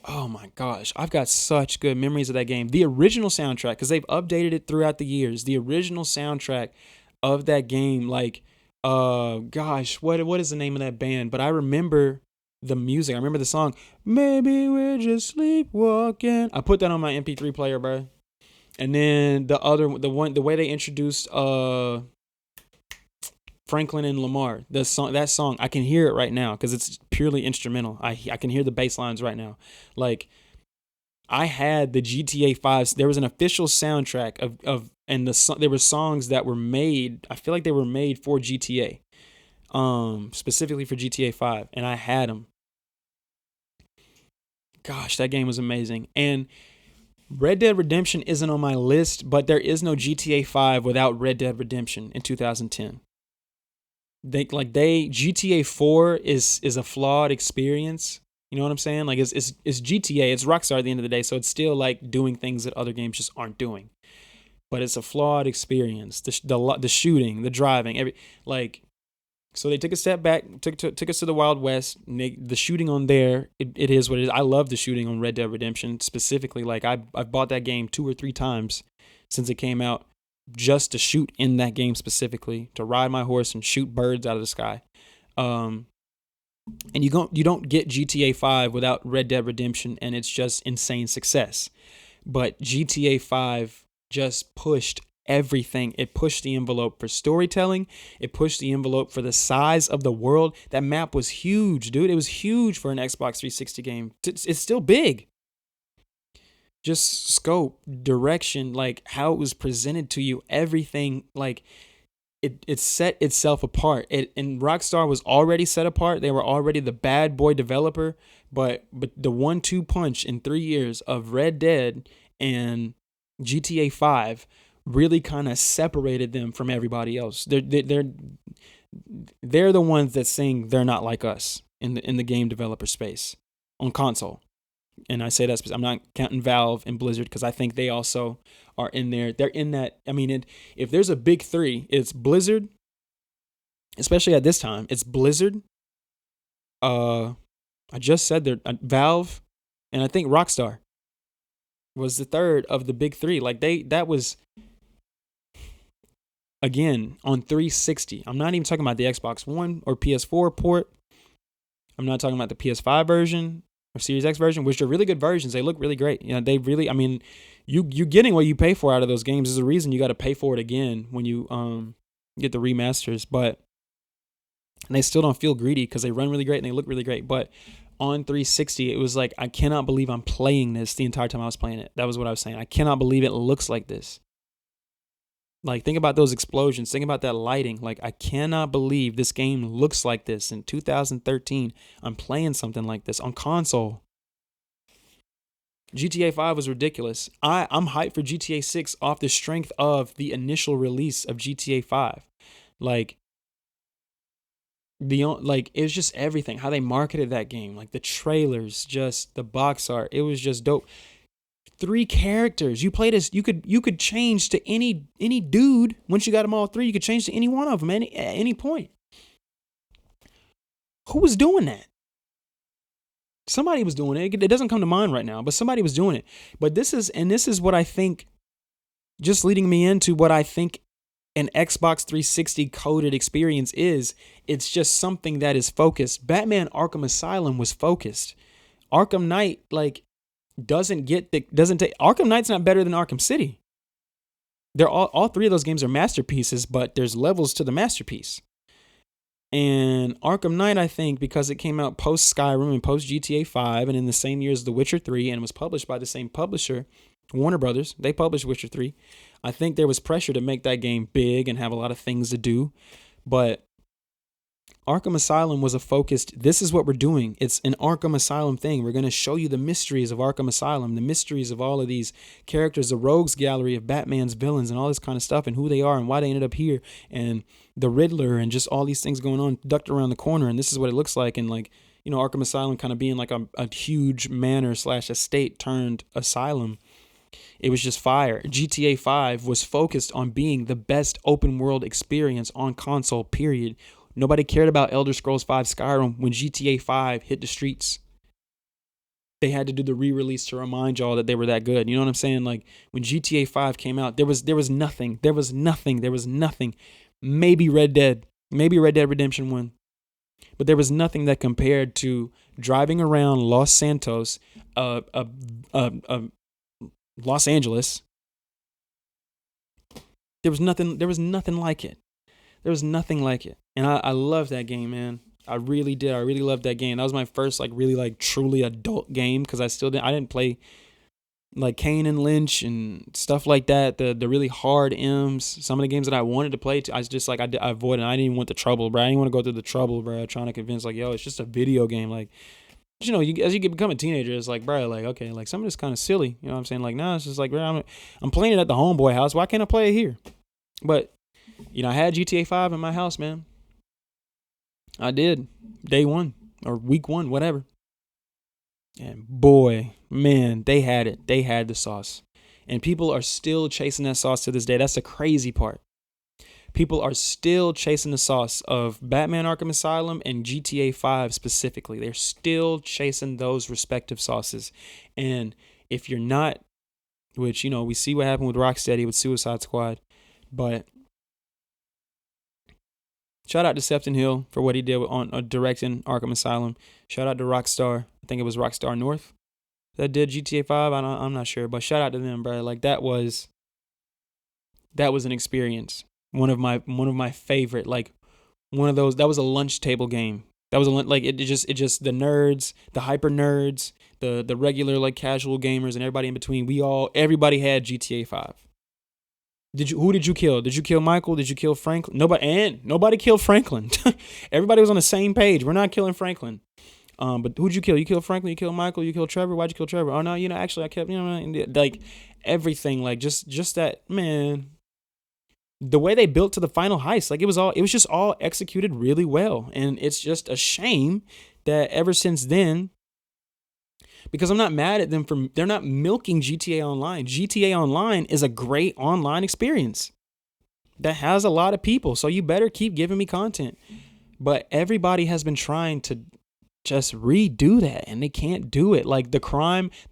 Oh my gosh, I've got such good memories of that game. The original soundtrack, because they've updated it throughout the years, the original soundtrack of that game, like, gosh, what is the name of that band? But I remember the music. I remember the song, Maybe We're Just Sleepwalking. I put that on my MP3 player, bro. And then the way they introduced Franklin and Lamar, that song, I can hear it right now because it's purely instrumental. I can hear the bass lines right now. Like, I had the GTA 5. There was an official soundtrack and there were songs that were made. I feel like they were made for GTA, specifically for GTA 5, and I had them. Gosh, that game was amazing. And Red Dead Redemption isn't on my list, but there is no GTA 5 without Red Dead Redemption in 2010. GTA 4 is a flawed experience. You know what I'm saying? Like, it's GTA, it's Rockstar at the end of the day, so it's still like doing things that other games just aren't doing. But it's a flawed experience. The shooting, the driving, so they took a step back, took us to the Wild West. The shooting on there, it is what it is. I love the shooting on Red Dead Redemption specifically. Like, I've bought that game 2 or 3 times since it came out, just to shoot in that game specifically, to ride my horse and shoot birds out of the sky. And you don't get GTA 5 without Red Dead Redemption, and it's just insane success. But GTA 5 just pushed everything. It pushed the envelope for storytelling. It pushed the envelope for the size of the world. That map was huge, dude. It was huge for an Xbox 360 game. It's still big. Just scope, direction, like how it was presented to you, everything, like it set itself apart. And Rockstar was already set apart. They were already the bad boy developer, but the 1-2 punch in 3 years of Red Dead and GTA 5 really kind of separated them from everybody else. They're the ones that sing "They're Not Like Us" in the game developer space on console. And I say that I'm not counting Valve and Blizzard, because I think they also are in there. They're in that. I mean, if there's a big 3, it's Blizzard, especially at this time. It's Blizzard. I just said Valve, and I think Rockstar. was the third of the big three. Like that was, again, on 360. I'm not even talking about the Xbox One or PS4 port. I'm not talking about the PS5 version or Series X version, which are really good versions. They look really great. You know, they really, I mean, you getting what you pay for out of those games is a reason you got to pay for it again when you get the remasters. But they still don't feel greedy because they run really great and they look really great. But on 360, it was like, I cannot believe I'm playing this the entire time I was playing it. That was what I was saying. I cannot believe it looks like this. Like, think about those explosions. Think about that lighting. Like, I cannot believe this game looks like this in 2013. I'm playing something like this on console. GTA 5 was ridiculous. I'm hyped for GTA 6 off the strength of the initial release of GTA 5. Like, it was just everything. How they marketed that game. Like, the trailers, just the box art. It was just dope. 3 characters. You played as you could change to any dude. Once you got them all 3, you could change to any one of them at any point. Who was doing that? Somebody was doing it. It doesn't come to mind right now, but somebody was doing it. But this is what I think, just leading me into what I think an Xbox 360 coded experience is. It's just something that is focused. Batman Arkham Asylum was focused. Arkham Knight, like, doesn't take Arkham Knight's not better than Arkham City. They're all 3 of those games are masterpieces, but there's levels to the masterpiece. And Arkham Knight, I think, because it came out post Skyrim and post GTA 5 and in the same year as The Witcher 3 and was published by the same publisher, Warner Brothers, they published Witcher 3. I think there was pressure to make that game big and have a lot of things to do. But Arkham Asylum was a focused, this is what we're doing. It's an Arkham Asylum thing. We're going to show you the mysteries of Arkham Asylum, the mysteries of all of these characters, the rogues gallery of Batman's villains and all this kind of stuff and who they are and why they ended up here and the Riddler and just all these things going on, ducked around the corner. And this is what it looks like. And like, you know, Arkham Asylum kind of being like a huge manor / estate turned asylum. It was just fire. GTA 5 was focused on being the best open world experience on console, period. Nobody cared about Elder Scrolls 5 Skyrim when GTA 5 hit the streets. They had to do the re-release to remind y'all that they were that good. You know what I'm saying? Like, when GTA 5 came out, there was nothing. There was nothing. Maybe Red Dead Redemption 1. But there was nothing that compared to driving around Los Santos, Los Angeles. There was nothing like it. There was nothing like it. And I love that game, man. I really did. I really loved that game. That was my first, like, really, like, truly adult game because I didn't play, like, Kane and Lynch and stuff like that. The really hard M's. Some of the games that I wanted to play, I was just, like, I avoided. I didn't even want the trouble, bro. I didn't want to go through the trouble, bro, trying to convince, like, yo, it's just a video game. Like, you know, as you become a teenager, it's like, bro, like, okay, like, some of this kind of silly. You know what I'm saying? Like, nah, it's just like, bro, I'm playing it at the homeboy house. Why can't I play it here? But, you know, I had GTA 5 in my house, man. I did. Day 1 or week 1, whatever. And boy, man, they had it. They had the sauce. And people are still chasing that sauce to this day. That's the crazy part. People are still chasing the sauce of Batman Arkham Asylum and GTA 5 specifically. They're still chasing those respective sauces. And if you're not, which, you know, we see what happened with Rocksteady with Suicide Squad, but shout out to Sefton Hill for what he did on directing Arkham Asylum. Shout out to Rockstar. I think it was Rockstar North that did GTA 5. I'm not sure, but shout out to them, bro. Like, that was an experience. One of my favorite, like, one of those. That was a lunch table game. That was it just the nerds, the hyper nerds, the regular, like, casual gamers and everybody in between. Everybody had GTA 5. Who did you kill? Did you kill Michael? Did you kill Franklin? Nobody killed Franklin. Everybody was on the same page. We're not killing Franklin. But who'd you kill? You killed Franklin, you killed Michael, you killed Trevor. Why'd you kill Trevor? Oh no, you know, actually I kept, you know, like, everything, like, just that, man. The way they built to the final heist, like, it was just all executed really well. And it's just a shame that ever since then, because I'm not mad at them they're not milking GTA Online. GTA Online is a great online experience that has a lot of people. So you better keep giving me content. But everybody has been trying to just redo that, and they can't do it. Like the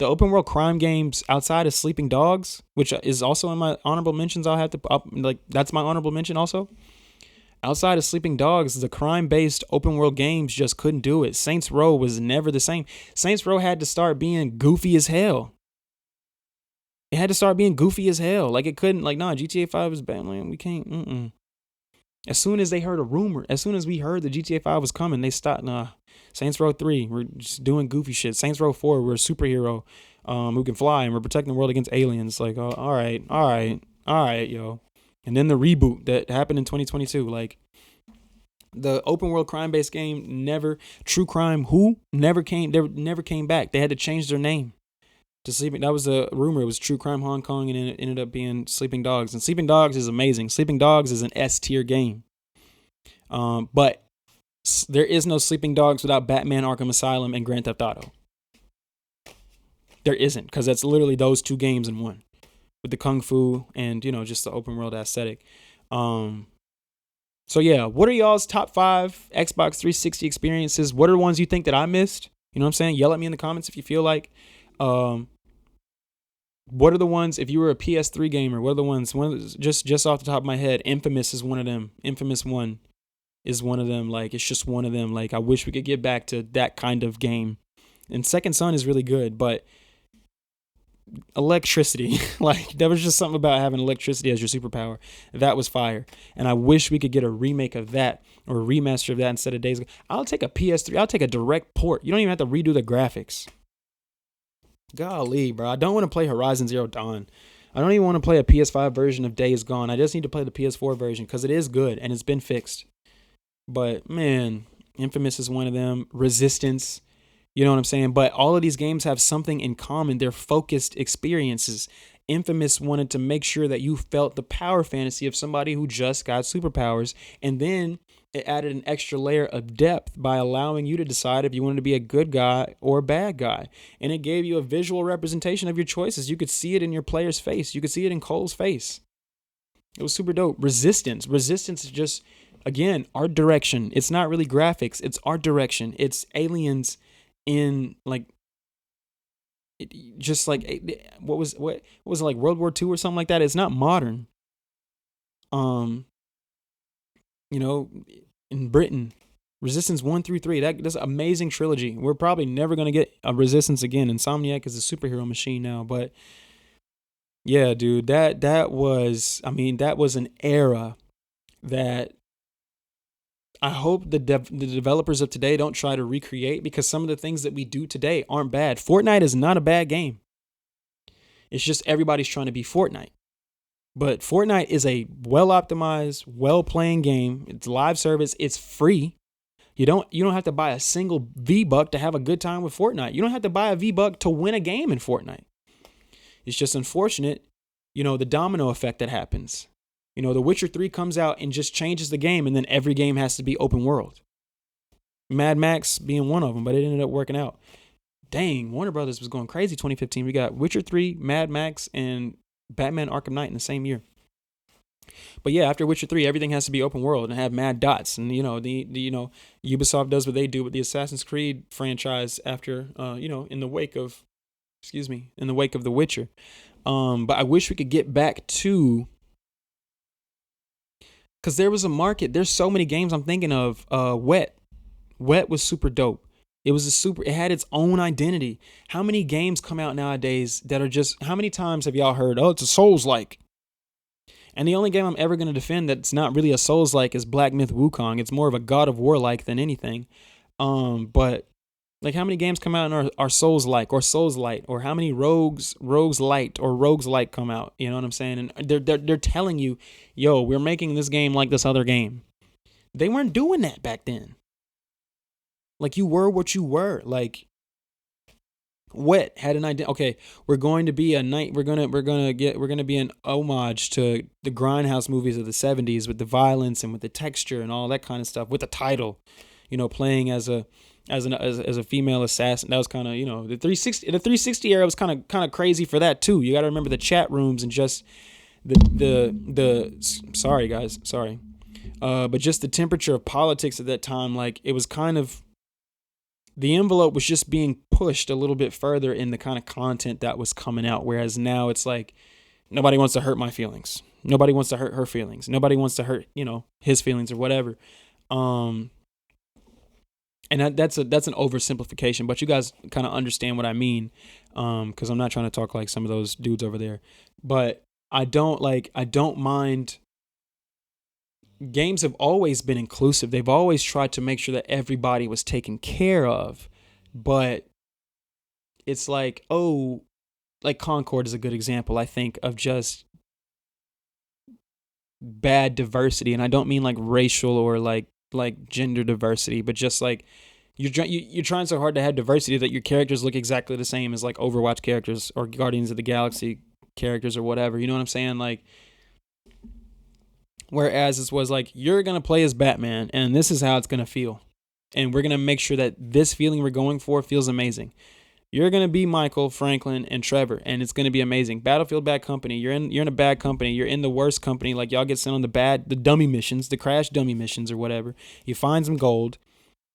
open world crime games outside of Sleeping Dogs, which is also in my honorable mentions. I'll have to like that's my honorable mention also. Outside of Sleeping Dogs, the crime-based open world games just couldn't do it. Saints Row was never the same. Saints Row had to start being goofy as hell. It had to start being goofy as hell. Like it couldn't, like, nah, GTA 5 is bad, man. We can't. As soon as they heard a rumor, as soon as we heard the GTA 5 was coming, they stopped. Nah, Saints Row 3, we're just doing goofy shit. Saints Row 4, we're a superhero who can fly and we're protecting the world against aliens. Like, all right, yo. And then the reboot that happened in 2022, like the open world crime based game True Crime never came back. They had to change their name to Sleeping. That was a rumor. It was True Crime Hong Kong, and it ended up being Sleeping Dogs. And Sleeping Dogs is amazing. Sleeping Dogs is an S tier game. But there is no Sleeping Dogs without Batman Arkham Asylum and Grand Theft Auto. There isn't, because that's literally those two games in one, with the kung fu and, just the open world aesthetic. So yeah, what are y'all's top 5 Xbox 360 experiences? What are the ones you think that I missed? You know what I'm saying? Yell at me in the comments if you feel like. What are the ones, if you were a PS3 gamer, what are the ones, just off the top of my head, Infamous is one of them. Infamous 1 is one of them. Like, it's just one of them. Like, I wish we could get back to that kind of game. And Second Son is really good, but electricity, like, there was just something about having electricity as your superpower that was fire. And I wish we could get a remake of that or a remaster of that instead of Days Gone. I'll take a PS3. I'll take a direct port. You don't even have to redo the graphics. Golly, bro. I don't want to play Horizon Zero Dawn. I don't even want to play a PS5 version of Days Gone. I just need to play the PS4 version because it is good and it's been fixed. But man, Infamous is one of them. Resistance. You know what I'm saying? But all of these games have something in common. They're focused experiences. Infamous wanted to make sure that you felt the power fantasy of somebody who just got superpowers. And then it added an extra layer of depth by allowing you to decide if you wanted to be a good guy or a bad guy. And it gave you a visual representation of your choices. You could see it in your player's face. You could see it in Cole's face. It was super dope. Resistance is just, again, art direction. It's not really graphics. It's art direction. It's aliens in like just like what was it, like World War II or something like that. It's not modern. In Britain, Resistance 1 through 3. That's an amazing trilogy. We're probably never gonna get a Resistance again. Insomniac is a superhero machine now, but yeah, dude, that was an era that I hope the developers of today don't try to recreate, because some of the things that we do today aren't bad. Fortnite is not a bad game. It's just everybody's trying to be Fortnite. But Fortnite is a well-optimized, well-playing game. It's live service. It's free. You don't have to buy a single V-Buck to have a good time with Fortnite. You don't have to buy a V-Buck to win a game in Fortnite. It's just unfortunate, the domino effect that happens. The Witcher 3 comes out and just changes the game, and then every game has to be open world. Mad Max being one of them, but it ended up working out. Dang, Warner Brothers was going crazy 2015. We got Witcher 3, Mad Max, and Batman Arkham Knight in the same year. But yeah, after Witcher 3, everything has to be open world and have mad dots. And, Ubisoft does what they do with the Assassin's Creed franchise after, in the wake of The Witcher. But I wish we could get back to, because there was a market. There's so many games I'm thinking of. Wet was super dope. It had its own identity. How many games come out nowadays that are just, how many times have y'all heard, oh, it's a Souls-like? And the only game I'm ever going to defend that's not really a Souls-like is Black Myth Wukong. It's more of a God of War-like than anything. But like, how many games come out and are Souls-like or Souls-light, or how many Rogues-light or Rogues-like come out? You know what I'm saying? And they're telling you, yo, we're making this game like this other game. They weren't doing that back then. Like, you were what you were. Like, Wet had an idea. Okay, we're going to be a night. We're gonna be an homage to the Grindhouse movies of the '70s with the violence and with the texture and all that kind of stuff. With the title, playing as a female assassin. That was kind of, the 360 era was kind of crazy for that too. You got to remember the chat rooms and just the sorry guys, but just the temperature of politics at that time. Like, it was kind of, the envelope was just being pushed a little bit further in the kind of content that was coming out. Whereas now it's like, nobody wants to hurt my feelings. Nobody wants to hurt her feelings. Nobody wants to hurt, his feelings or whatever. And that's an oversimplification, but you guys kind of understand what I mean. Cause I'm not trying to talk like some of those dudes over there, but I don't mind. Games have always been inclusive. They've always tried to make sure that everybody was taken care of, but it's like, like Concord is a good example, I think, of just bad diversity. And I don't mean like racial or like gender diversity, but just like you're trying so hard to have diversity that your characters look exactly the same as like Overwatch characters or Guardians of the Galaxy characters or whatever. You know what I'm saying? Like, whereas this was like, you're going to play as Batman and this is how it's going to feel. And we're going to make sure that this feeling we're going for feels amazing. You're going to be Michael, Franklin, and Trevor, and it's going to be amazing. Battlefield Bad Company. You're in a bad company. You're in the worst company. Like, y'all get sent on the dummy missions, the crash dummy missions or whatever. You find some gold.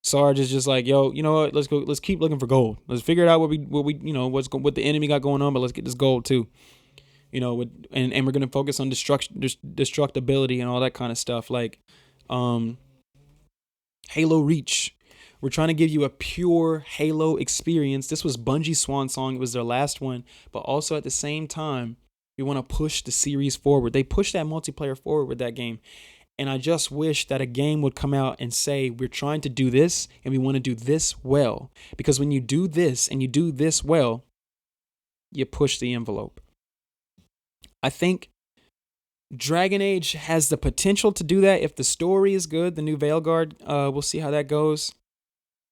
Sarge is just like, yo, you know what? Let's go. Let's keep looking for gold. Let's figure out what the enemy got going on, but let's get this gold too. And we're gonna focus on destructibility and all that kind of stuff. Like, Halo Reach. We're trying to give you a pure Halo experience. This was Bungie's swan song. It was their last one, but also at the same time, we want to push the series forward. They pushed that multiplayer forward with that game. And I just wish that a game would come out and say, we're trying to do this and we want to do this well. Because when you do this and you do this well, you push the envelope. I think Dragon Age has the potential to do that if the story is good. The new Veilguard, we'll see how that goes.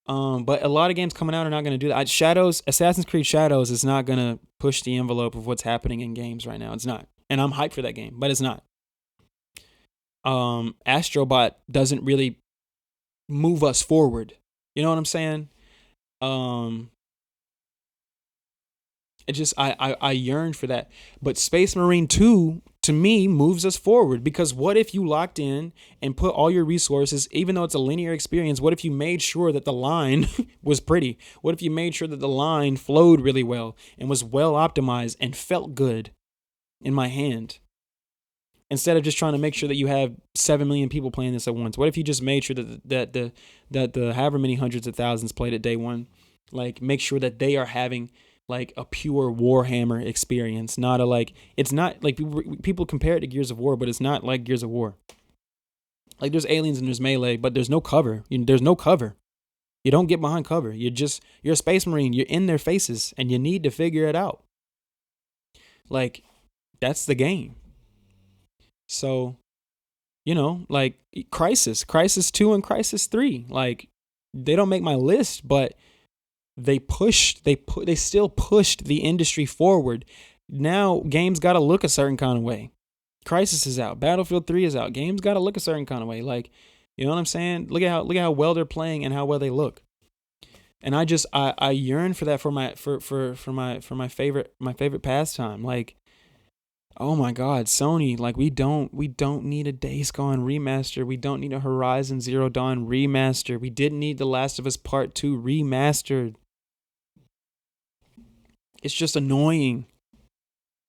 But a lot of games coming out are not going to do that. Assassin's Creed Shadows is not going to push the envelope of what's happening in games right now. It's not. And I'm hyped for that game, but it's not. Astrobot doesn't really move us forward. You know what I'm saying? I yearn for that. But Space Marine 2, to me, moves us forward. Because what if you locked in and put all your resources, even though it's a linear experience, what if you made sure that the line was pretty? What if you made sure that the line flowed really well and was well optimized and felt good in my hand? Instead of just trying to make sure that you have 7 million people playing this at once. What if you just made sure that the however many hundreds of thousands played at day one, like, make sure that they are having like a pure Warhammer experience, not a like, it's not like people compare it to Gears of War, but it's not like Gears of War. Like, there's aliens and there's melee, but there's no cover. There's no cover. You don't get behind cover. You're a Space Marine. You're in their faces and you need to figure it out. Like, that's the game. So, like Crisis 2 and Crisis 3, like, they don't make my list, but they still pushed the industry forward. Now games got to look a certain kind of way. Crisis is out. Battlefield 3 is out. Games got to look a certain kind of way. Like, you know what I'm saying? Look at how well they're playing and how well they look. And I yearn for that for my favorite pastime. Like, oh my God, Sony, like, we don't need a Days Gone remaster. We don't need a Horizon Zero Dawn remaster. We didn't need The Last of Us Part 2 remastered. It's just annoying.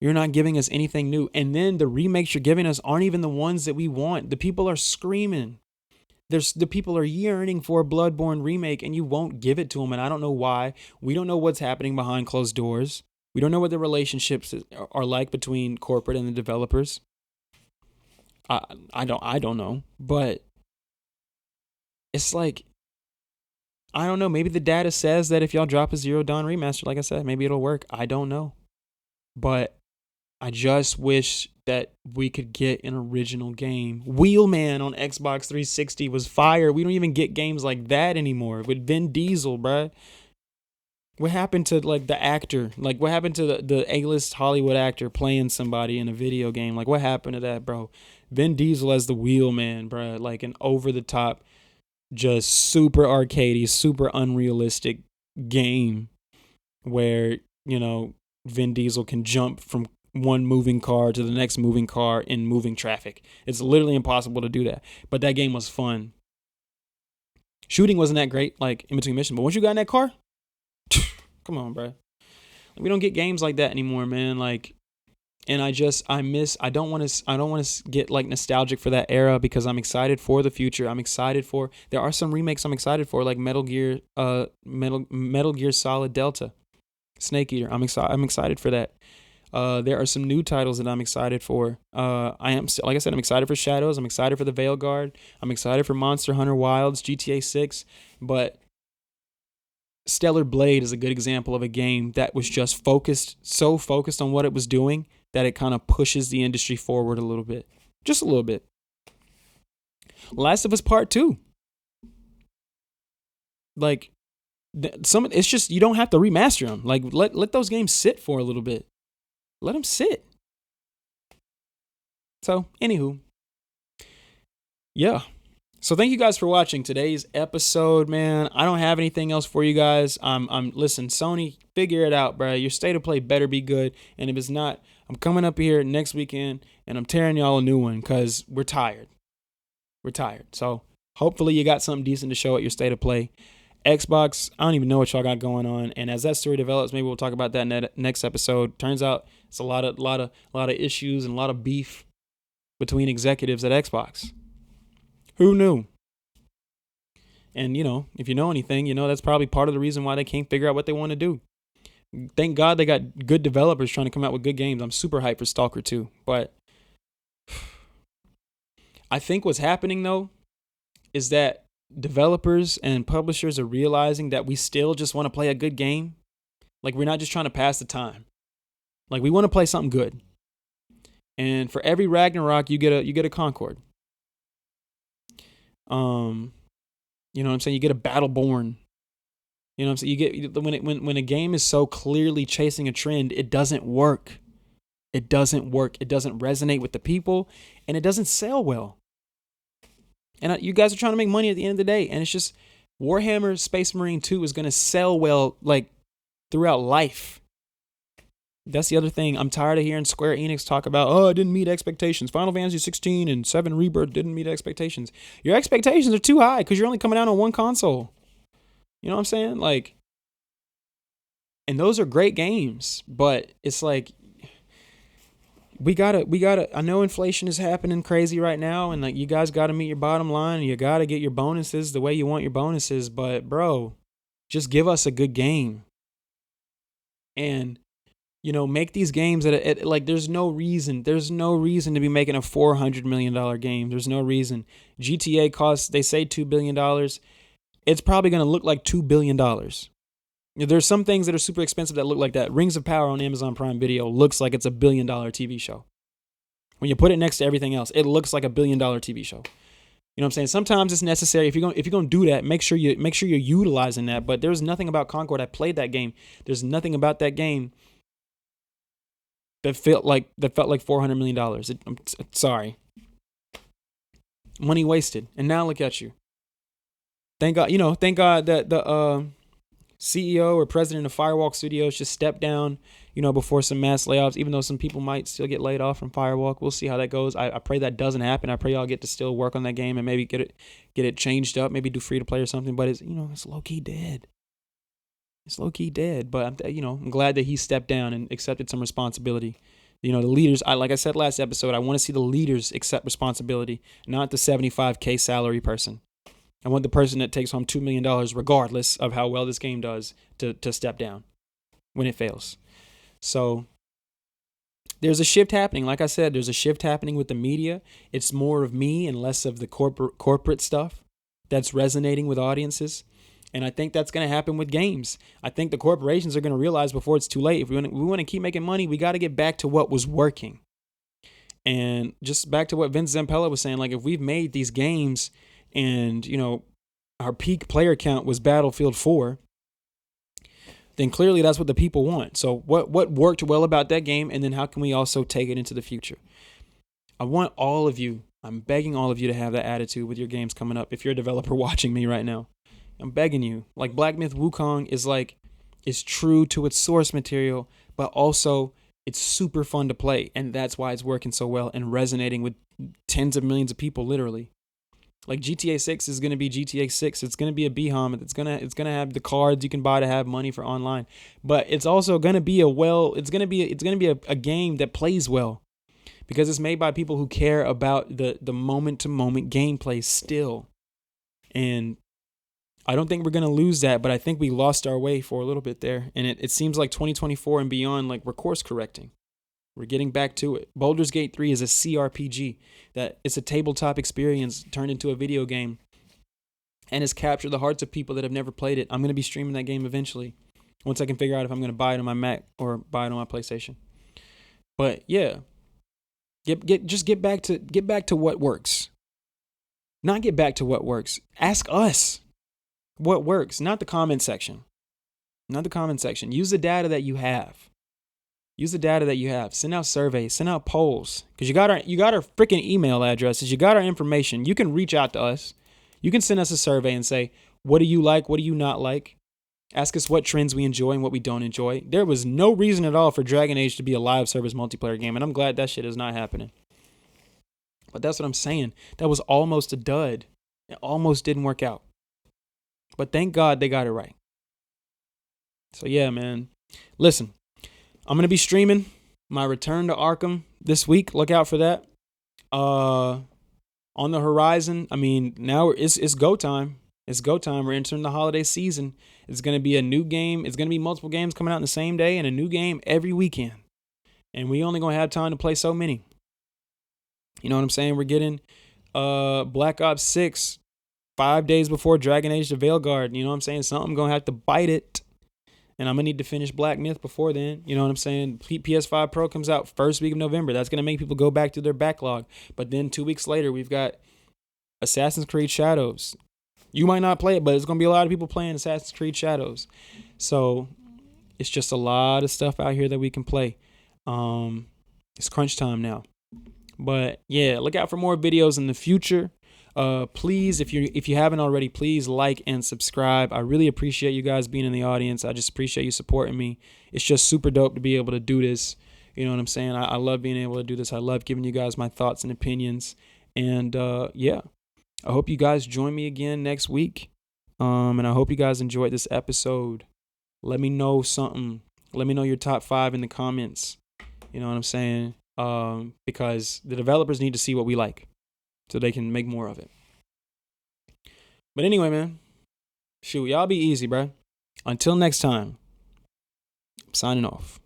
You're not giving us anything new. And then the remakes you're giving us aren't even the ones that we want. The people are screaming. The people are yearning for a Bloodborne remake, and you won't give it to them. And I don't know why. We don't know what's happening behind closed doors. We don't know what the relationships are like between corporate and the developers. I don't know. But it's like, I don't know. Maybe the data says that if y'all drop a Zero Dawn remaster, like I said, maybe it'll work. I don't know. But I just wish that we could get an original game. Wheelman on Xbox 360 was fire. We don't even get games like that anymore. With Vin Diesel, bruh. What happened to, like, the actor? Like, what happened to the A-list Hollywood actor playing somebody in a video game? Like, what happened to that, bro? Vin Diesel as the Wheelman, bruh. Like, an over-the-top, just super arcadey, super unrealistic game where, Vin Diesel can jump from one moving car to the next moving car in moving traffic. It's literally impossible to do that. But that game was fun. Shooting wasn't that great, like in between missions. But once you got in that car, come on, bro. We don't get games like that anymore, man. Like, and I don't want to get like nostalgic for that era because I'm excited for the future. There are some remakes I'm excited for, like Metal Gear Solid Delta, Snake Eater. I'm excited for that. There are some new titles that I'm excited for. Like I said, I'm excited for Shadows. I'm excited for the Veil Guard. I'm excited for Monster Hunter Wilds, GTA 6. But Stellar Blade is a good example of a game that was just so focused on what it was doing that it kind of pushes the industry forward a little bit. Just a little bit. Last of Us Part 2. Like, it's just, you don't have to remaster them. Like, let those games sit for a little bit. Let them sit. So, anywho. Yeah. So thank you guys for watching today's episode, man. I don't have anything else for you guys. Listen, Sony, figure it out, bro. Your state of play better be good. And if it's not, I'm coming up here next weekend and I'm tearing y'all a new one because we're tired. We're tired. So hopefully you got something decent to show at your state of play. Xbox, I don't even know what y'all got going on. And as that story develops, maybe we'll talk about that next episode. Turns out it's a lot of issues and a lot of beef between executives at Xbox. Who knew? And, if you know anything, that's probably part of the reason why they can't figure out what they want to do. Thank God they got good developers trying to come out with good games. I'm super hyped for Stalker 2. But I think what's happening, though, is that developers and publishers are realizing that we still just want to play a good game. Like, we're not just trying to pass the time. Like, we want to play something good. And for every Ragnarok, you get a Concord. You know what I'm saying? You get a Battleborn. You know what I'm saying? You get when a game is so clearly chasing a trend, it doesn't work. It doesn't work. It doesn't resonate with the people, and it doesn't sell well. And you guys are trying to make money at the end of the day, and it's just Warhammer Space Marine 2 is going to sell well like throughout life. That's the other thing. I'm tired of hearing Square Enix talk about, it didn't meet expectations. Final Fantasy 16 and 7 Rebirth didn't meet expectations. Your expectations are too high because you're only coming out on one console. You know what I'm saying? Like, and those are great games, but it's like, we gotta, I know inflation is happening crazy right now, and like, you guys gotta meet your bottom line, and you gotta get your bonuses the way you want your bonuses, but bro, just give us a good game. And make these games that like there's no reason to be making a $400 million game. There's no reason. GTA costs, they say $2 billion. It's probably going to look like $2 billion. There's some things that are super expensive that look like that. Rings of Power on Amazon Prime Video looks like it's $1 billion TV show. When you put it next to everything else, it looks like $1 billion TV show. You know what I'm saying? Sometimes it's necessary. If you're going to do that, make sure you're utilizing that. But there's nothing about Concord. I played that game. There's nothing about that game that felt like $400 million. I'm sorry. Money wasted. And now look at you. Thank God that the CEO or president of Firewalk Studios just stepped down, before some mass layoffs, even though some people might still get laid off from Firewalk. We'll see how that goes. I pray that doesn't happen. I pray y'all get to still work on that game and maybe get it changed up, maybe do free to play or something, but it's low key dead. It's low key dead, but I'm glad that he stepped down and accepted some responsibility. The leaders, like I said last episode, I want to see the leaders accept responsibility, not the $75K salary person. I want the person that takes home $2 million, regardless of how well this game does, to step down when it fails. So there's a shift happening. Like I said, there's a shift happening with the media. It's more of me and less of the corporate stuff that's resonating with audiences. And I think that's going to happen with games. I think the corporations are going to realize before it's too late. If we want to keep making money, we got to get back to what was working. And just back to what Vince Zampella was saying, like if we've made these games and, our peak player count was Battlefield 4, then clearly that's what the people want. So what worked well about that game, and then how can we also take it into the future? I want all of you, I'm begging all of you to have that attitude with your games coming up. If you're a developer watching me right now, I'm begging you. Like Black Myth Wukong is true to its source material, but also it's super fun to play, and that's why it's working so well and resonating with tens of millions of people, literally. Like GTA 6 is gonna be GTA 6. It's gonna be a behemoth. It's gonna have the cards you can buy to have money for online, but it's also gonna be a game that plays well because it's made by people who care about the moment to moment gameplay still. And I don't think we're gonna lose that, but I think we lost our way for a little bit there. And it seems like 2024 and beyond, like we're course correcting. We're getting back to it. Baldur's Gate 3 is a CRPG that it's a tabletop experience turned into a video game and has captured the hearts of people that have never played it. I'm going to be streaming that game eventually once I can figure out if I'm going to buy it on my Mac or buy it on my PlayStation. But yeah, get back to what works. Not get back to what works. Ask us what works, not the comment section. Not the comment section. Use the data that you have. Send out surveys, send out polls, because you got our freaking email addresses. You got our information. You can reach out to us. You can send us a survey and say, what do you like? What do you not like? Ask us what trends we enjoy and what we don't enjoy. There was no reason at all for Dragon Age to be a live service multiplayer game, and I'm glad that shit is not happening. But that's what I'm saying. That was almost a dud. It almost didn't work out. But thank God they got it right. So yeah, man. Listen. I'm going to be streaming my return to Arkham this week. Look out for that. On the horizon, I mean, now it's go time. It's go time. We're entering the holiday season. It's going to be a new game. It's going to be multiple games coming out in the same day and a new game every weekend. And we only going to have time to play so many. You know what I'm saying? We're getting Black Ops 6 5 days before Dragon Age the Veilguard. You know what I'm saying? Something going to have to bite it. And I'm going to need to finish Black Myth before then. You know what I'm saying? PS5 Pro comes out first week of November. That's going to make people go back to their backlog. But then 2 weeks later, we've got Assassin's Creed Shadows. You might not play it, but there's going to be a lot of people playing Assassin's Creed Shadows. So it's just a lot of stuff out here that we can play. It's crunch time now. But yeah, look out for more videos in the future. Please, if you haven't already, please like and subscribe. I really appreciate you guys being in the audience. I just appreciate you supporting me. It's just super dope to be able to do this. You know what I'm saying? I love being able to do this. I love giving you guys my thoughts and opinions. And yeah, I hope you guys join me again next week. And I hope you guys enjoyed this episode. Let me know something. Let me know your top 5 in the comments. You know what I'm saying? Because the developers need to see what we like, so they can make more of it. But anyway, man, shoot, y'all be easy, bro. Until next time, I'm signing off.